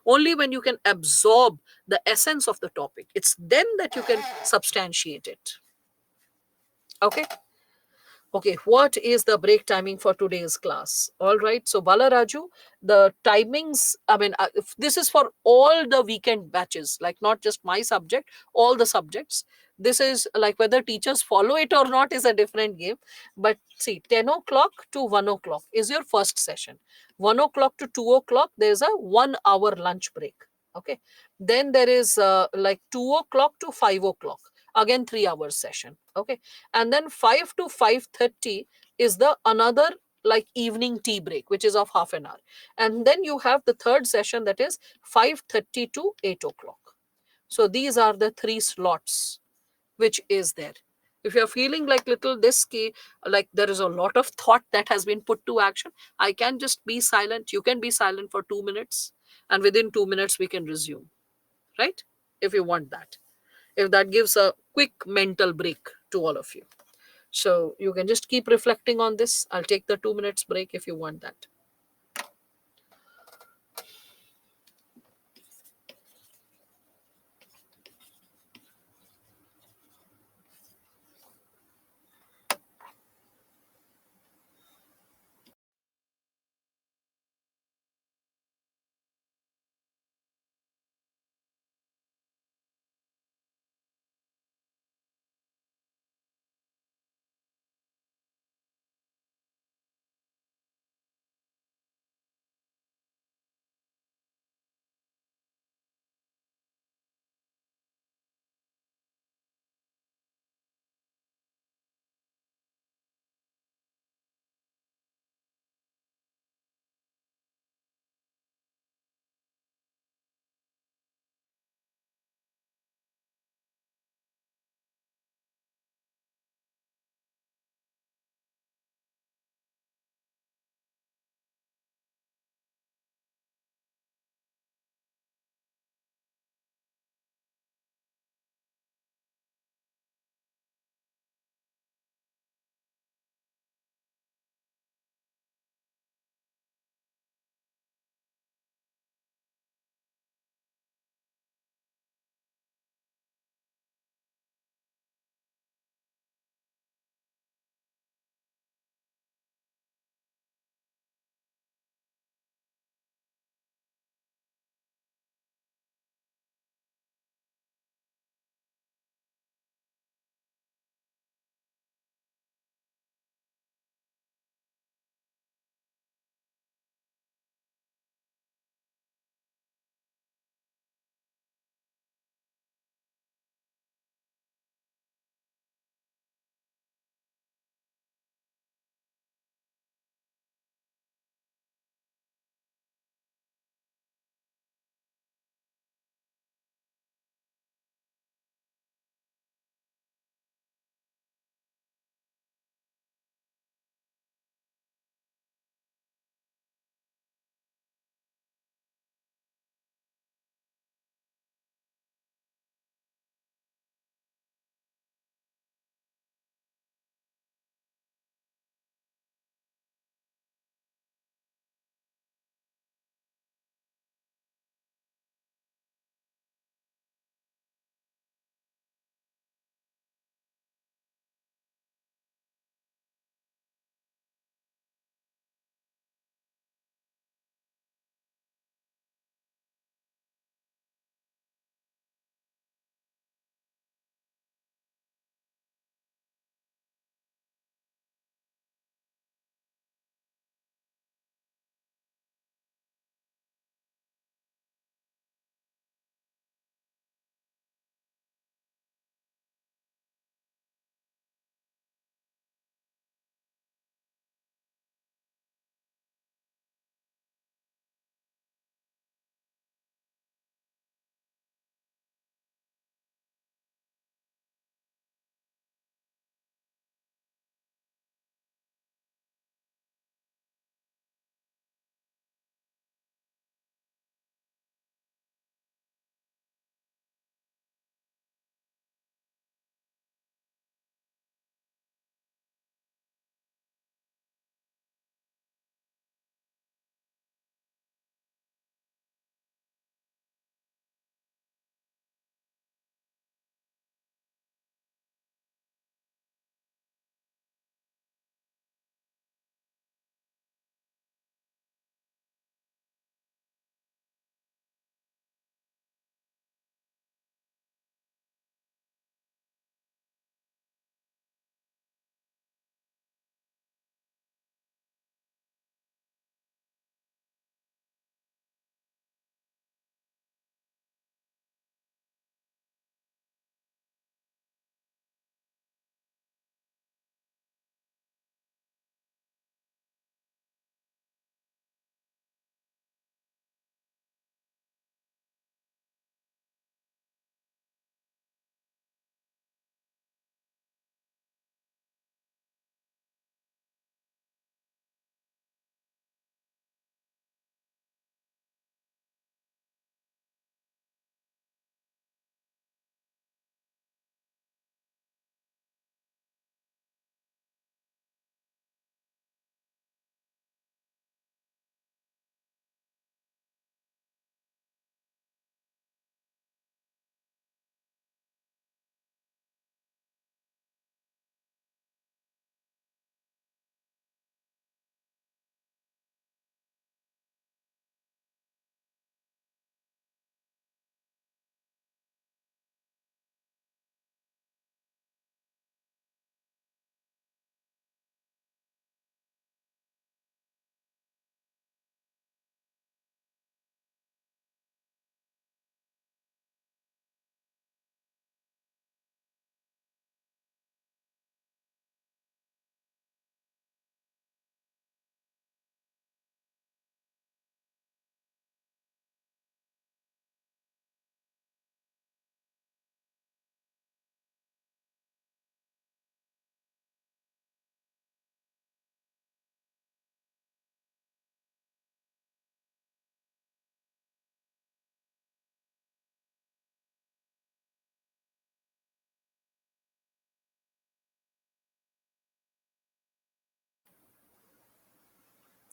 Only when you can absorb the essence of the topic. It's then that you can substantiate it. Okay. Okay, what is the break timing for today's class? All right, so Balaraju, the timings, I mean, this is for all the weekend batches, like not just my subject, all the subjects. This is like whether teachers follow it or not is a different game. But see, 10 o'clock to 1 o'clock is your first session. 1 o'clock to 2 o'clock, there's a 1 hour lunch break. Okay, then there is like 2 o'clock to 5 o'clock, again 3 hours session. Okay, and then 5 to 5:30 is the another like evening tea break, which is of half an hour, and then you have the third session, that is 5:30 to 8 o'clock. So these are the three slots which is there. If you're feeling like little this key, like there is a lot of thought that has been put to action, I can just be silent, you can be silent for 2 minutes, and within 2 minutes we can resume, right? If you want that, if that gives a quick mental break to all of you. So you can just keep reflecting on this. I'll take the 2 minutes break if you want that.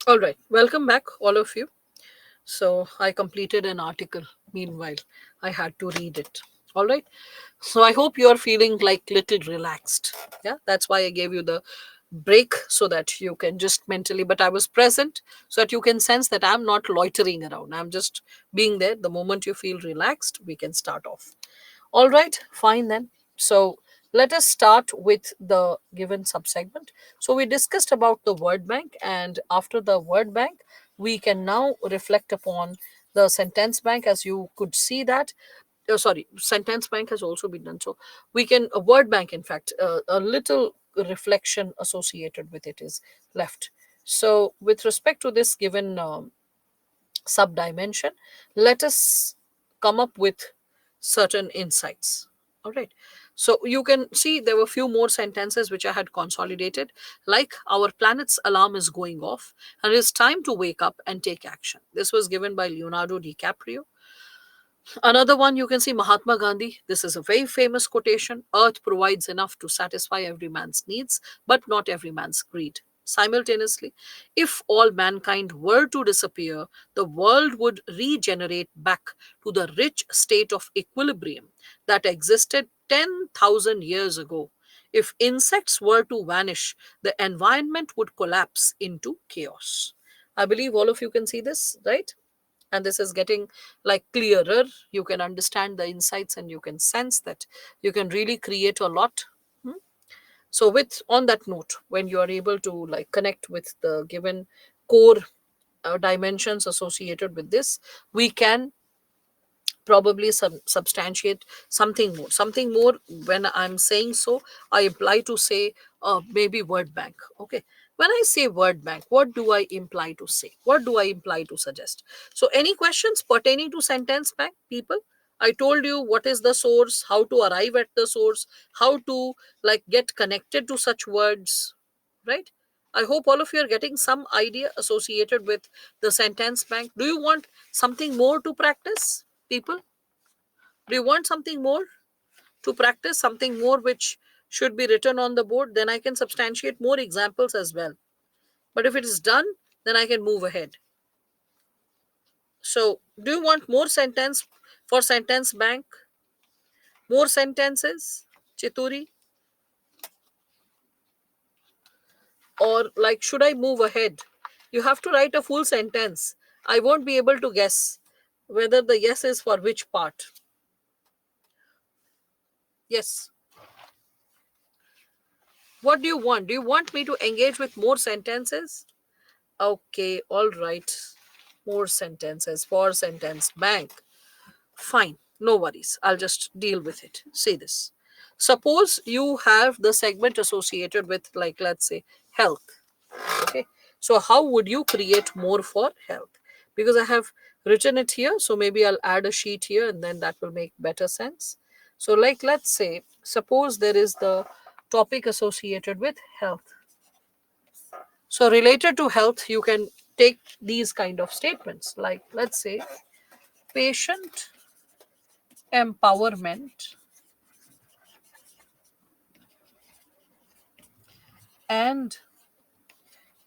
All right, welcome back, all of you. So I completed an article. Meanwhile, I had to read it. All right. So I hope you are feeling like little relaxed. Yeah, that's why I gave you the break so that you can just mentally. But I was present so that you can sense that I'm not loitering around. I'm just being there. The moment you feel relaxed, we can start off. All right, fine then. So let us start with the given subsegment. So we discussed about the word bank, and after the word bank, we can now reflect upon the sentence bank. As you could see that, sorry, sentence bank has also been done. So we can a word bank. In fact, a little reflection associated with it is left. So with respect to this given subdimension, let us come up with certain insights. All right. So you can see there were a few more sentences which I had consolidated, like our planet's alarm is going off and it's time to wake up and take action. This was given by Leonardo DiCaprio. Another one you can see Mahatma Gandhi. This is a very famous quotation. Earth provides enough to satisfy every man's needs, but not every man's greed. Simultaneously, if all mankind were to disappear, the world would regenerate back to the rich state of equilibrium that existed 10,000 years ago. If insects were to vanish, the environment would collapse into chaos. I believe all of you can see this, right? And this is getting like clearer. You can understand the insights and you can sense that you can really create a lot. Hmm? So with on that note, when you are able to like connect with the given core dimensions associated with this, we can probably substantiate something more. When I'm saying so, I imply to say maybe word bank. Okay, when I say word bank, what do I imply to say, what do I imply to suggest? So any questions pertaining to sentence bank, people? I told you what is the source, how to arrive at the source, how to like get connected to such words, right? I hope all of you are getting some idea associated with the sentence bank. Do you want something more to practice, people? Do you want something more to practice, something more which should be written on the board? Then I can substantiate more examples as well. But if it is done, then I can move ahead. So, do you want more sentence for sentence bank? More sentences, Chituri? Or like, should I move ahead? You have to write a full sentence. I won't be able to guess whether the yes is for which part. Yes. What do you want? Do you want me to engage with more sentences? Okay, all right. More sentences for sentence bank. Fine, no worries. I'll just deal with it. See this. Suppose you have the segment associated with, like, let's say, health. Okay. So, how would you create more for health? Because I have written it here. So, maybe I'll add a sheet here and then that will make better sense. So, like, let's say, suppose there is the topic associated with health. So, related to health, you can take these kind of statements like, let's say, patient empowerment and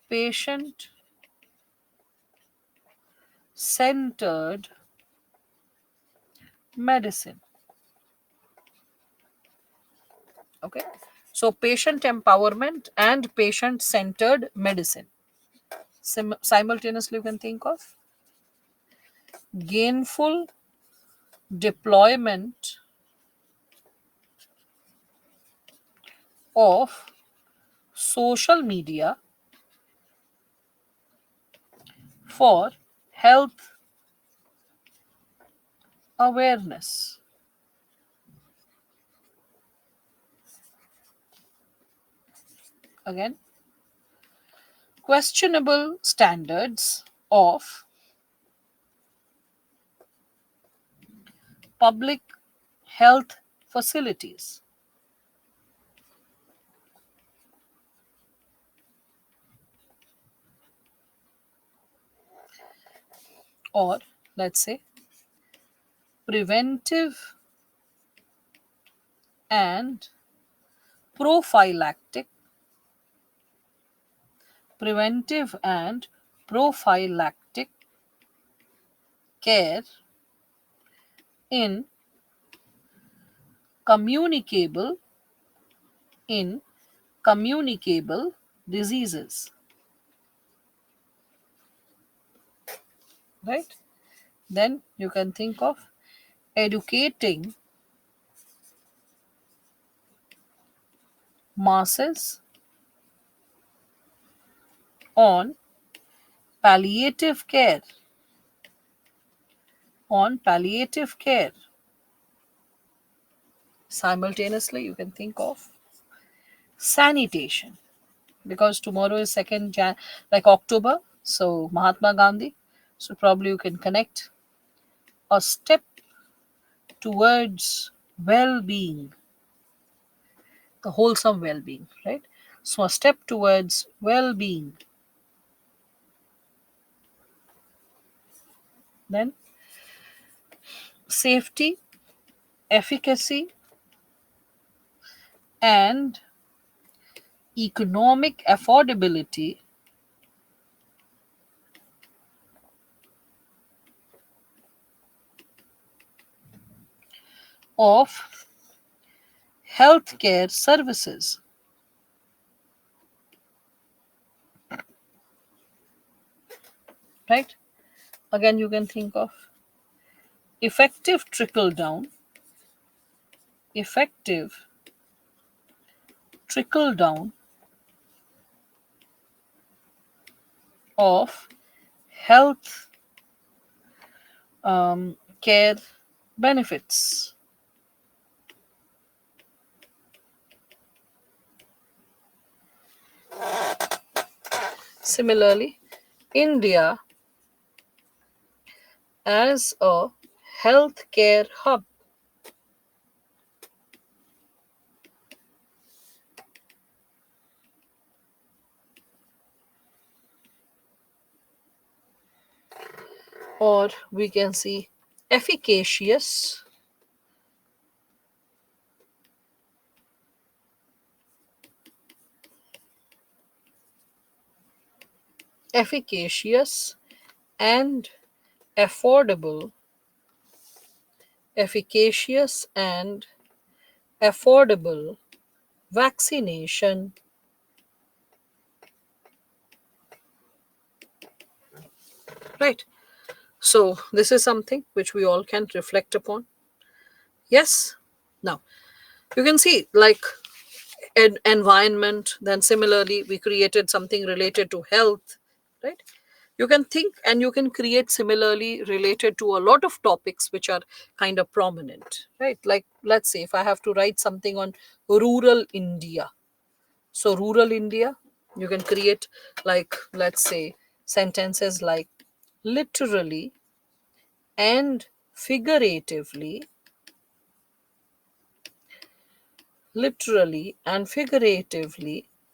patient centered medicine. Okay. So, patient empowerment and patient centered medicine. Simultaneously, you can think of gainful deployment of social media for health awareness. Again, questionable standards of public health facilities. Or let's say preventive and prophylactic preventive and prophylactic care in communicable in communicable diseases, right? Then you can think of educating masses on palliative care palliative care. Simultaneously you can think of sanitation, because tomorrow is 2nd like October, so Mahatma Gandhi, so probably you can connect a step towards well-being, the wholesome well-being, right? So a step towards well-being. Then safety, efficacy, and economic affordability of healthcare services, right? Again, you can think of effective effective trickle down of health care benefits. Similarly, India as a healthcare hub, or we can see efficacious efficacious and affordable efficacious and affordable vaccination, right? So this is something which we all can reflect upon. Yes. Now you can see, like, environment, then similarly we created something related to health, right? You can think and you can create similarly related to a lot of topics which are kind of prominent, right? Like, let's say if I have to write something on rural India, so rural India, you can create, like, let's say sentences like literally and figuratively,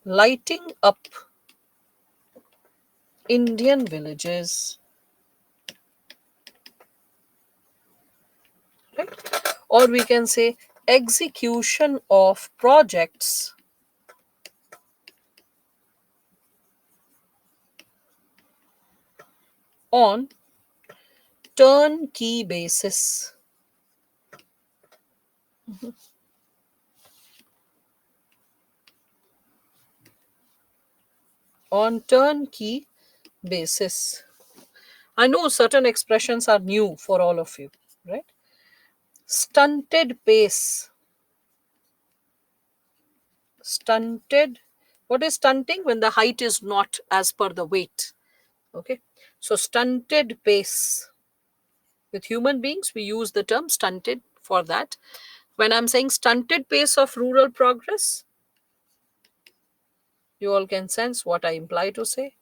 lighting up Indian villages, right? Or we can say execution of projects on turnkey basis. On turnkey basis. I know certain expressions are new for all of you, right? Stunted pace. Stunted. What is stunting? When the height is not as per the weight. Okay. So stunted pace. With human beings, we use the term stunted for that. When I'm saying stunted pace of rural progress, you all can sense what I imply to say.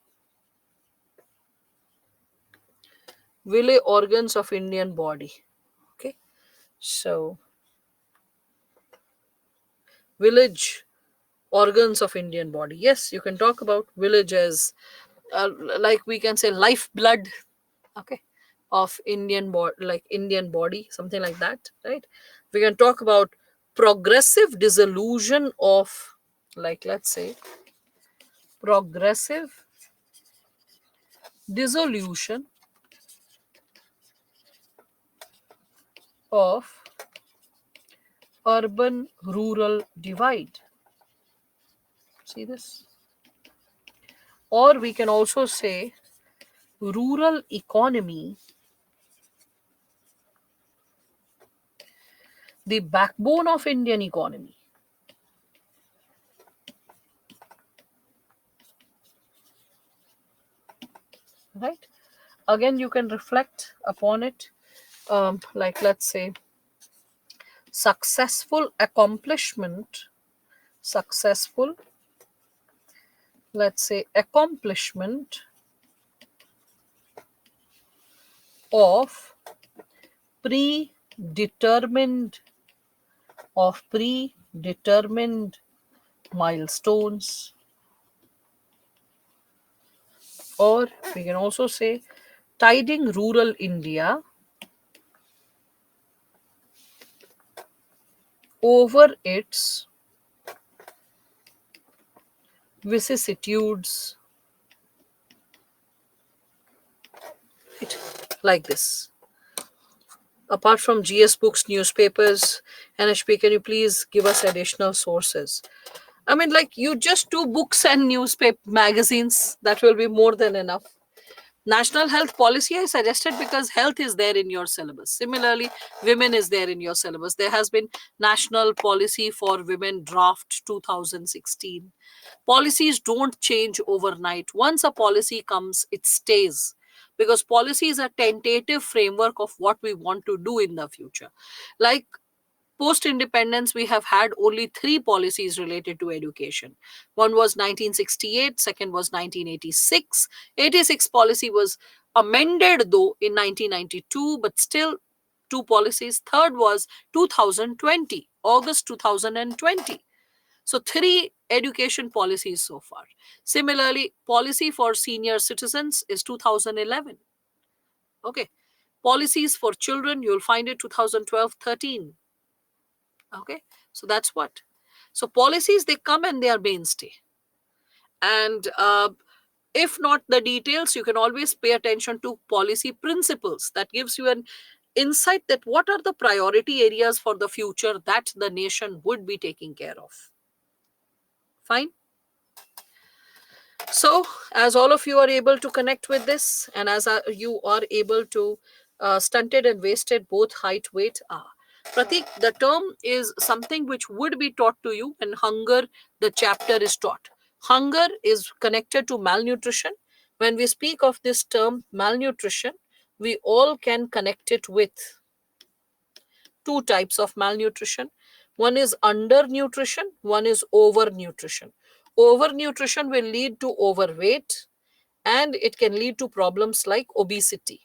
Village organs of Indian body. Okay. So village organs of Indian body. Yes, you can talk about village as, like we can say, lifeblood, okay, of Indian body, like Indian body, something like that, right? We can talk about progressive dissolution of, like, let's say, progressive dissolution of urban rural divide. See this? Or we can also say rural economy, the backbone of Indian economy. Right? Again, you can reflect upon it. Like, let's say, successful accomplishment, successful, let's say, accomplishment of predetermined predetermined milestones, or we can also say tiding rural India over its vicissitudes. It, like this. Apart from GS books, newspapers, NHP, can you please give us additional sources? I mean, like, you just do books and newspaper magazines, that will be more than enough. National health policy I suggested because health is there in your syllabus. Similarly, women is there in your syllabus. There has been national policy for women draft 2016. Policies don't change overnight. Once a policy comes, it stays, because policy is a tentative framework of what we want to do in the future. Like, post independence, we have had only three policies related to education. One was 1968, second was 1986. 86 policy was amended though in 1992, but still two policies. Third was 2020, August 2020. So three education policies so far. Similarly, policy for senior citizens is 2011. Okay. Policies for children, you'll find it 2012-13. Okay, so that's what. So policies, they come and they are mainstay. And if not the details, you can always pay attention to policy principles. That gives you an insight that what are the priority areas for the future that the nation would be taking care of. Fine. So, as all of you are able to connect with this, and as you are able to stunted and wasted, both height, weight are. Pratik, the term is something which would be taught to you when hunger, the chapter is taught. Hunger is connected to malnutrition. When we speak of this term, malnutrition, we all can connect it with two types of malnutrition. One is undernutrition, one is overnutrition. Overnutrition will lead to overweight and it can lead to problems like obesity.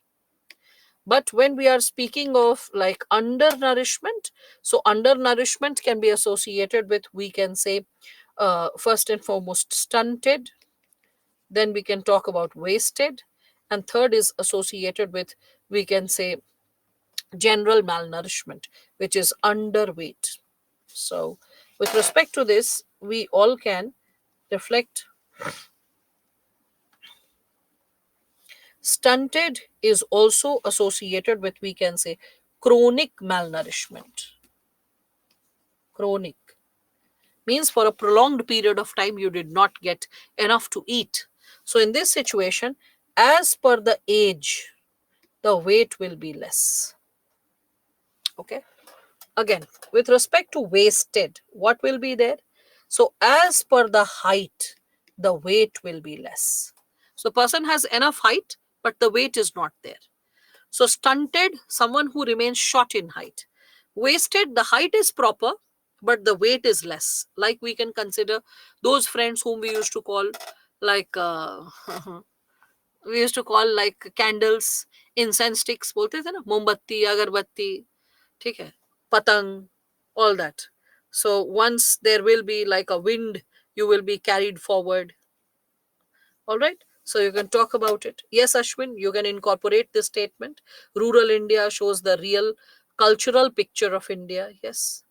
But when we are speaking of like undernourishment, so undernourishment can be associated with, we can say, first and foremost, stunted. Then we can talk about wasted. And third is associated with, we can say, general malnourishment, which is underweight. So, with respect to this, we all can reflect. Stunted is also associated with, we can say, chronic malnourishment. Chronic means for a prolonged period of time you did not get enough to eat. So, in this situation, as per the age, the weight will be less. Okay. Again, with respect to wasted, what will be there? So, as per the height, the weight will be less. So, person has enough height, but the weight is not there. So, stunted, someone who remains short in height. Wasted, the height is proper, but the weight is less. Like, we can consider those friends whom we used to call like we used to call like candles, incense sticks, bolte the na, mombatti, agarbatti, ठीक है, patang, all that. So once there will be like a wind, you will be carried forward. All right. So you can talk about it. Yes, Ashwin, you can incorporate this statement. Rural India shows the real cultural picture of India. Yes.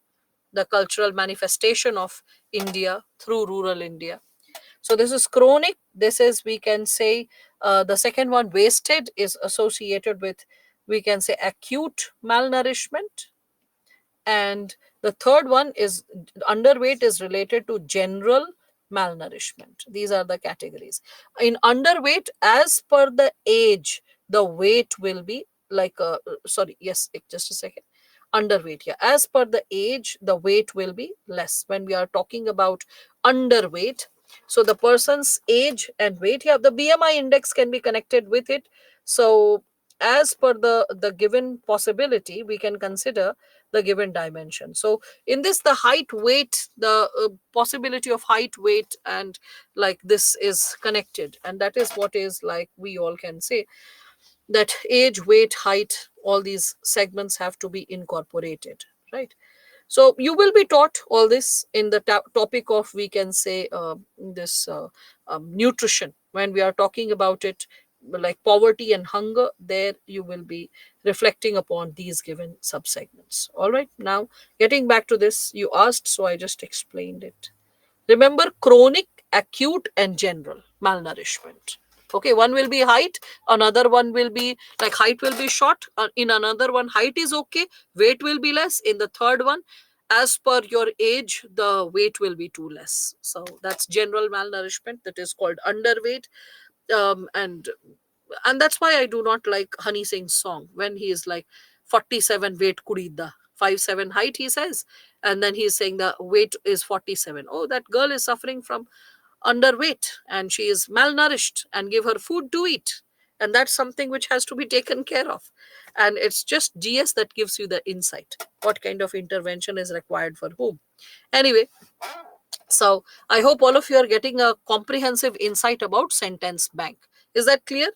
The cultural manifestation of India through rural India. So this is chronic. This is, we can say, the second one, wasted, is associated with, we can say, acute malnourishment. And the third one is underweight, is related to general malnourishment. These are the categories. In underweight, as per the age, the weight will be like sorry, yes, just a second. Underweight, yeah, as per the age, the weight will be less when we are talking about underweight. So the person's age and weight, yeah, the BMI index can be connected with it. So as per the given possibility, we can consider the given dimension. So in this, the height, weight, the possibility of height, weight, and like this is connected, and that is what is like, we all can say that age, weight, height, all these segments have to be incorporated, right? So you will be taught all this in the topic of, we can say, this nutrition. When we are talking about it, like poverty and hunger, there you will be reflecting upon these given subsegments. All right, now getting back to this, you asked, so I just explained it. Remember, chronic, acute, and general malnourishment. Okay, one will be height, another one will be like height will be short, in another one height is okay, weight will be less. In the third one, as per your age, the weight will be too less. So that's general malnourishment, that is called underweight. And that's why I do not like Honey Singh's song when he is like 47 weight kurida, 5'7" height, he says, and then he's saying the weight is 47. Oh, that girl is suffering from underweight and she is malnourished, and give her food to eat. And that's something which has to be taken care of. And it's just GS that gives you the insight. What kind of intervention is required for whom? Anyway, so I hope all of you are getting a comprehensive insight about sentence bank. Is that clear?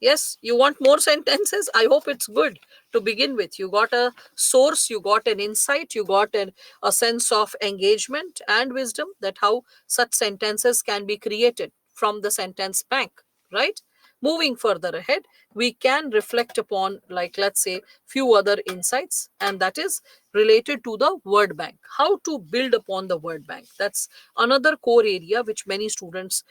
Yes, you want more sentences? I hope it's good to begin with. You got a source, you got an insight, you got a sense of engagement and wisdom, that how such sentences can be created from the sentence bank, right? Moving further ahead, we can reflect upon, like, let's say, few other insights, and that is related to the word bank. How to build upon the word bank. That's another core area which many students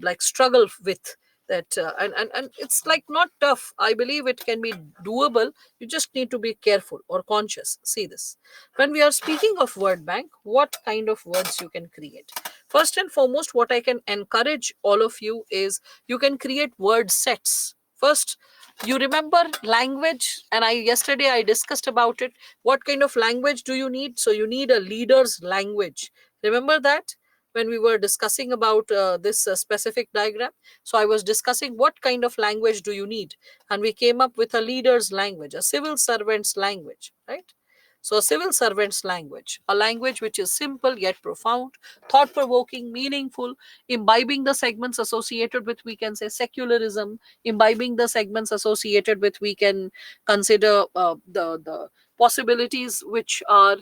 like struggle with, that and it's like not tough. I believe it can be doable. You just need to be careful or conscious. See this, when we are speaking of word bank, what kind of words you can create. First and foremost, what I can encourage all of you is, you can create word sets. First, you remember language, and I yesterday I discussed about it. What kind of language do you need? So you need a leader's language. Remember that when we were discussing about this specific diagram. So I was discussing what kind of language do you need, and we came up with a leader's language, a civil servant's language, right? So a civil servant's language, a language which is simple yet profound, thought-provoking, meaningful, imbibing the segments associated with, we can say, secularism, imbibing the segments associated with, we can consider the possibilities which are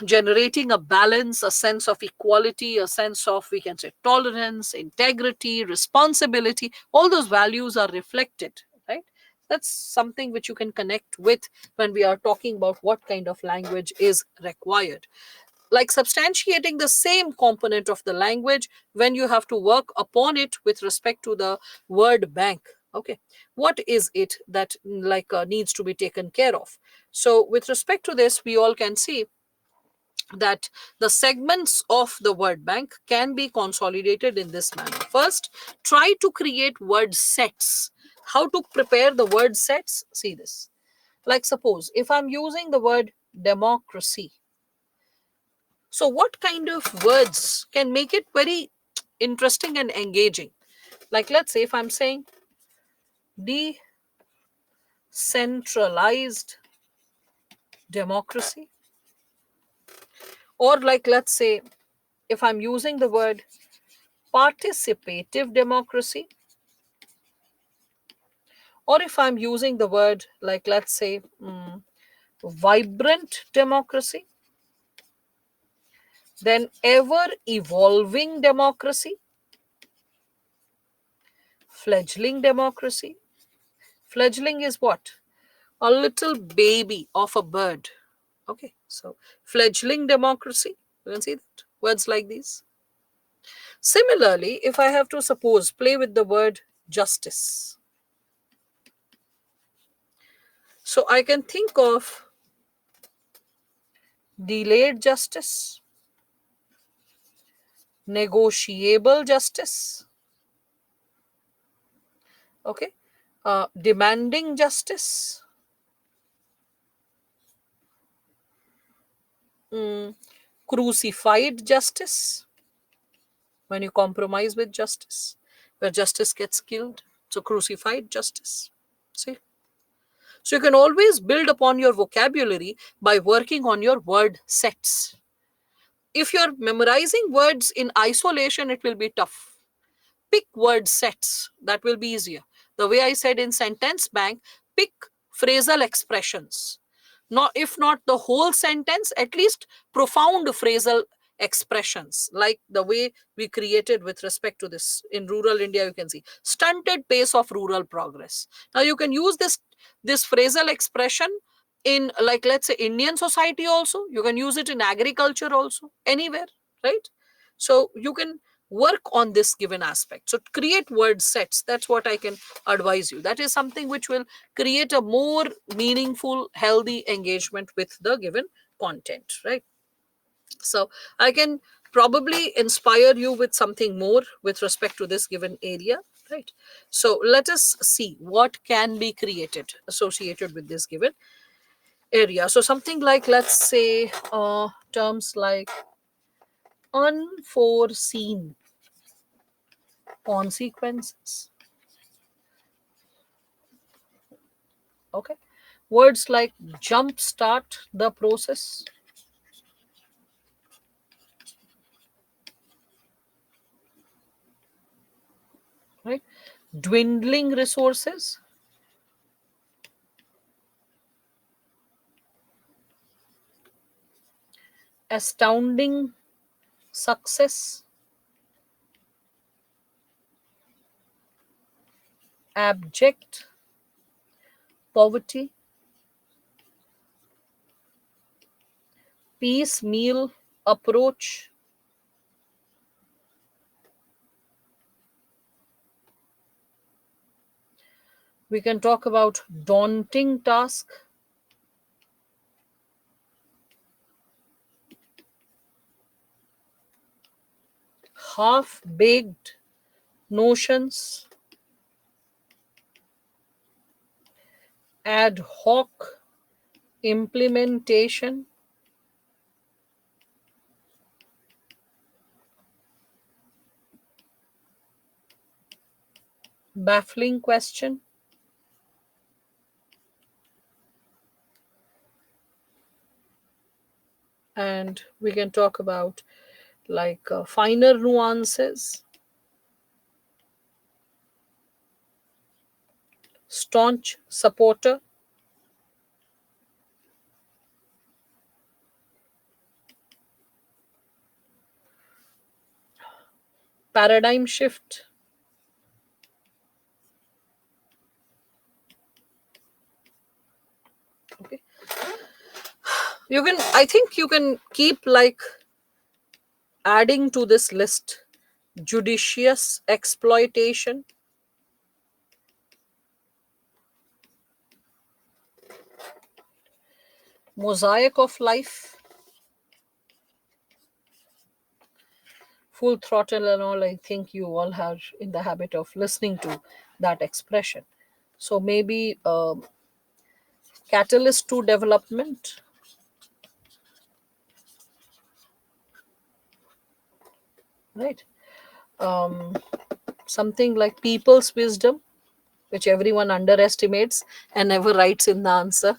generating a balance, a sense of equality, a sense of, we can say, tolerance, integrity, responsibility. All those values are reflected, right? That's something which you can connect with when we are talking about what kind of language is required. Like substantiating the same component of the language when you have to work upon it with respect to the word bank. Okay, what is it that like needs to be taken care of? So with respect to this, we all can see that the segments of the word bank can be consolidated in this manner. First, try to create word sets. How to prepare the word sets? See this. Like suppose if I'm using the word democracy, so what kind of words can make it very interesting and engaging? Like let's say if I'm saying decentralized democracy, or like let's say if I'm using the word participative democracy, or if I'm using the word like let's say vibrant democracy, then ever evolving democracy, fledgling democracy. Fledgling is what? A little baby of a bird. Okay, so fledgling democracy, you can see that words like these. Similarly, if I have to suppose play with the word justice, so I can think of delayed justice, negotiable justice, okay, demanding justice, mm, crucified justice, when you compromise with justice, where justice gets killed. So, crucified justice. See? So, you can always build upon your vocabulary by working on your word sets. If you're memorizing words in isolation, it will be tough. Pick word sets, that will be easier. The way I said in sentence bank, pick phrasal expressions. Not, if not the whole sentence, at least profound phrasal expressions, like the way we created with respect to this in rural India. You can see stunted pace of rural progress. Now you can use this phrasal expression in, like, let's say Indian society also. You can use it in agriculture also, anywhere, right? So you can work on this given aspect. So create word sets. That's what I can advise you. That is something which will create a more meaningful, healthy engagement with the given content, right? So I can probably inspire you with something more with respect to this given area, right? So let us see what can be created associated with this given area. So something like, let's say, terms like unforeseen consequences, okay, words like jumpstart the process, right, dwindling resources, astounding success, abject poverty, piecemeal approach, we can talk about daunting task, half baked notions, ad hoc implementation, baffling question, and we can talk about like finer nuances, staunch supporter, paradigm shift. Okay, you can, I think you can keep like adding to this list: judicious exploitation, mosaic of life, full throttle and all. I think you all are in the habit of listening to that expression. So maybe catalyst to development, right? um, Something like people's wisdom, which everyone underestimates and never writes in the answer.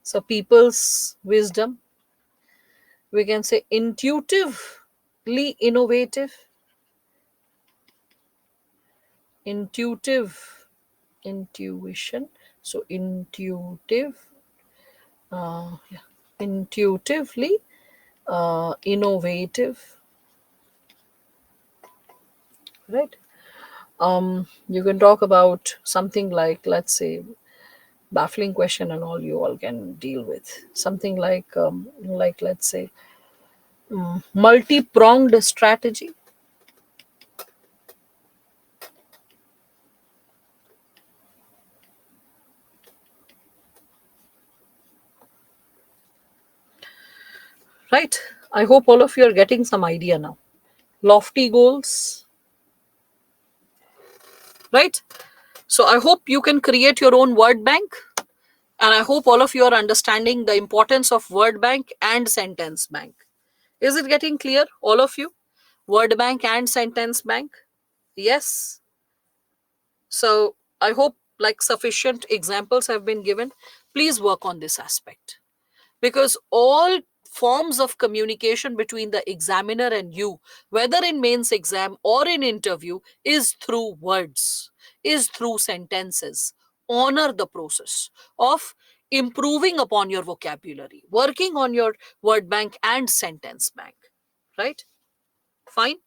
So people's wisdom, we can say intuitively innovative, intuitive, intuition, so intuitive, yeah, intuitively innovative, right? You can talk about something like, let's say, baffling question and all, you all can deal with something like let's say multi-pronged strategy, Right? I hope all of you are getting some idea now. Lofty goals, right? So I hope you can create your own word bank, and I hope all of you are understanding the importance of word bank and sentence bank. Is it getting clear, all of you? Word bank and sentence bank? Yes. So I hope like sufficient examples have been given. Please work on this aspect, because all forms of communication between the examiner and you, whether in mains exam or in interview, is through words, is through sentences. Honor the process of improving upon your vocabulary, working on your word bank and sentence bank. Right? Fine.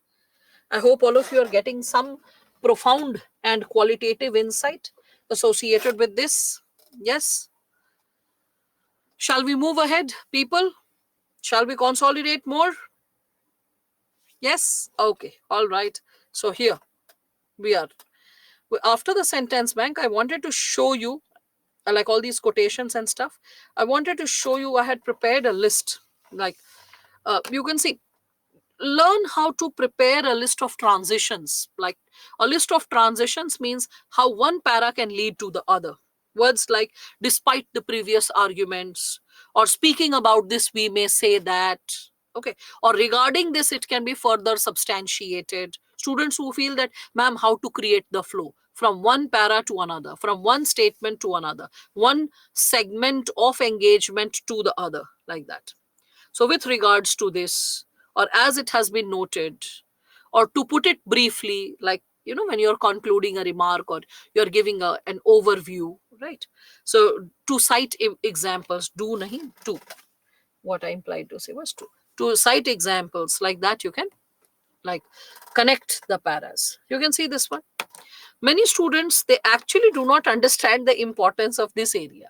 I hope all of you are getting some profound and qualitative insight associated with this. Yes. Shall we move ahead, people? Shall we consolidate more? Yes? Okay. All right. So here we are. After the sentence bank, I wanted to show you, like all these quotations and stuff, I wanted to show you, I had prepared a list. Like, you can see, learn how to prepare a list of transitions. Like, a list of transitions means how one para can lead to the other. Words like despite the previous arguments, or speaking about this we may say that, okay, or regarding this it can be further substantiated. Students who feel that, ma'am, how to create the flow from one para to another, from one statement to another, one segment of engagement to the other, like that. So, with regards to this, or as it has been noted, or to put it briefly, like, when you're concluding a remark or you're giving an overview, right? So, to cite examples, do nahi, to. What I implied to say was to. To cite examples like that, you can like connect the paras. You can see this one. Many students, they actually do not understand the importance of this area.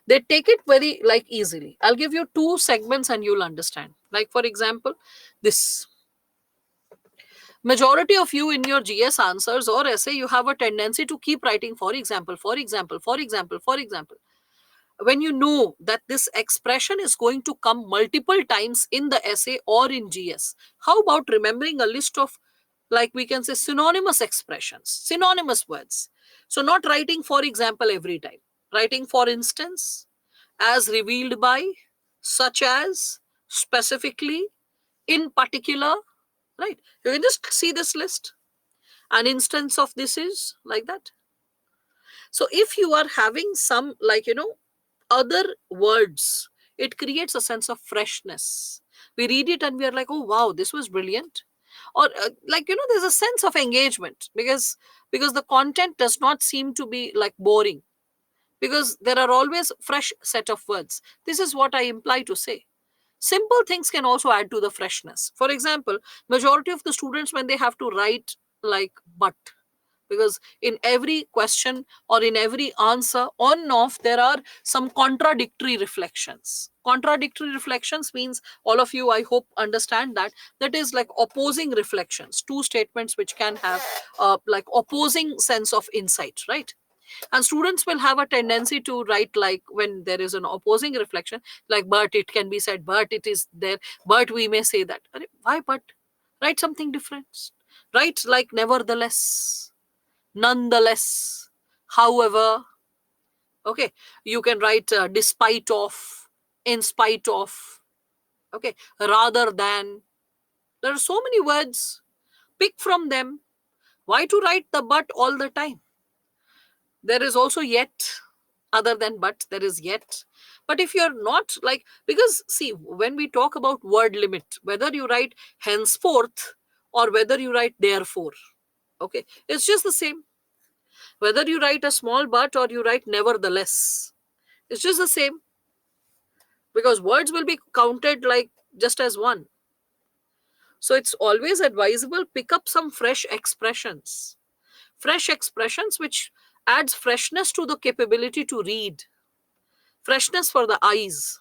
They take it very like easily. I'll give you two segments and you'll understand. Like, for example, this. Majority of you in your GS answers or essay, you have a tendency to keep writing for example, for example, for example, for example, when you know that this expression is going to come multiple times in the essay or in GS. How about remembering a list of, like, we can say, synonymous expressions, synonymous words? So, not writing for example every time, writing for instance, as revealed by, such as, specifically, in particular, right? You can just see this list. An instance of this is like that. So if you are having some, like, other words, it creates a sense of freshness. We read it and we are like, oh wow, this was brilliant. Or like, there's a sense of engagement, because the content does not seem to be like boring, because there are always fresh set of words. This is what I imply to say. Simple things can also add to the freshness. For example, majority of the students, when they have to write like but, because in every question or in every answer on and off there are some contradictory reflections. Contradictory reflections means, all of you I hope understand that, that is like opposing reflections, two statements which can have like opposing sense of insight, right? And students will have a tendency to write, like, when there is an opposing reflection, like, but it can be said, but it is there, but we may say that. Why but? Write something different. Write like nevertheless, nonetheless, however. Okay, you can write despite of, in spite of, okay, rather than. There are so many words. Pick from them. Why to write the but all the time? There is also yet. Other than but, there is yet. But if you're not like, because see, when we talk about word limit, whether you write henceforth or whether you write therefore, okay, it's just the same. Whether you write a small but or you write nevertheless, it's just the same, because words will be counted like just as one. So it's always advisable, pick up some fresh expressions which adds freshness to the capability to read, freshness for the eyes.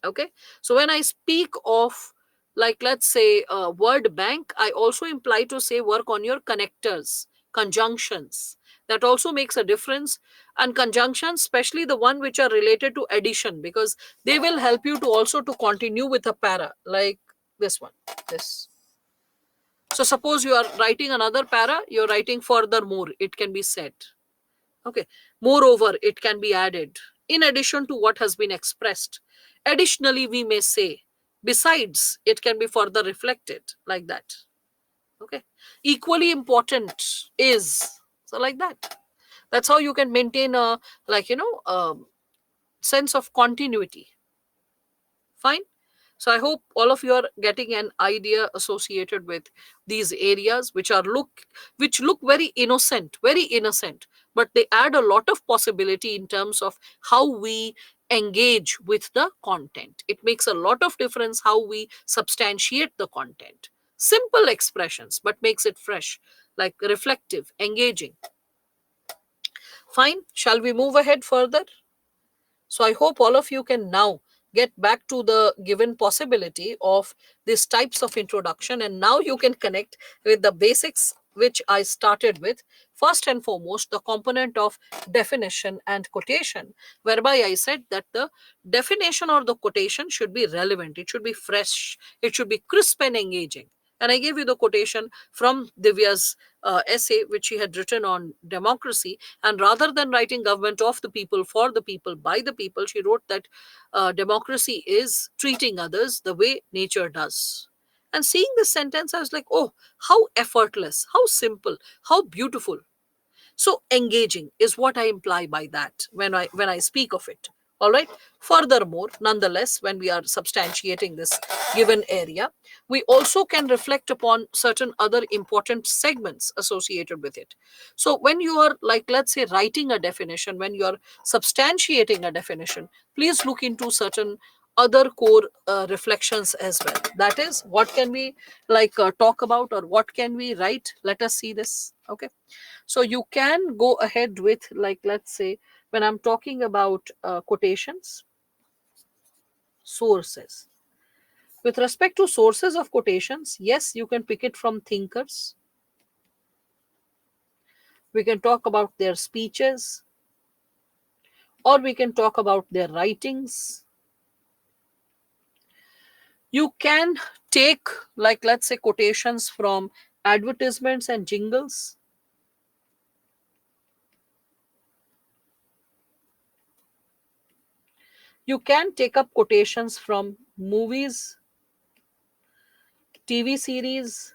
Okay, so when I speak of, like, let's say a word bank, I also imply to say work on your connectors, conjunctions. That also makes a difference. And conjunctions, especially the one which are related to addition, because they will help you to also to continue with a para, like this one, this. So suppose you are writing another para, you're writing furthermore, it can be said. Okay. Moreover, it can be added. In addition to what has been expressed. Additionally, we may say. Besides, it can be further reflected, like that. Okay. Equally important is. So like that. That's how you can maintain a, like, sense of continuity. Fine. So I hope all of you are getting an idea associated with these areas, which look very innocent, but they add a lot of possibility in terms of how we engage with the content. It makes a lot of difference how we substantiate the content. Simple expressions, but makes it fresh, like reflective, engaging. Fine. Shall we move ahead further? So I hope all of you can now get back to the given possibility of these types of introduction, and now you can connect with the basics which I started with. First and foremost, the component of definition and quotation, whereby I said that the definition or the quotation should be relevant, it should be fresh, it should be crisp and engaging. And I gave you the quotation from Divya's essay, which she had written on democracy. And rather than writing government of the people, for the people, by the people, she wrote that democracy is treating others the way nature does. And seeing this sentence, I was like, oh, how effortless, how simple, how beautiful. So engaging is what I imply by that when I speak of it. All right. Furthermore, nonetheless, when we are substantiating this given area, we also can reflect upon certain other important segments associated with it. So when you are, like, let's say, writing a definition, when you are substantiating a definition, please look into certain other core reflections as well. That is, what can we, like, talk about, or what can we write? Let us see this. Okay. So you can go ahead with, like, let's say, when I'm talking about quotations, sources. With respect to sources of quotations, yes, you can pick it from thinkers. We can talk about their speeches, or we can talk about their writings. You can take, like, let's say, quotations from advertisements and jingles. You can take up quotations from movies, TV series.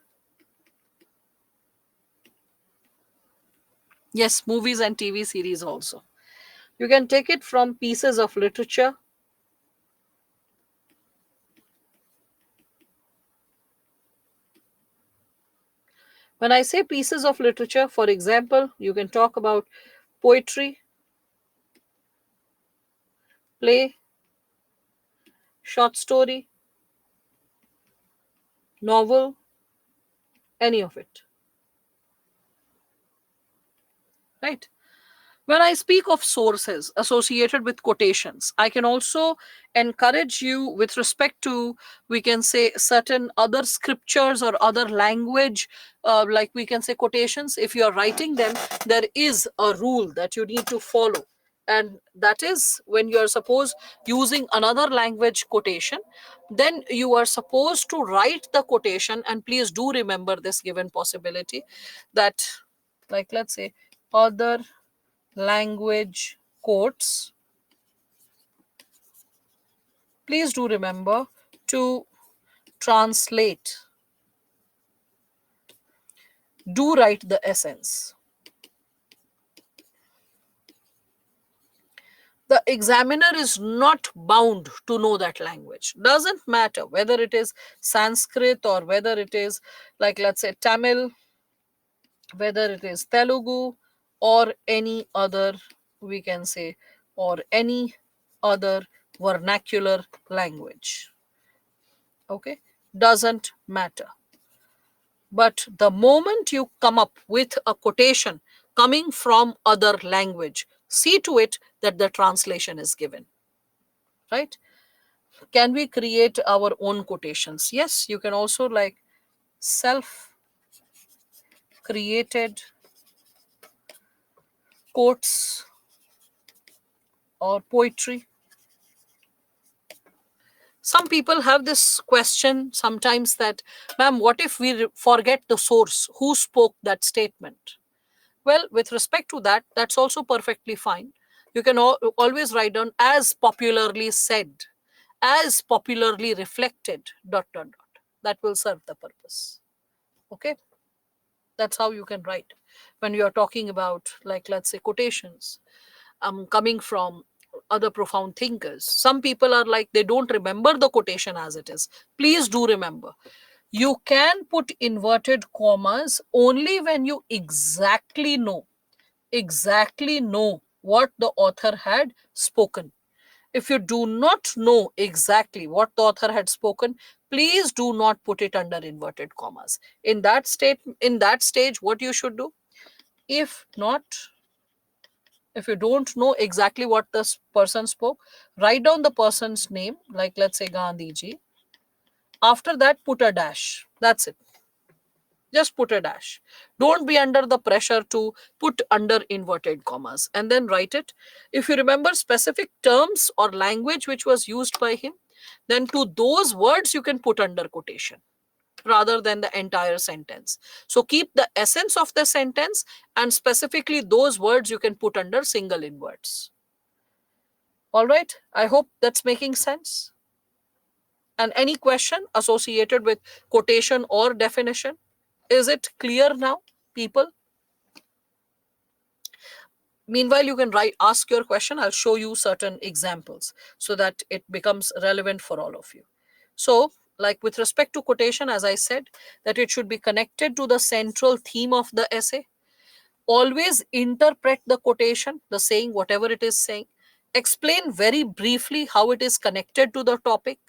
Yes, movies and TV series also. You can take it from pieces of literature. When I say pieces of literature, for example, you can talk about poetry, play, short story, novel, any of it. Right? When I speak of sources associated with quotations, I can also encourage you with respect to, we can say, certain other scriptures or other language, like we can say quotations. If you are writing them, there is a rule that you need to follow. And that is, when you are suppose using another language quotation, then you are supposed to write the quotation. And please do remember this given possibility that, like, let's say, other language quotes, please do remember to translate. Do write the essence. The examiner is not bound to know that language. Doesn't matter whether it is Sanskrit, or whether it is, like, let's say, Tamil, whether it is Telugu, or any other, we can say, or any other vernacular language. Okay, doesn't matter. But the moment you come up with a quotation coming from other language, see to it that the translation is given. Right? Can we create our own quotations? Yes, you can also, like, self created quotes or poetry. Some people have this question sometimes that, ma'am, what if we forget the source? Who spoke that statement? Well, with respect to that, that's also perfectly fine. You can always write down as popularly said, as popularly reflected, dot, dot, dot. That will serve the purpose. Okay? That's how you can write when you are talking about, like, let's say, quotations coming from other profound thinkers. Some people are like, they don't remember the quotation as it is. Please do remember. You can put inverted commas only when you exactly know what the author had spoken. If you do not know exactly what the author had spoken, please do not put it under inverted commas. In that stage, what you should do, if not, if you don't know exactly what this person spoke, write down the person's name, like let's say Gandhi ji. After that, put a dash. That's it. Just put a dash. Don't be under the pressure to put under inverted commas and then write it. If you remember specific terms or language which was used by him, then to those words you can put under quotation rather than the entire sentence. So keep the essence of the sentence, and specifically those words you can put under single inverts. All right, I hope that's making sense. And any question associated with quotation or definition? Is it clear now, people? Meanwhile, you can ask your question. I'll show you certain examples so that it becomes relevant for all of you. So, like with respect to quotation, as I said, that it should be connected to the central theme of the essay. Always interpret the quotation, the saying, whatever it is saying. Explain very briefly how it is connected to the topic.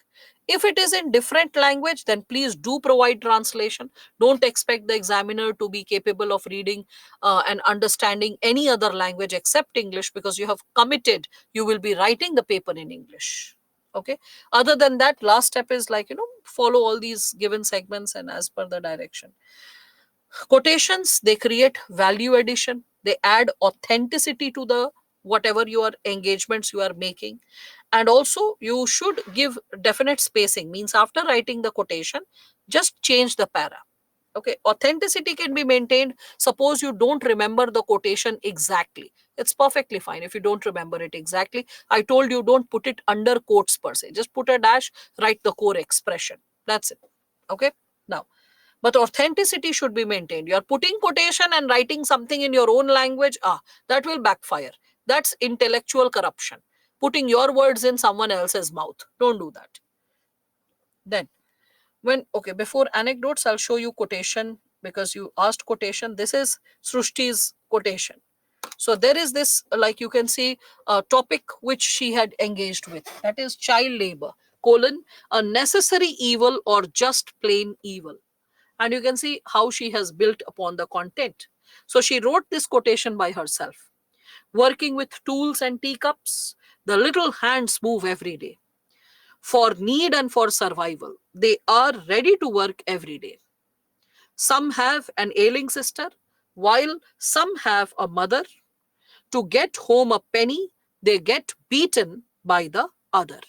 If it is in different language, then please do provide translation. Don't expect the examiner to be capable of reading and understanding any other language except English, because you have committed you will be writing the paper in English. Okay. Other than that, last step is, like, follow all these given segments and as per the direction. Quotations, they create value addition. They add authenticity to the whatever your engagements you are making. And also you should give definite spacing, means after writing the quotation, just change the para. Okay, authenticity can be maintained. Suppose you don't remember the quotation exactly, it's perfectly fine if you don't remember it exactly. I told you, don't put it under quotes per se, just put a dash, write the core expression. That's it. Okay. Now, but authenticity should be maintained. You're putting quotation and writing something in your own language, that will backfire. That's intellectual corruption, putting your words in someone else's mouth. Don't do that. Then, okay, before anecdotes, I'll show you quotation, because you asked quotation. This is Srushti's quotation. So there is this, like you can see, a topic which she had engaged with, that is child labor, colon, a necessary evil or just plain evil. And you can see how she has built upon the content. So she wrote this quotation by herself. Working with tools and teacups, the little hands move every day. For need and for survival, they are ready to work every day. Some have an ailing sister, while some have a mother. To get home a penny, they get beaten by the other.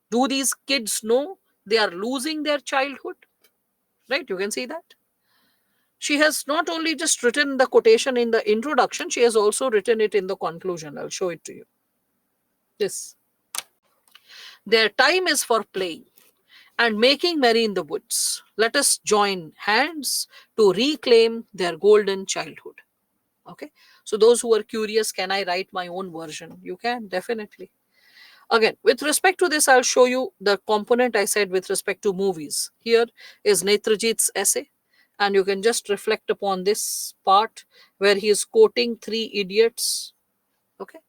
Do these kids know they are losing their childhood? Right? You can see that. She has not only just written the quotation in the introduction, she has also written it in the conclusion. I'll show it to you. This. Their time is for playing and making merry in the woods. Let us join hands to reclaim their golden childhood. Okay. So those who are curious, can I write my own version? You can, definitely. Again, with respect to this, I'll show you the component I said with respect to movies. Here is Netrajit's essay, and you can just reflect upon this part where he is quoting Three Idiots. Okay.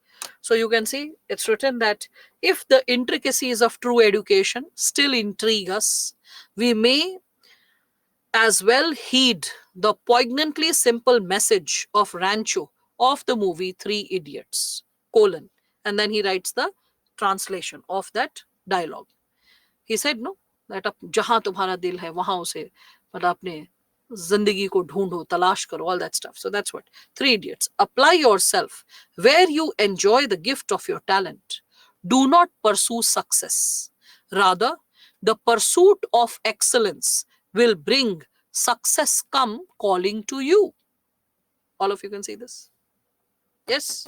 So you can see it's written that if the intricacies of true education still intrigue us, we may as well heed the poignantly simple message of Rancho of the movie Three Idiots, colon. And then he writes the translation of that dialogue. He said, no, that अब जहां तुम्हारा दिल है वहां उसे मतलब अपने Zindagi ko dhoondho, talash karo, all that stuff. So that's what. Three Idiots. Apply yourself where you enjoy the gift of your talent. Do not pursue success. Rather, the pursuit of excellence will bring success come calling to you. All of you can see this. Yes.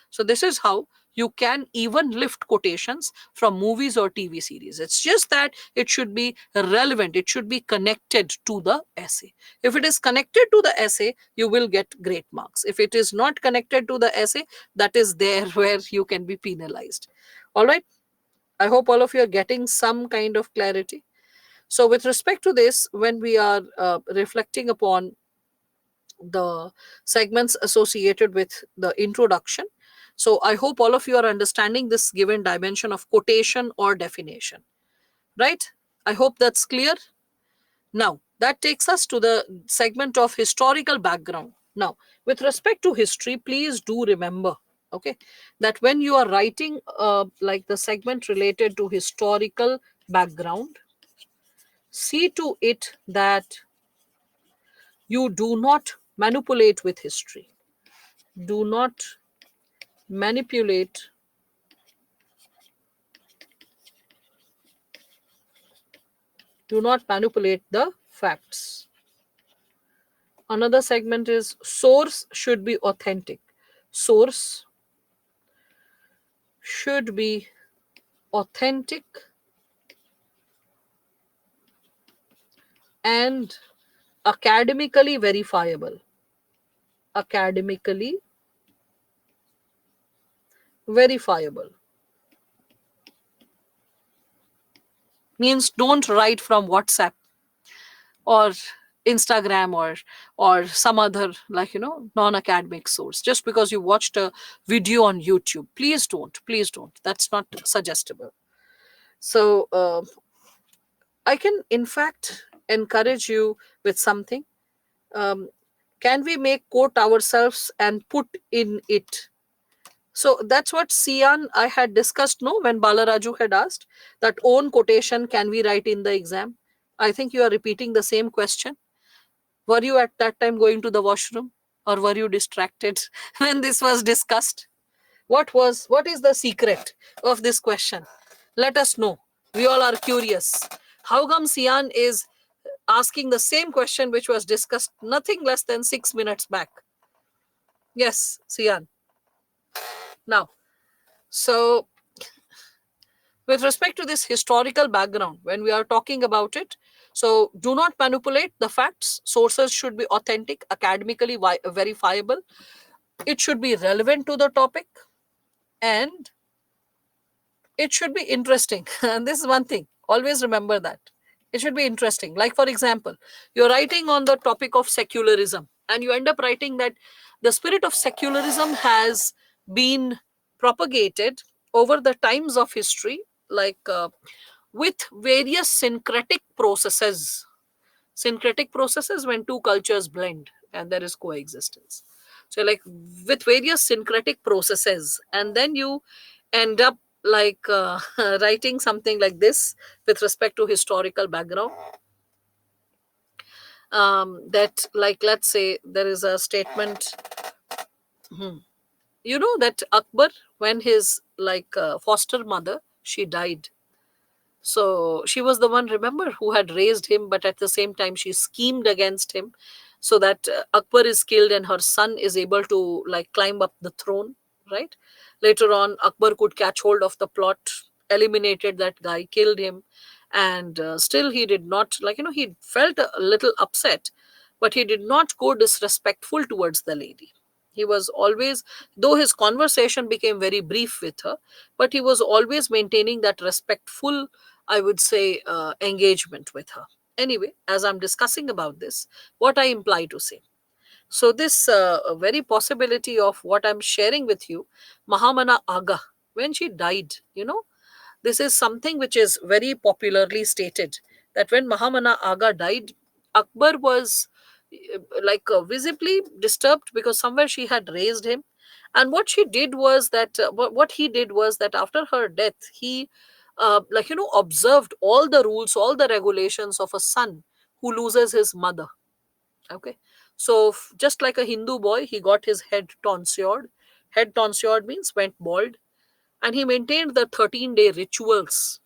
So this is how you can even lift quotations from movies or TV series. It's just that it should be relevant, it should be connected to the essay. If it is connected to the essay, you will get great marks. If it is not connected to the essay, that is there where you can be penalized. All right. I hope all of you are getting some kind of clarity. So, with respect to this, when we are reflecting upon the segments associated with the introduction. So I hope all of you are understanding this given dimension of quotation or definition, right? I hope that's clear. Now, that takes us to the segment of historical background. Now, with respect to history, please do remember, okay, that when you are writing like the segment related to historical background, see to it that you do not manipulate with history. Do not manipulate the facts. Another segment is source should be authentic. Source should be authentic and academically verifiable. Academically verifiable means don't write from WhatsApp or Instagram or some other, like, non-academic source just because you watched a video on YouTube. Please don't, that's not suggestible. So I can in fact encourage you with something. um, can we make quote ourselves and put in it? So that's what Sian I had discussed, no, when Balaraju had asked that own quotation can we write in the exam. I think you are repeating the same question. Were you at that time going to the washroom, or were you distracted when this was discussed? What is the secret of this question? Let us know. We all are curious. How come Sian is asking the same question which was discussed nothing less than 6 minutes back? Yes, Sian. Now, so with respect to this historical background, when we are talking about it, so do not manipulate the facts. Sources should be authentic, academically verifiable. It should be relevant to the topic, and it should be interesting. And this is one thing, always remember that it should be interesting. Like, for example, you're writing on the topic of secularism and you end up writing that the spirit of secularism has been propagated over the times of history, like with various syncretic processes when two cultures blend and there is coexistence. So, like, with various syncretic processes, and then you end up like writing something like this with respect to historical background. That, like, let's say there is a statement, that Akbar, when his foster mother, she died. So she was the one, remember, who had raised him, but at the same time she schemed against him so that Akbar is killed and her son is able to like climb up the throne, right? Later on, Akbar could catch hold of the plot, eliminated that guy, killed him, and still he did not, he felt a little upset, but he did not go disrespectful towards the lady. He was always, though his conversation became very brief with her, but he was always maintaining that respectful, I would say, engagement with her. Anyway, as I'm discussing about this, what I imply to say. So, this very possibility of what I'm sharing with you, Mahamana Aga, when she died, this is something which is very popularly stated that when Mahamana Aga died, Akbar was visibly disturbed because somewhere she had raised him. And what she did was that, what he did was that after her death, he observed all the rules, all the regulations of a son who loses his mother. Okay. So just like a Hindu boy, he got his head tonsured. Head tonsured means went bald. And he maintained the 13-day rituals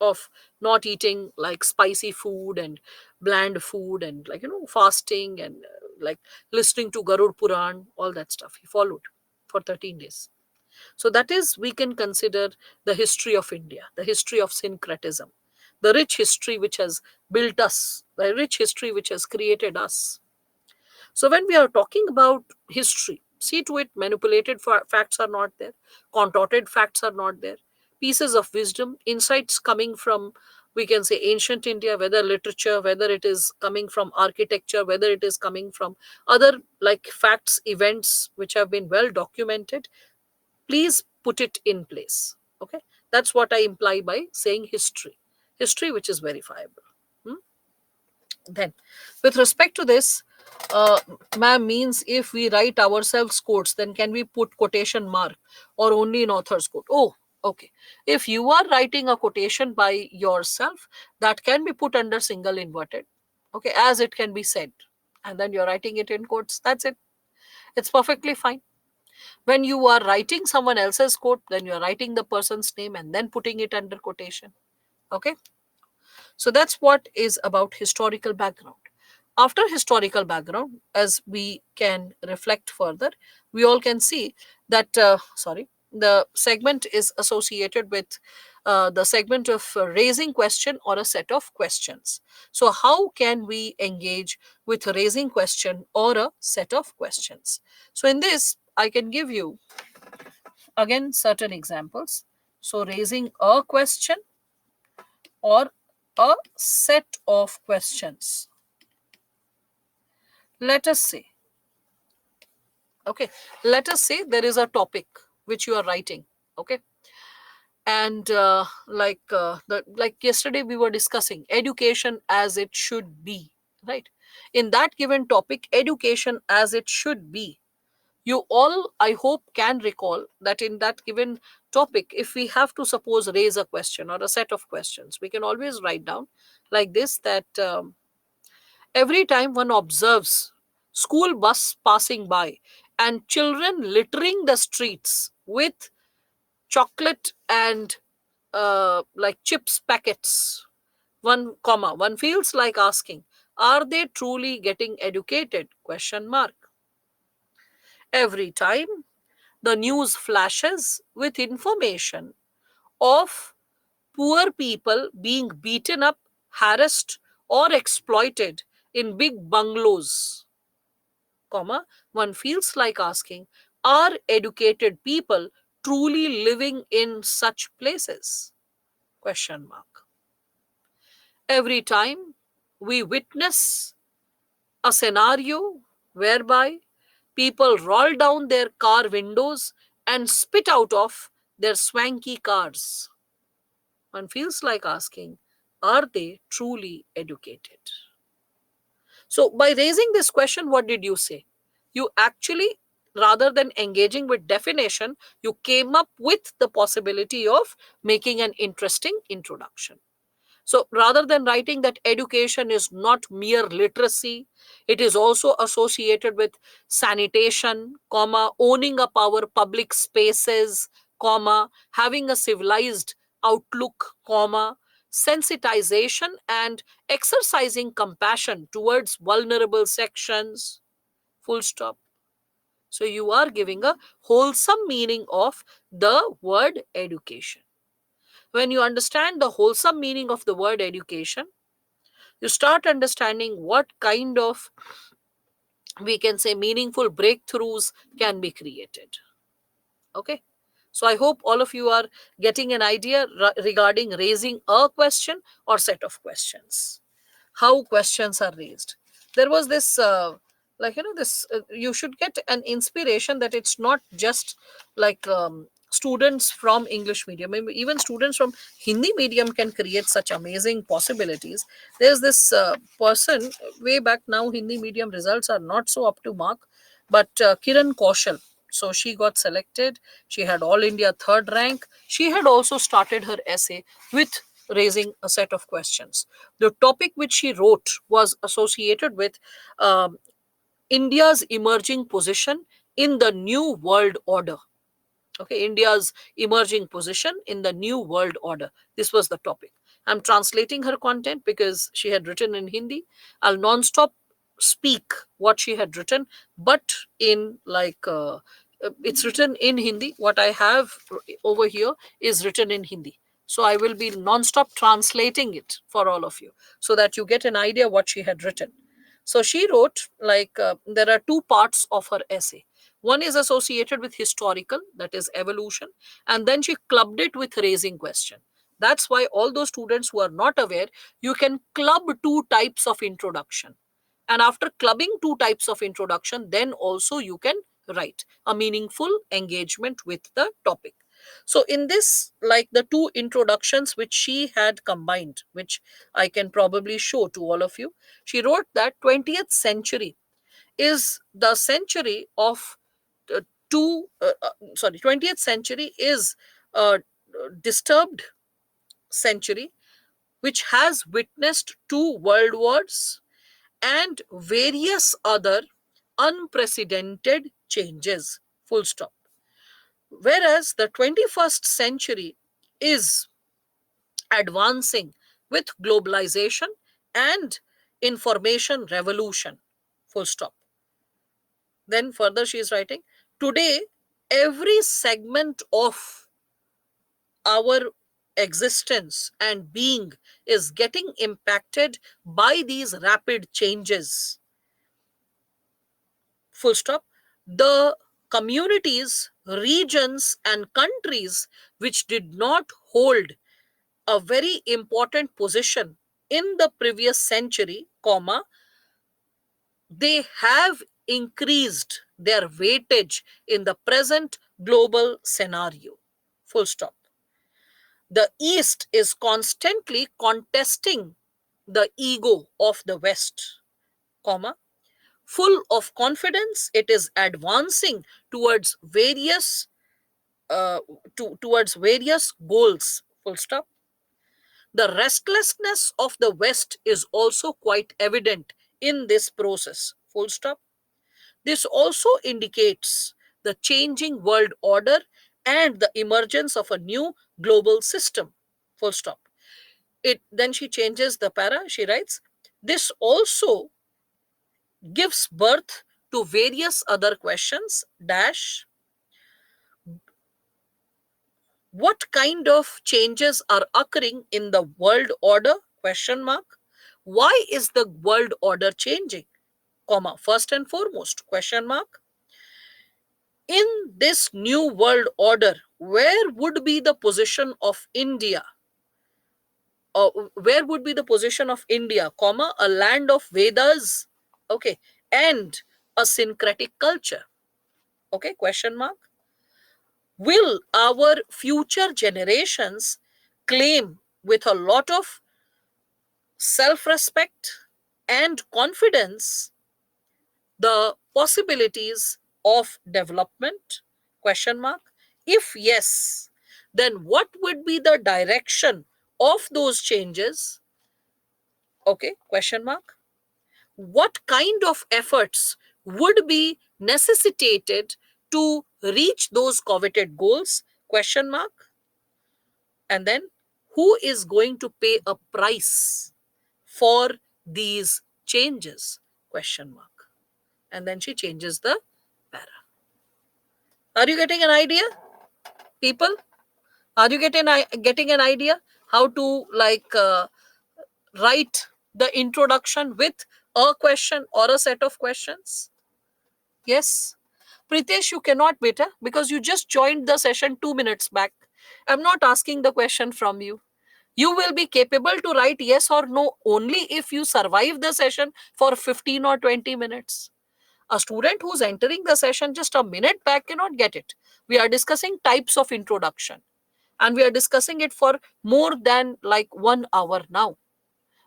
of not eating like spicy food and bland food, and like, fasting, and like listening to Garud Puran, all that stuff he followed for 13 days. So that is, we can consider the history of India, the history of syncretism, the rich history which has built us, the rich history which has created us. So when we are talking about history, see to it manipulated facts are not there, contorted facts are not there. Pieces of wisdom, insights coming from, we can say, ancient India, whether literature, whether it is coming from architecture, whether it is coming from other like facts, events which have been well documented, please put it in place. Okay, that's what I imply by saying history. History which is verifiable. Hmm? Then, with respect to this, ma'am, means if we write ourselves quotes, then can we put quotation mark or only in author's quote? Oh, okay. If you are writing a quotation by yourself, that can be put under single inverted, okay, as it can be said, and then you're writing it in quotes. That's it. It's perfectly fine. When you are writing someone else's quote, then you're writing the person's name and then putting it under quotation. Okay. So that's what is about historical background. After historical background, as we can reflect further, we all can see that, the segment is associated with the segment of raising question or a set of questions. So how can we engage with raising question or a set of questions? So in this, I can give you again certain examples. So raising a question or a set of questions. Let us say, okay, let us say there is a topic which you are writing, okay, and like yesterday we were discussing education as it should be, right? In that given topic, education as it should be, you all, I hope, can recall that in that given topic, if we have to suppose raise a question or a set of questions, we can always write down like this, that every time one observes school bus passing by and children littering the streets with chocolate and like chips packets, one feels like asking, are they truly getting educated? Question mark. Every time the news flashes with information of poor people being beaten up, harassed, or exploited in big bungalows, comma, one feels like asking, are educated people truly living in such places? Question mark. Every time we witness a scenario whereby people roll down their car windows and spit out of their swanky cars, one feels like asking, are they truly educated? So, by raising this question, what did you say? You actually, rather than engaging with definition, you came up with the possibility of making an interesting introduction. So rather than writing that education is not mere literacy, it is also associated with sanitation, comma, owning up our public spaces, comma, having a civilized outlook, comma, sensitization and exercising compassion towards vulnerable sections, full stop. So you are giving a wholesome meaning of the word education. When you understand the wholesome meaning of the word education, you start understanding what kind of, we can say, meaningful breakthroughs can be created. Okay. So I hope all of you are getting an idea regarding raising a question or set of questions, how questions are raised. There was this this you should get an inspiration that it's not just like students from English medium, maybe even students from Hindi medium can create such amazing possibilities. There's this person way back now, Hindi medium results are not so up to mark, but Kiran Kaushal, so she got selected. She had all India third rank. She had also started her essay with raising a set of questions. The topic which she wrote was associated with um, India's emerging position in the new world order. Okay, India's emerging position in the new world order. This was the topic. I'm translating her content because she had written in Hindi. I'll non-stop speak what she had written, but in it's written in Hindi. What I have over here is written in Hindi. So I will be non-stop translating it for all of you so that you get an idea what she had written. So she wrote, there are two parts of her essay. One is associated with historical, that is evolution, and then she clubbed it with raising question. That's why all those students who are not aware, you can club two types of introduction. And after clubbing two types of introduction, then also you can write a meaningful engagement with the topic. So in this, like the two introductions which she had combined, which I can probably show to all of you, she wrote that 20th century is the century of two, sorry, 20th century is a disturbed century which has witnessed two world wars and various other unprecedented changes. Full stop. Whereas the 21st century is advancing with globalization and information revolution. Full stop. Then further she is writing, today every segment of our existence and being is getting impacted by these rapid changes. Full stop. The communities, regions, and countries which did not hold a very important position in the previous century, comma, they have increased their weightage in the present global scenario. Full stop. The East is constantly contesting the ego of the West, comma, full of confidence, it is advancing towards various towards various goals. Full stop. The restlessness of the West is also quite evident in this process. Full stop. This also indicates the changing world order and the emergence of a new global system. Full stop. It then she changes the para. She writes, this also gives birth to various other questions. Dash, what kind of changes are occurring in the world order? Question mark. Why is the world order changing? Comma. First and foremost. Question mark. In this new world order, where would be the position of India? Where would be the position of India, comma, a land of Vedas, okay, and a syncretic culture, okay, question mark. Will our future generations claim with a lot of self-respect and confidence the possibilities of development? Question mark. If yes, then what would be the direction of those changes? Okay, question mark. What kind of efforts would be necessitated to reach those coveted goals? Question mark. And then, who is going to pay a price for these changes? Question mark. And then she changes the para. Are you getting an idea, people? Are you getting an idea how to write the introduction with a question or a set of questions? Yes. Pritesh, you cannot, beta, because you just joined the session 2 minutes back. I'm not asking the question from you. You will be capable to write yes or no only if you survive the session for 15 or 20 minutes. A student who's entering the session just a minute back cannot get it. We are discussing types of introduction and we are discussing it for more than like 1 hour now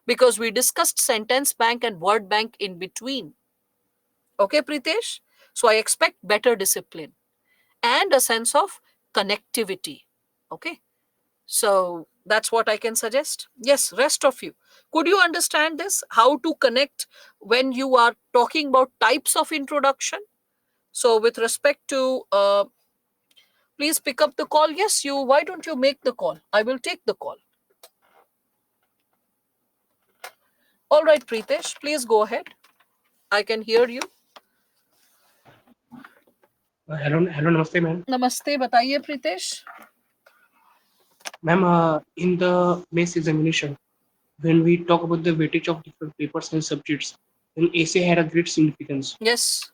because we discussed sentence bank and word bank in between. Okay, Pritesh? So I expect better discipline and a sense of connectivity. Okay. So That's what I can suggest. Yes, rest of you. Could you understand this? How to connect when you are talking about types of introduction? So, with respect to, please pick up the call. Yes, you. Why don't you make the call? I will take the call. All right, Preetesh, please go ahead. I can hear you. Hello, hello, namaste, ma'am. Namaste, बताइए Pritesh. Ma'am, in the mass examination, when we talk about the weightage of different papers and subjects, then essay had a great significance. Yes.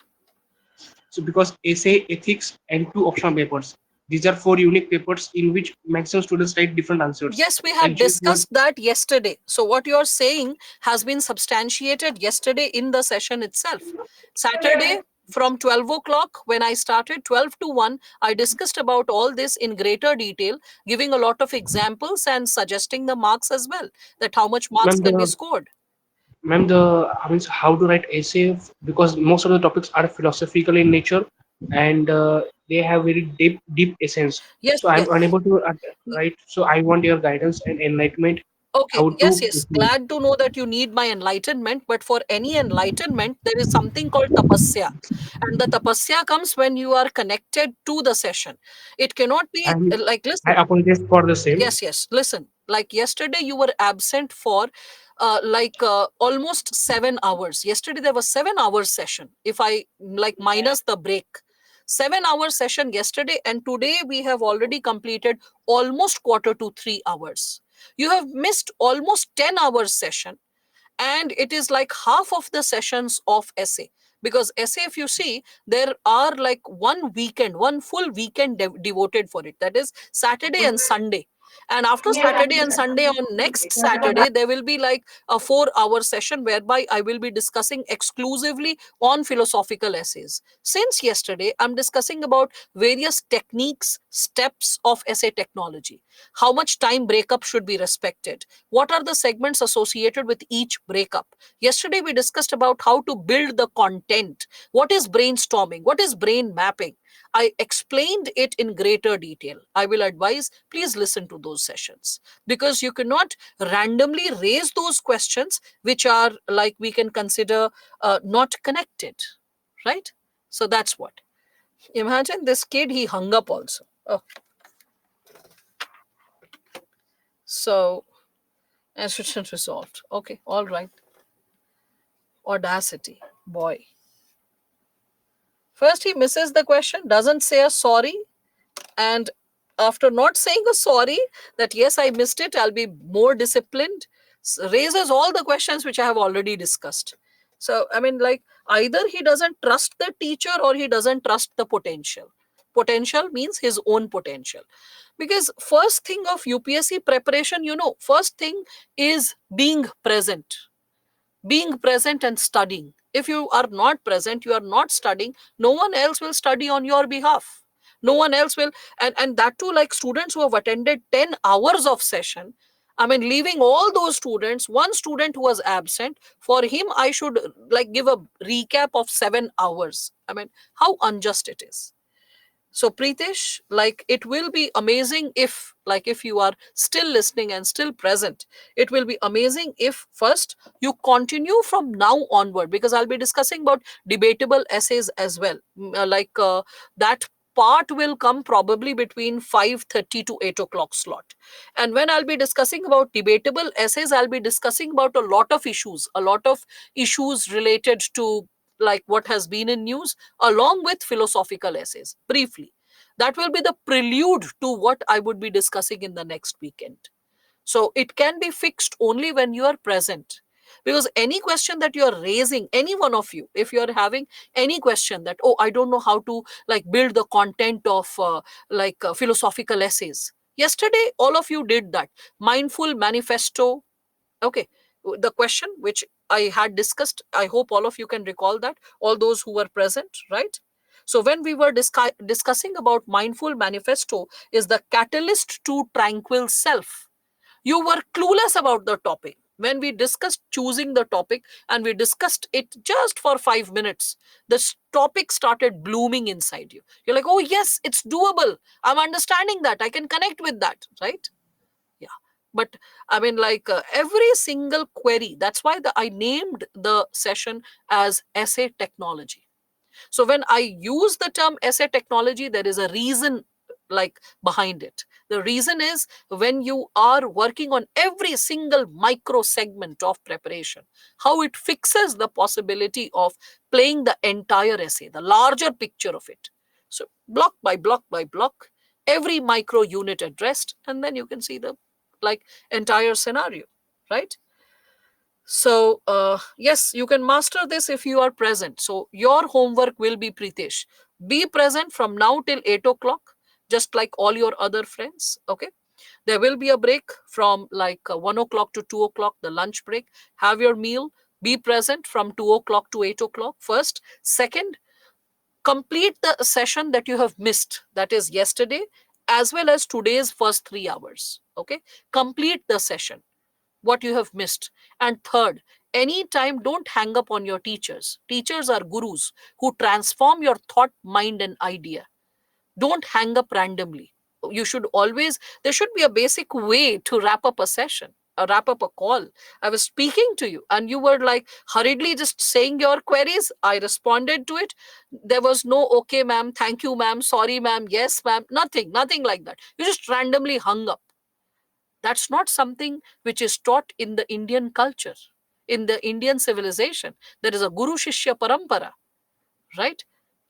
So, because essay, ethics, and two optional papers, these are four unique papers in which maximum students write different answers. Yes, we And had just one, discussed that yesterday. So, what you're saying has been substantiated yesterday in the session itself. Saturday, from 12 o'clock, when I started 12 to 1, I discussed about all this in greater detail, giving a lot of examples and suggesting the marks as well, that how much marks ma'am, can be the scored. ma'am, the I mean, how to write essay because most of the topics are philosophical in nature, and they have very deep essence. Yes, So I'm yes. unable to write. So I want your guidance and enlightenment Okay, how yes, to yes. Glad to know that you need my enlightenment. But for any enlightenment, there is something called tapasya. And the tapasya comes when you are connected to the session. It cannot be and like, I listen, apologize for the same. yes, yes, listen. Like yesterday, you were absent for almost 7 hours. Yesterday, there was 7 hours session. If I like minus the break, 7 hour session yesterday, and today we have already completed almost quarter to 3 hours. You have missed almost 10 hours session, and it is like half of the sessions of essay, because essay, if you see, there are like one full weekend devoted for it, that is Saturday and Sunday. And after Saturday and Sunday, on next Saturday, there will be like a 4 hour session whereby I will be discussing exclusively on philosophical essays. Since yesterday, I'm discussing about various techniques, steps of essay technology, how much time breakup should be respected, what are the segments associated with each breakup. Yesterday, we discussed about how to build the content. What is brainstorming? What is brain mapping? I explained it in greater detail. I will advise, please listen to those sessions, because you cannot randomly raise those questions which are like we can consider not connected, right? So that's what. Imagine this kid, he hung up also. Oh, so institution resolved. Okay, all right. Audacity, boy. First, he misses the question, doesn't say a sorry, and after not saying a sorry, that yes, I missed it, I'll be more disciplined, raises all the questions which I have already discussed. So, I mean, like, either he doesn't trust the teacher or he doesn't trust the potential. Potential means his own potential. Because first thing of UPSC preparation, first thing is being present. Being present and studying. If you are not present, you are not studying, no one else will study on your behalf. No one else will. And that too, like students who have attended 10 hours of session, I mean, leaving all those students, one student who was absent, for him I should like give a recap of 7 hours. I mean, how unjust it is. So Preetish, like, it will be amazing if, like, if you are still listening and still present, it will be amazing if first you continue from now onward, because I'll be discussing about debatable essays as well. That part will come probably between 5:30 to 8 o'clock slot. And when I'll be discussing about debatable essays, I'll be discussing about a lot of issues related to like what has been in news, along with philosophical essays briefly. That will be the prelude to what I would be discussing in the next weekend. So it can be fixed only when you are present. Because any question that you are raising, any one of you, if you are having any question that, oh, I don't know how to like build the content of philosophical essays. Yesterday, all of you did that. Mindful manifesto. Okay. The question which I had discussed, I hope all of you can recall that, all those who were present, right? So when we were discussing about mindful manifesto is the catalyst to tranquil self. You were clueless about the topic. When we discussed choosing the topic and we discussed it just for 5 minutes, this topic started blooming inside you. You're like, oh yes, it's doable. I'm understanding that. I can connect with that, right? Yeah. But I mean, like every single query. That's why I named the session as essay technology. So when I use the term essay technology, there is a reason like behind it. The reason is when you are working on every single micro segment of preparation, how it fixes the possibility of playing the entire essay, the larger picture of it. So block by block by block, every micro unit addressed, and then you can see the like entire scenario, right? So, yes, you can master this if you are present. So, your homework will be Pritesh. Be present from now till 8 o'clock, just like all your other friends. Okay. There will be a break from like 1 o'clock to 2 o'clock, the lunch break. Have your meal. Be present from 2 o'clock to 8 o'clock. First. Second, complete the session that you have missed, that is yesterday, as well as today's first 3 hours. Okay. Complete the session what you have missed. And third, anytime don't hang up on your teachers. Teachers are gurus who transform your thought, mind, and idea. Don't hang up randomly. You should always, there should be a basic way to wrap up a session, wrap up a call. I was speaking to you and you were like hurriedly just saying your queries. I responded to it. There was no okay, ma'am, thank you, ma'am, sorry, ma'am, yes, ma'am, nothing like that. You just randomly hung up. That's not something which is taught in the Indian culture, in the Indian civilization. There is a Guru Shishya Parampara, right?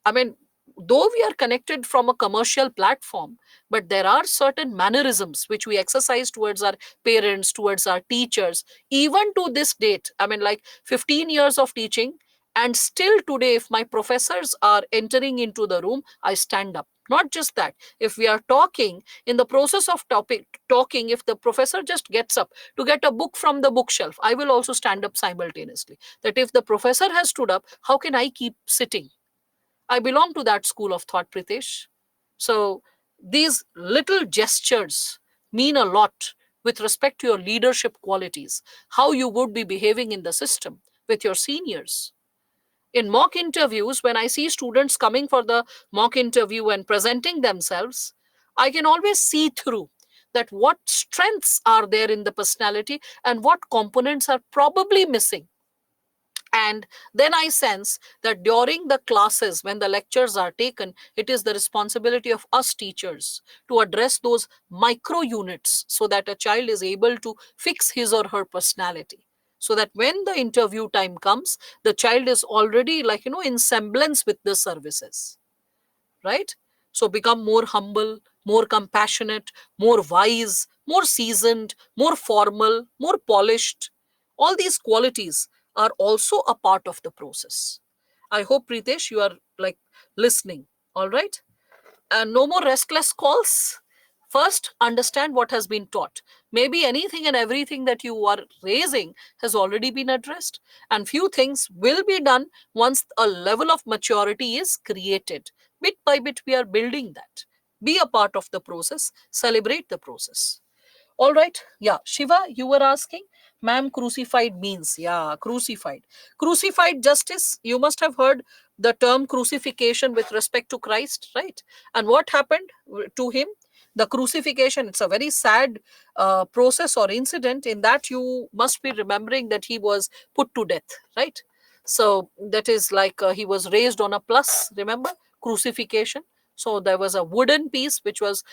I mean, though we are connected from a commercial platform, but there are certain mannerisms which we exercise towards our parents, towards our teachers, even to this date. I mean, like 15 years of teaching, and still today, if my professors are entering into the room, I stand up. Not just that, if we are talking, in the process of talking, if the professor just gets up to get a book from the bookshelf, I will also stand up simultaneously. That if the professor has stood up, how can I keep sitting? I belong to that school of thought, Pritesh. So these little gestures mean a lot with respect to your leadership qualities, how you would be behaving in the system with your seniors. In mock interviews, when I see students coming for the mock interview and presenting themselves, I can always see through that what strengths are there in the personality and what components are probably missing. And then I sense that during the classes, when the lectures are taken, it is the responsibility of us teachers to address those micro units so that a child is able to fix his or her personality. So that when the interview time comes, the child is already, like, in semblance with the services, right? So become more humble, more compassionate, more wise, more seasoned, more formal, more polished. All these qualities are also a part of the process. I hope, Pritesh, you are like listening. All right. And no more restless calls. First, understand what has been taught. Maybe anything and everything that you are raising has already been addressed, and few things will be done once a level of maturity is created. Bit by bit, we are building that. Be a part of the process, celebrate the process. All right. Yeah. Shiva, you were asking? Ma'am, crucified means. Yeah, crucified. Crucified justice. You must have heard the term crucifixion with respect to Christ, right? And what happened to him? The crucifixion, it's a very sad process or incident in that you must be remembering that he was put to death, right? So that is like he was raised on a plus, remember? Crucifixion. So there was a wooden piece which was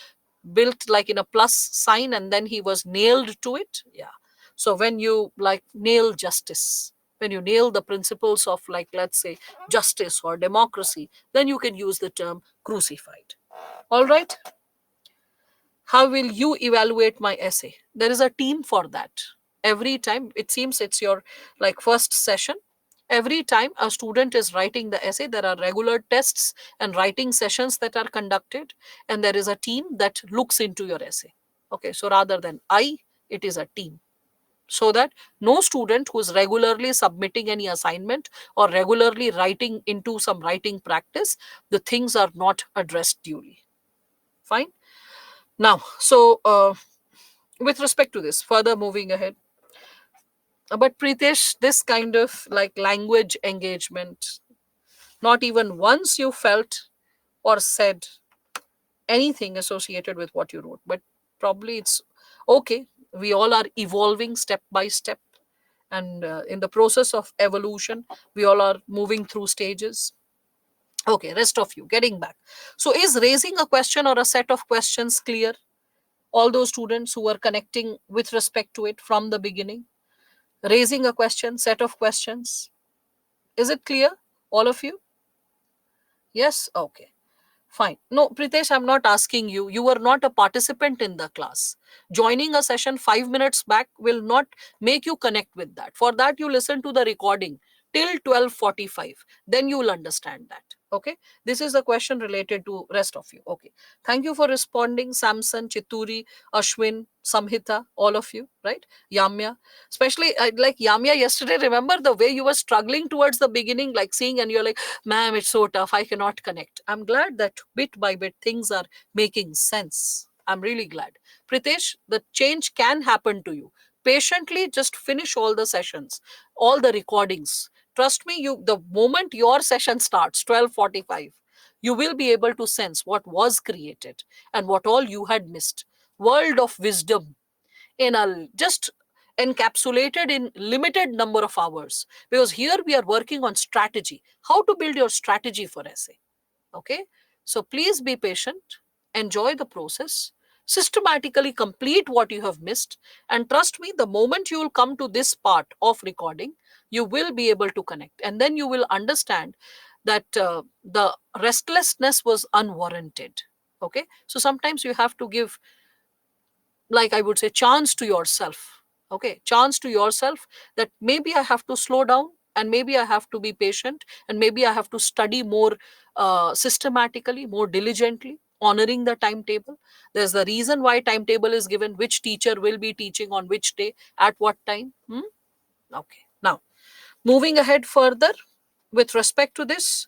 built like in a plus sign and then he was nailed to it. Yeah. So when you like nail justice, when you nail the principles of, like, let's say justice or democracy, then you can use the term crucified. All right. How will you evaluate my essay? There is a team for that. Every time, it seems it's your like first session, every time a student is writing the essay, there are regular tests and writing sessions that are conducted, and there is a team that looks into your essay. Okay, so rather than it is a team, so that no student who is regularly submitting any assignment or regularly writing into some writing practice, the things are not addressed duly. Fine. Now, so with respect to this, further moving ahead, but Pritesh, this kind of like language engagement, not even once you felt or said anything associated with what you wrote, but probably it's okay. We all are evolving step by step, and in the process of evolution, we all are moving through stages. Okay, rest of you, getting back. So, is raising a question or a set of questions clear? All those students who were connecting with respect to it from the beginning, raising a question, set of questions. Is it clear, all of you? Yes? Okay. Fine. No, Pritesh, I'm not asking you. You were not a participant in the class. Joining a session 5 minutes back will not make you connect with that. For that, you listen to the recording till 12:45. Then you will understand that. Okay. This is a question related to rest of you. Okay. Thank you for responding, Samson, Chituri, Ashwin, Samhita, all of you, right? Yamya. Especially like Yamya yesterday, remember the way you were struggling towards the beginning, like seeing, and you're like, ma'am, it's so tough, I cannot connect. I'm glad that bit by bit things are making sense. I'm really glad. Pritesh, the change can happen to you. Patiently just finish all the sessions, all the recordings. Trust me, you the moment your session starts, 12:45, you will be able to sense what was created and what all you had missed. World of wisdom in a just encapsulated in limited number of hours, because here we are working on strategy, how to build your strategy for essay. Okay, so please be patient, enjoy the process, systematically complete what you have missed, and trust me, the moment you will come to this part of recording, you will be able to connect, and then you will understand that the restlessness was unwarranted. Okay, so sometimes you have to give, like I would say, chance to yourself. Okay, chance to yourself that maybe I have to slow down, and maybe I have to be patient, and maybe I have to study more systematically, more diligently, honoring the timetable. There's the reason why timetable is given, which teacher will be teaching on which day at what time. Okay, now moving ahead further with respect to this,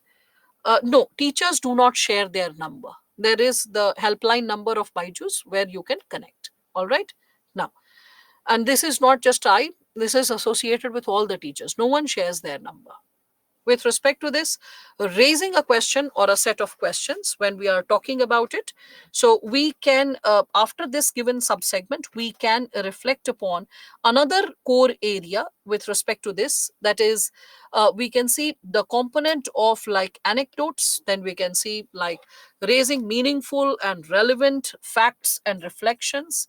no, teachers do not share their number. There is the helpline number of Byju's where you can connect. All right. Now, and this is not just I, this is associated with all the teachers. No one shares their number. With respect to this, raising a question or a set of questions when we are talking about it, so we can, after this given subsegment, we can reflect upon another core area with respect to this. That is, we can see the component of like anecdotes, then we can see like raising meaningful and relevant facts and reflections.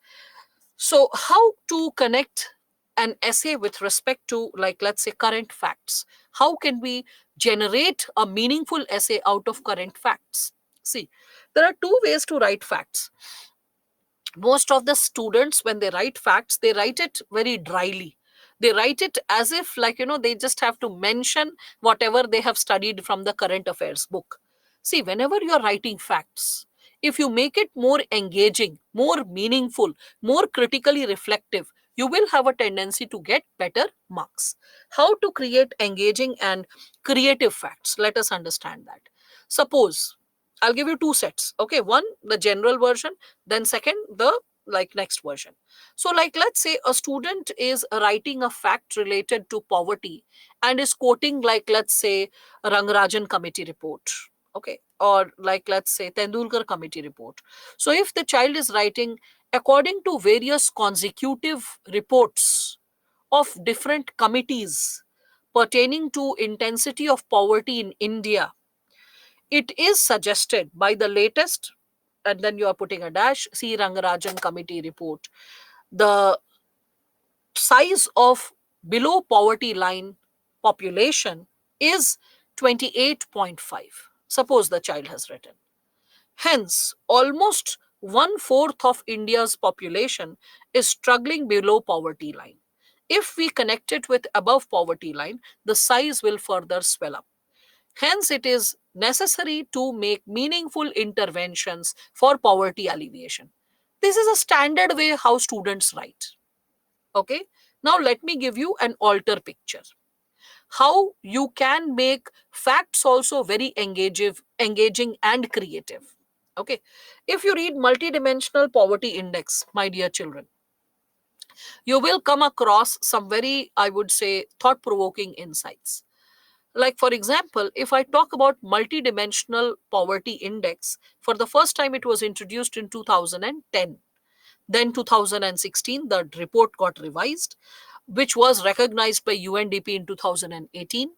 So, how to connect an essay with respect to, like, let's say, current facts? How can we generate a meaningful essay out of current facts? See, there are two ways to write facts. Most of the students, when they write facts, they write it very dryly. They write it as if, like, they just have to mention whatever they have studied from the current affairs book. See, whenever you are writing facts, if you make it more engaging, more meaningful, more critically reflective, you will have a tendency to get better marks. How to create engaging and creative facts? Let us understand that. Suppose I'll give you two sets. Okay, one, the general version, then second, the like next version. So, like, let's say a student is writing a fact related to poverty and is quoting, like, let's say, Rangarajan committee report. Okay, or like, let's say, Tendulkar committee report. So if the child is writing according to various consecutive reports of different committees pertaining to intensity of poverty in India, it is suggested by the latest, and then you are putting a dash, C. Rangarajan committee report. The size of below poverty line population is 28.5. Suppose the child has written. Hence, almost one fourth of India's population is struggling below poverty line. If we connect it with above poverty line, the size will further swell up. Hence, it is necessary to make meaningful interventions for poverty alleviation. This is a standard way how students write. Okay. Now, let me give you an alter picture. How you can make facts also very engaging and creative. Okay. If you read Multidimensional Poverty Index, my dear children, you will come across some very, I would say, thought provoking insights. Like, for example, if I talk about multidimensional poverty index, for the first time it was introduced in 2010. Then 2016, the report got revised, which was recognized by UNDP in 2018.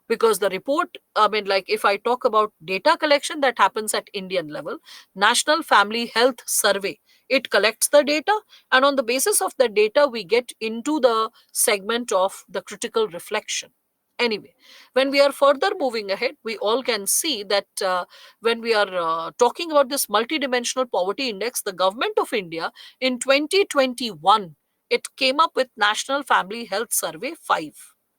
Because the report, I mean, like if I talk about data collection that happens at Indian level, National Family Health Survey, it collects the data, and on the basis of the data, we get into the segment of the critical reflection. Anyway, when we are further moving ahead, we all can see that when we are talking about this multidimensional poverty index, the government of India in 2021, it came up with National Family Health Survey 5.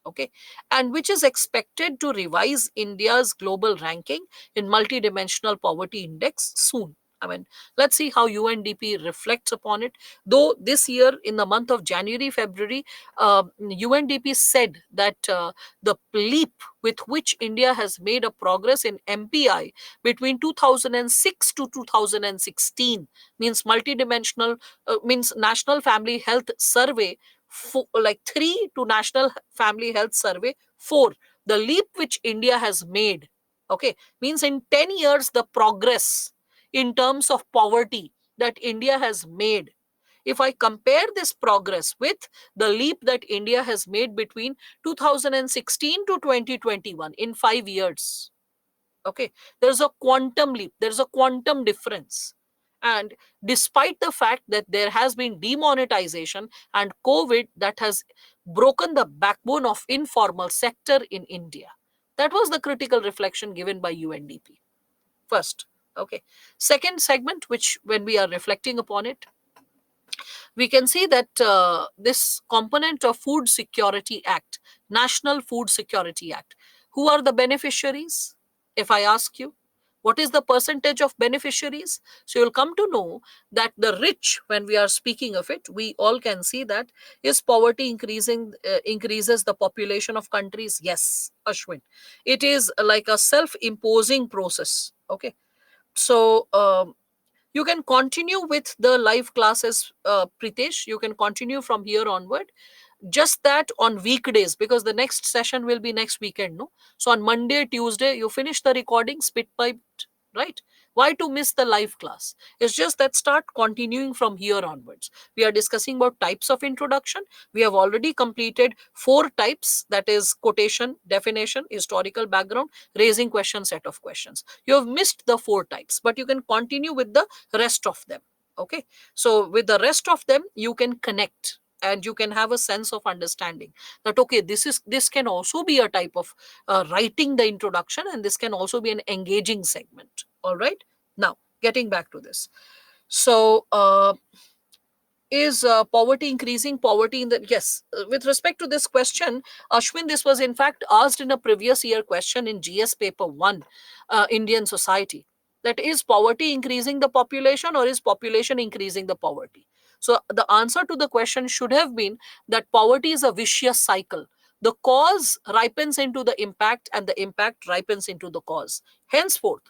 Okay, and which is expected to revise India's global ranking in multidimensional poverty index soon. I mean, let's see how UNDP reflects upon it. Though this year, in the month of January, February, UNDP said that the leap with which India has made a progress in MPI between 2006 to 2016, means multidimensional, means National Family Health Survey, like 3 to National Family Health Survey 4. The leap which India has made, okay, means in 10 years, the progress in terms of poverty that India has made, if I compare this progress with the leap that India has made between 2016 to 2021 in 5 years, okay, there's a quantum leap, there's a quantum difference. And despite the fact that there has been demonetization and COVID that has broken the backbone of informal sector in India, that was the critical reflection given by UNDP. First, okay. Second segment, which when we are reflecting upon it, we can see that this component of Food Security Act, National Food Security Act, who are the beneficiaries? If I ask you, what is the percentage of beneficiaries? So you'll come to know that the rich, when we are speaking of it, we all can see that is poverty increasing, increases the population of countries? Yes, Ashwin. It is like a self-imposing process. Okay. So you can continue with the live classes, Pritesh. You can continue from here onward. Just that on weekdays, because the next session will be next weekend, no? So on Monday, Tuesday, you finish the recording, spit piped, right? Why to miss the live class? It's just that start continuing from here onwards. We are discussing about types of introduction. We have already completed 4 types, that is quotation, definition, historical background, raising question, set of questions. You have missed the 4 types, but you can continue with the rest of them. Okay. So with the rest of them, you can connect and you can have a sense of understanding that okay, this can also be a type of writing the introduction, and this can also be an engaging segment. All right, now getting back to this. So is poverty increasing? Poverty in the, yes, with respect to this question, Ashwin, this was in fact asked in a previous year question in GS paper 1, Indian society, that is poverty increasing the population or is population increasing the poverty? So the answer to the question should have been that poverty is a vicious cycle. The cause ripens into the impact and the impact ripens into the cause. Henceforth,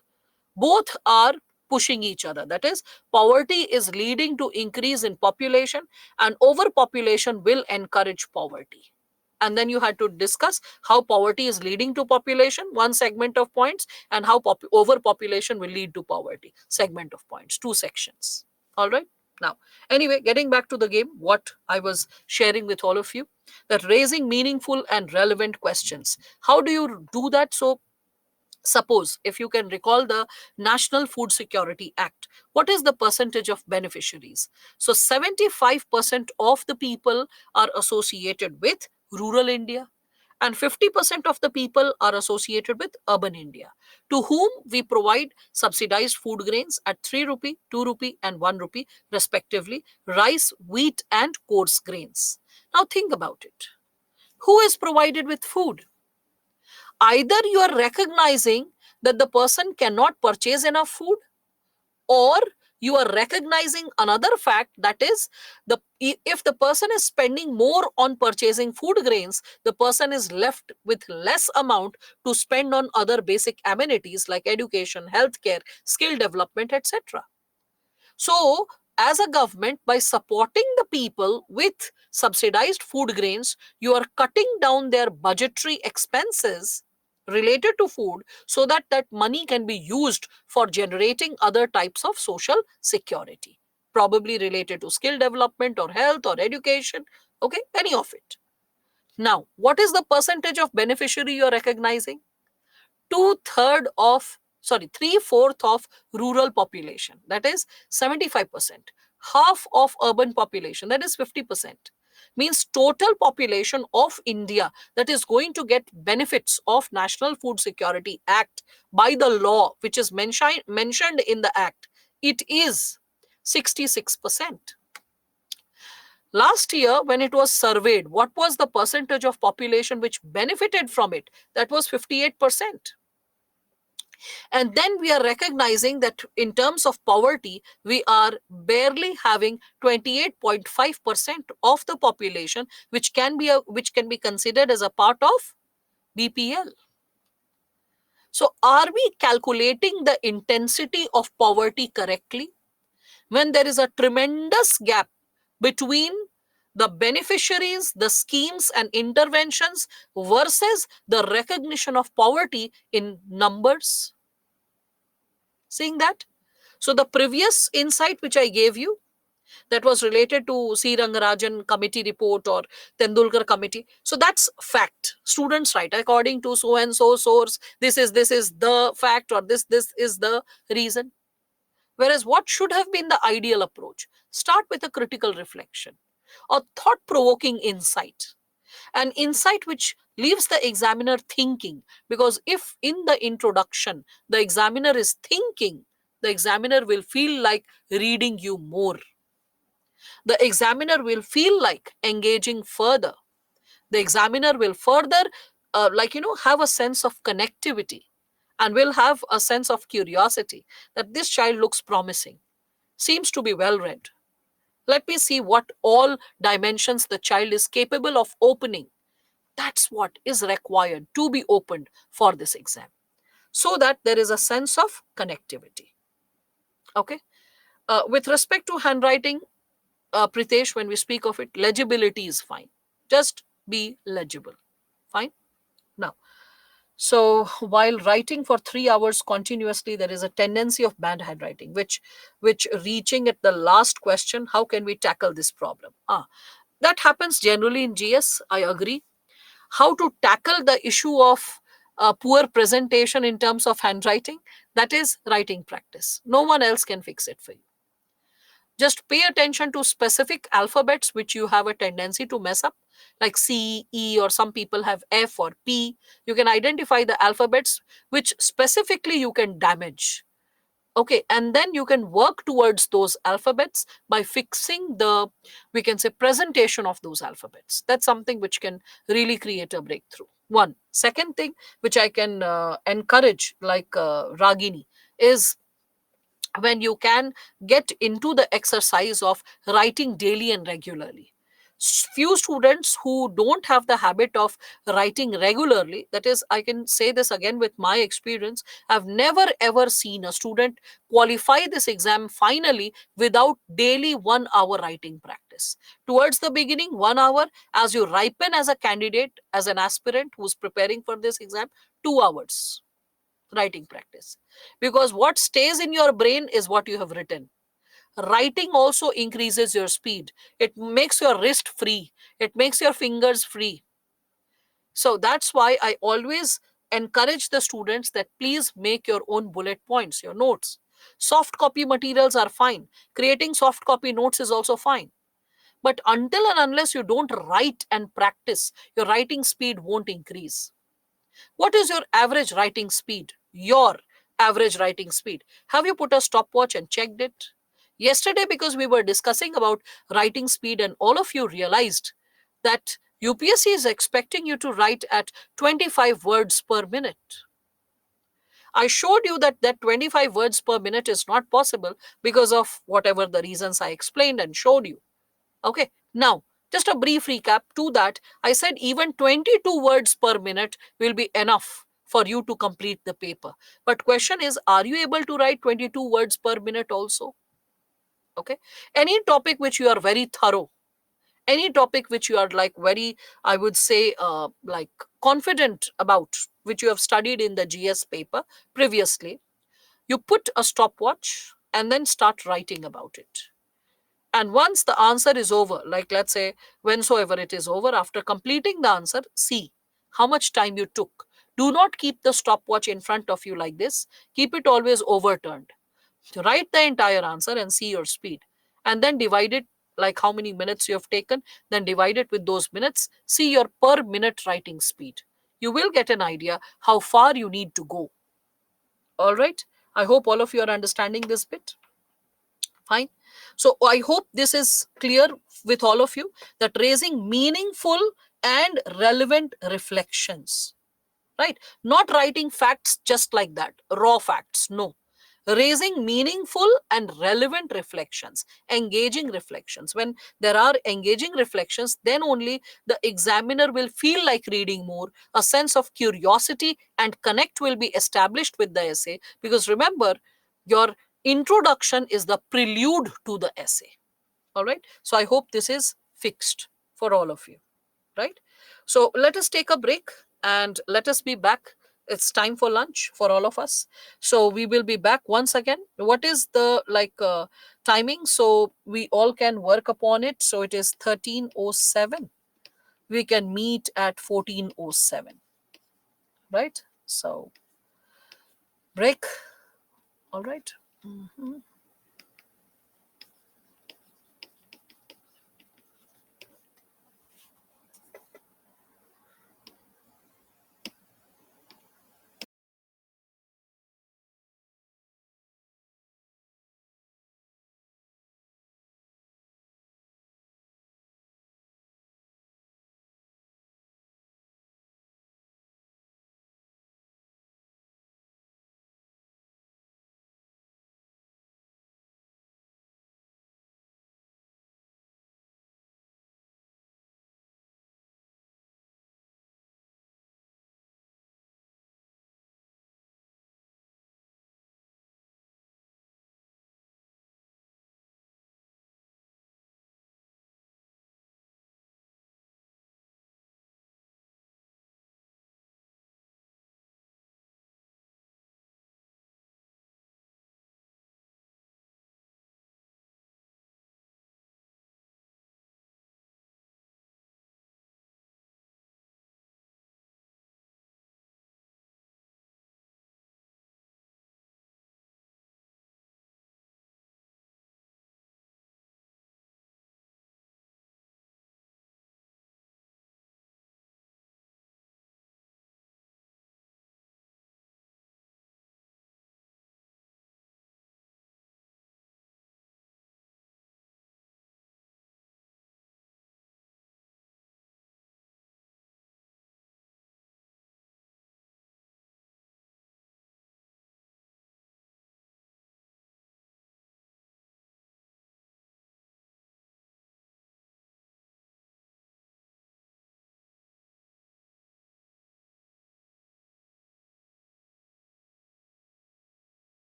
both are pushing each other. That is, poverty is leading to increase in population, and overpopulation will encourage poverty. And then you had to discuss how poverty is leading to population, one segment of points, and how overpopulation will lead to poverty, segment of points, 2 sections. All right. Now, anyway, getting back to the game, what I was sharing with all of you, that raising meaningful and relevant questions. How do you do that? So suppose, if you can recall the National Food Security Act, what is the percentage of beneficiaries? So 75% of the people are associated with rural India, and 50% of the people are associated with urban India, to whom we provide subsidized food grains at 3 rupee, 2 rupee, and 1 rupee, respectively, rice, wheat, and coarse grains. Now think about it. Who is provided with food? Either you are recognizing that the person cannot purchase enough food, or you are recognizing another fact, that is, the if the person is spending more on purchasing food grains, the person is left with less amount to spend on other basic amenities like education, healthcare, skill development, etc. So, as a government, by supporting the people with subsidized food grains, you are cutting down their budgetary expenses related to food, so that that money can be used for generating other types of social security, probably related to skill development or health or education. Okay, any of it. Now, what is the percentage of beneficiary you're recognizing? Two-third of, sorry, three-fourth of rural population, that is 75%. Half of urban population, that is 50%. Means total population of India that is going to get benefits of National Food Security Act by the law, which is mentioned in the act, it is 66%. Last year, when it was surveyed, what was the percentage of population which benefited from it? That was 58%. And then we are recognizing that in terms of poverty, we are barely having 28.5% of the population, which can be considered as a part of BPL. So are we calculating the intensity of poverty correctly? When there is a tremendous gap between the beneficiaries, the schemes and interventions versus the recognition of poverty in numbers. Seeing that? So the previous insight which I gave you, that was related to C. Rangarajan committee report or Tendulkar committee. So that's fact. Students write according to so and so source. This is the fact, or this is the reason. Whereas what should have been the ideal approach? Start with a critical reflection, a thought-provoking insight, an insight which leaves the examiner thinking. Because if in the introduction the examiner is thinking, the examiner will feel like reading you more. The examiner will feel like engaging further. The examiner will further, have a sense of connectivity and will have a sense of curiosity that this child looks promising, seems to be well read. Let me see what all dimensions the child is capable of opening. That's what is required to be opened for this exam, so that there is a sense of connectivity. Okay. With respect to handwriting, Pritesh, when we speak of it, legibility is fine. Just be legible. Fine. Now, so while writing for 3 hours continuously, there is a tendency of bad handwriting, which reaching at the last question, how can we tackle this problem? That happens generally in GS. I agree. How to tackle the issue of poor presentation in terms of handwriting? That is writing practice. No one else can fix it for you. Just pay attention to specific alphabets which you have a tendency to mess up, like C, E, or some people have F or P. You can identify the alphabets which specifically you can damage. Okay, and then you can work towards those alphabets by fixing the, we can say, presentation of those alphabets. That's something which can really create a breakthrough. One. Second thing which I can encourage, like Ragini, is when you can get into the exercise of writing daily and regularly. Few students who don't have the habit of writing regularly, that is, I can say this again with my experience, I've never ever seen a student qualify this exam finally without daily 1 hour writing practice. Towards the beginning, 1 hour. As you ripen as a candidate, as an aspirant who's preparing for this exam, 2 hours writing practice. Because what stays in your brain is what you have written. Writing also increases your speed. It makes your wrist free. It makes your fingers free. So that's why I always encourage the students that please make your own bullet points, your notes. Soft copy materials are fine. Creating soft copy notes is also fine. But until and unless you don't write and practice, your writing speed won't increase. What is your average writing speed? Your average writing speed. Have you put a stopwatch and checked it? Yesterday, because we were discussing about writing speed, and all of you realized that UPSC is expecting you to write at 25 words per minute. I showed you that 25 words per minute is not possible because of whatever the reasons I explained and showed you. Okay. Now, just a brief recap to that. I said even 22 words per minute will be enough for you to complete the paper. But question is, are you able to write 22 words per minute also? Okay. Any topic which you are very thorough, any topic which you are like very, I would say, like confident about, which you have studied in the GS paper previously, you put a stopwatch and then start writing about it. And once the answer is over, like let's say whensoever it is over, after completing the answer, see how much time you took. Do not keep the stopwatch in front of you like this. Keep it always overturned. To write the entire answer and see your speed, and then divide it, like how many minutes you have taken, then divide it with those minutes. See your per minute writing speed. You will get an idea how far you need to go. All right. I hope all of you are understanding this bit. Fine. So I hope this is clear with all of you, that raising meaningful and relevant reflections, right? Not writing facts just like that, raw facts. No. Raising meaningful and relevant reflections, engaging reflections. When there are engaging reflections, then only the examiner will feel like reading more, a sense of curiosity and connect will be established with the essay. Because remember, your introduction is the prelude to the essay. All right. So I hope this is fixed for all of you, right? So let us take a break and let us be back. It's time for lunch for all of us. So we will be back once again. What is the timing? So we all can work upon it. So it is 13:07. We can meet at 14:07, right? So break. All right. Mhm.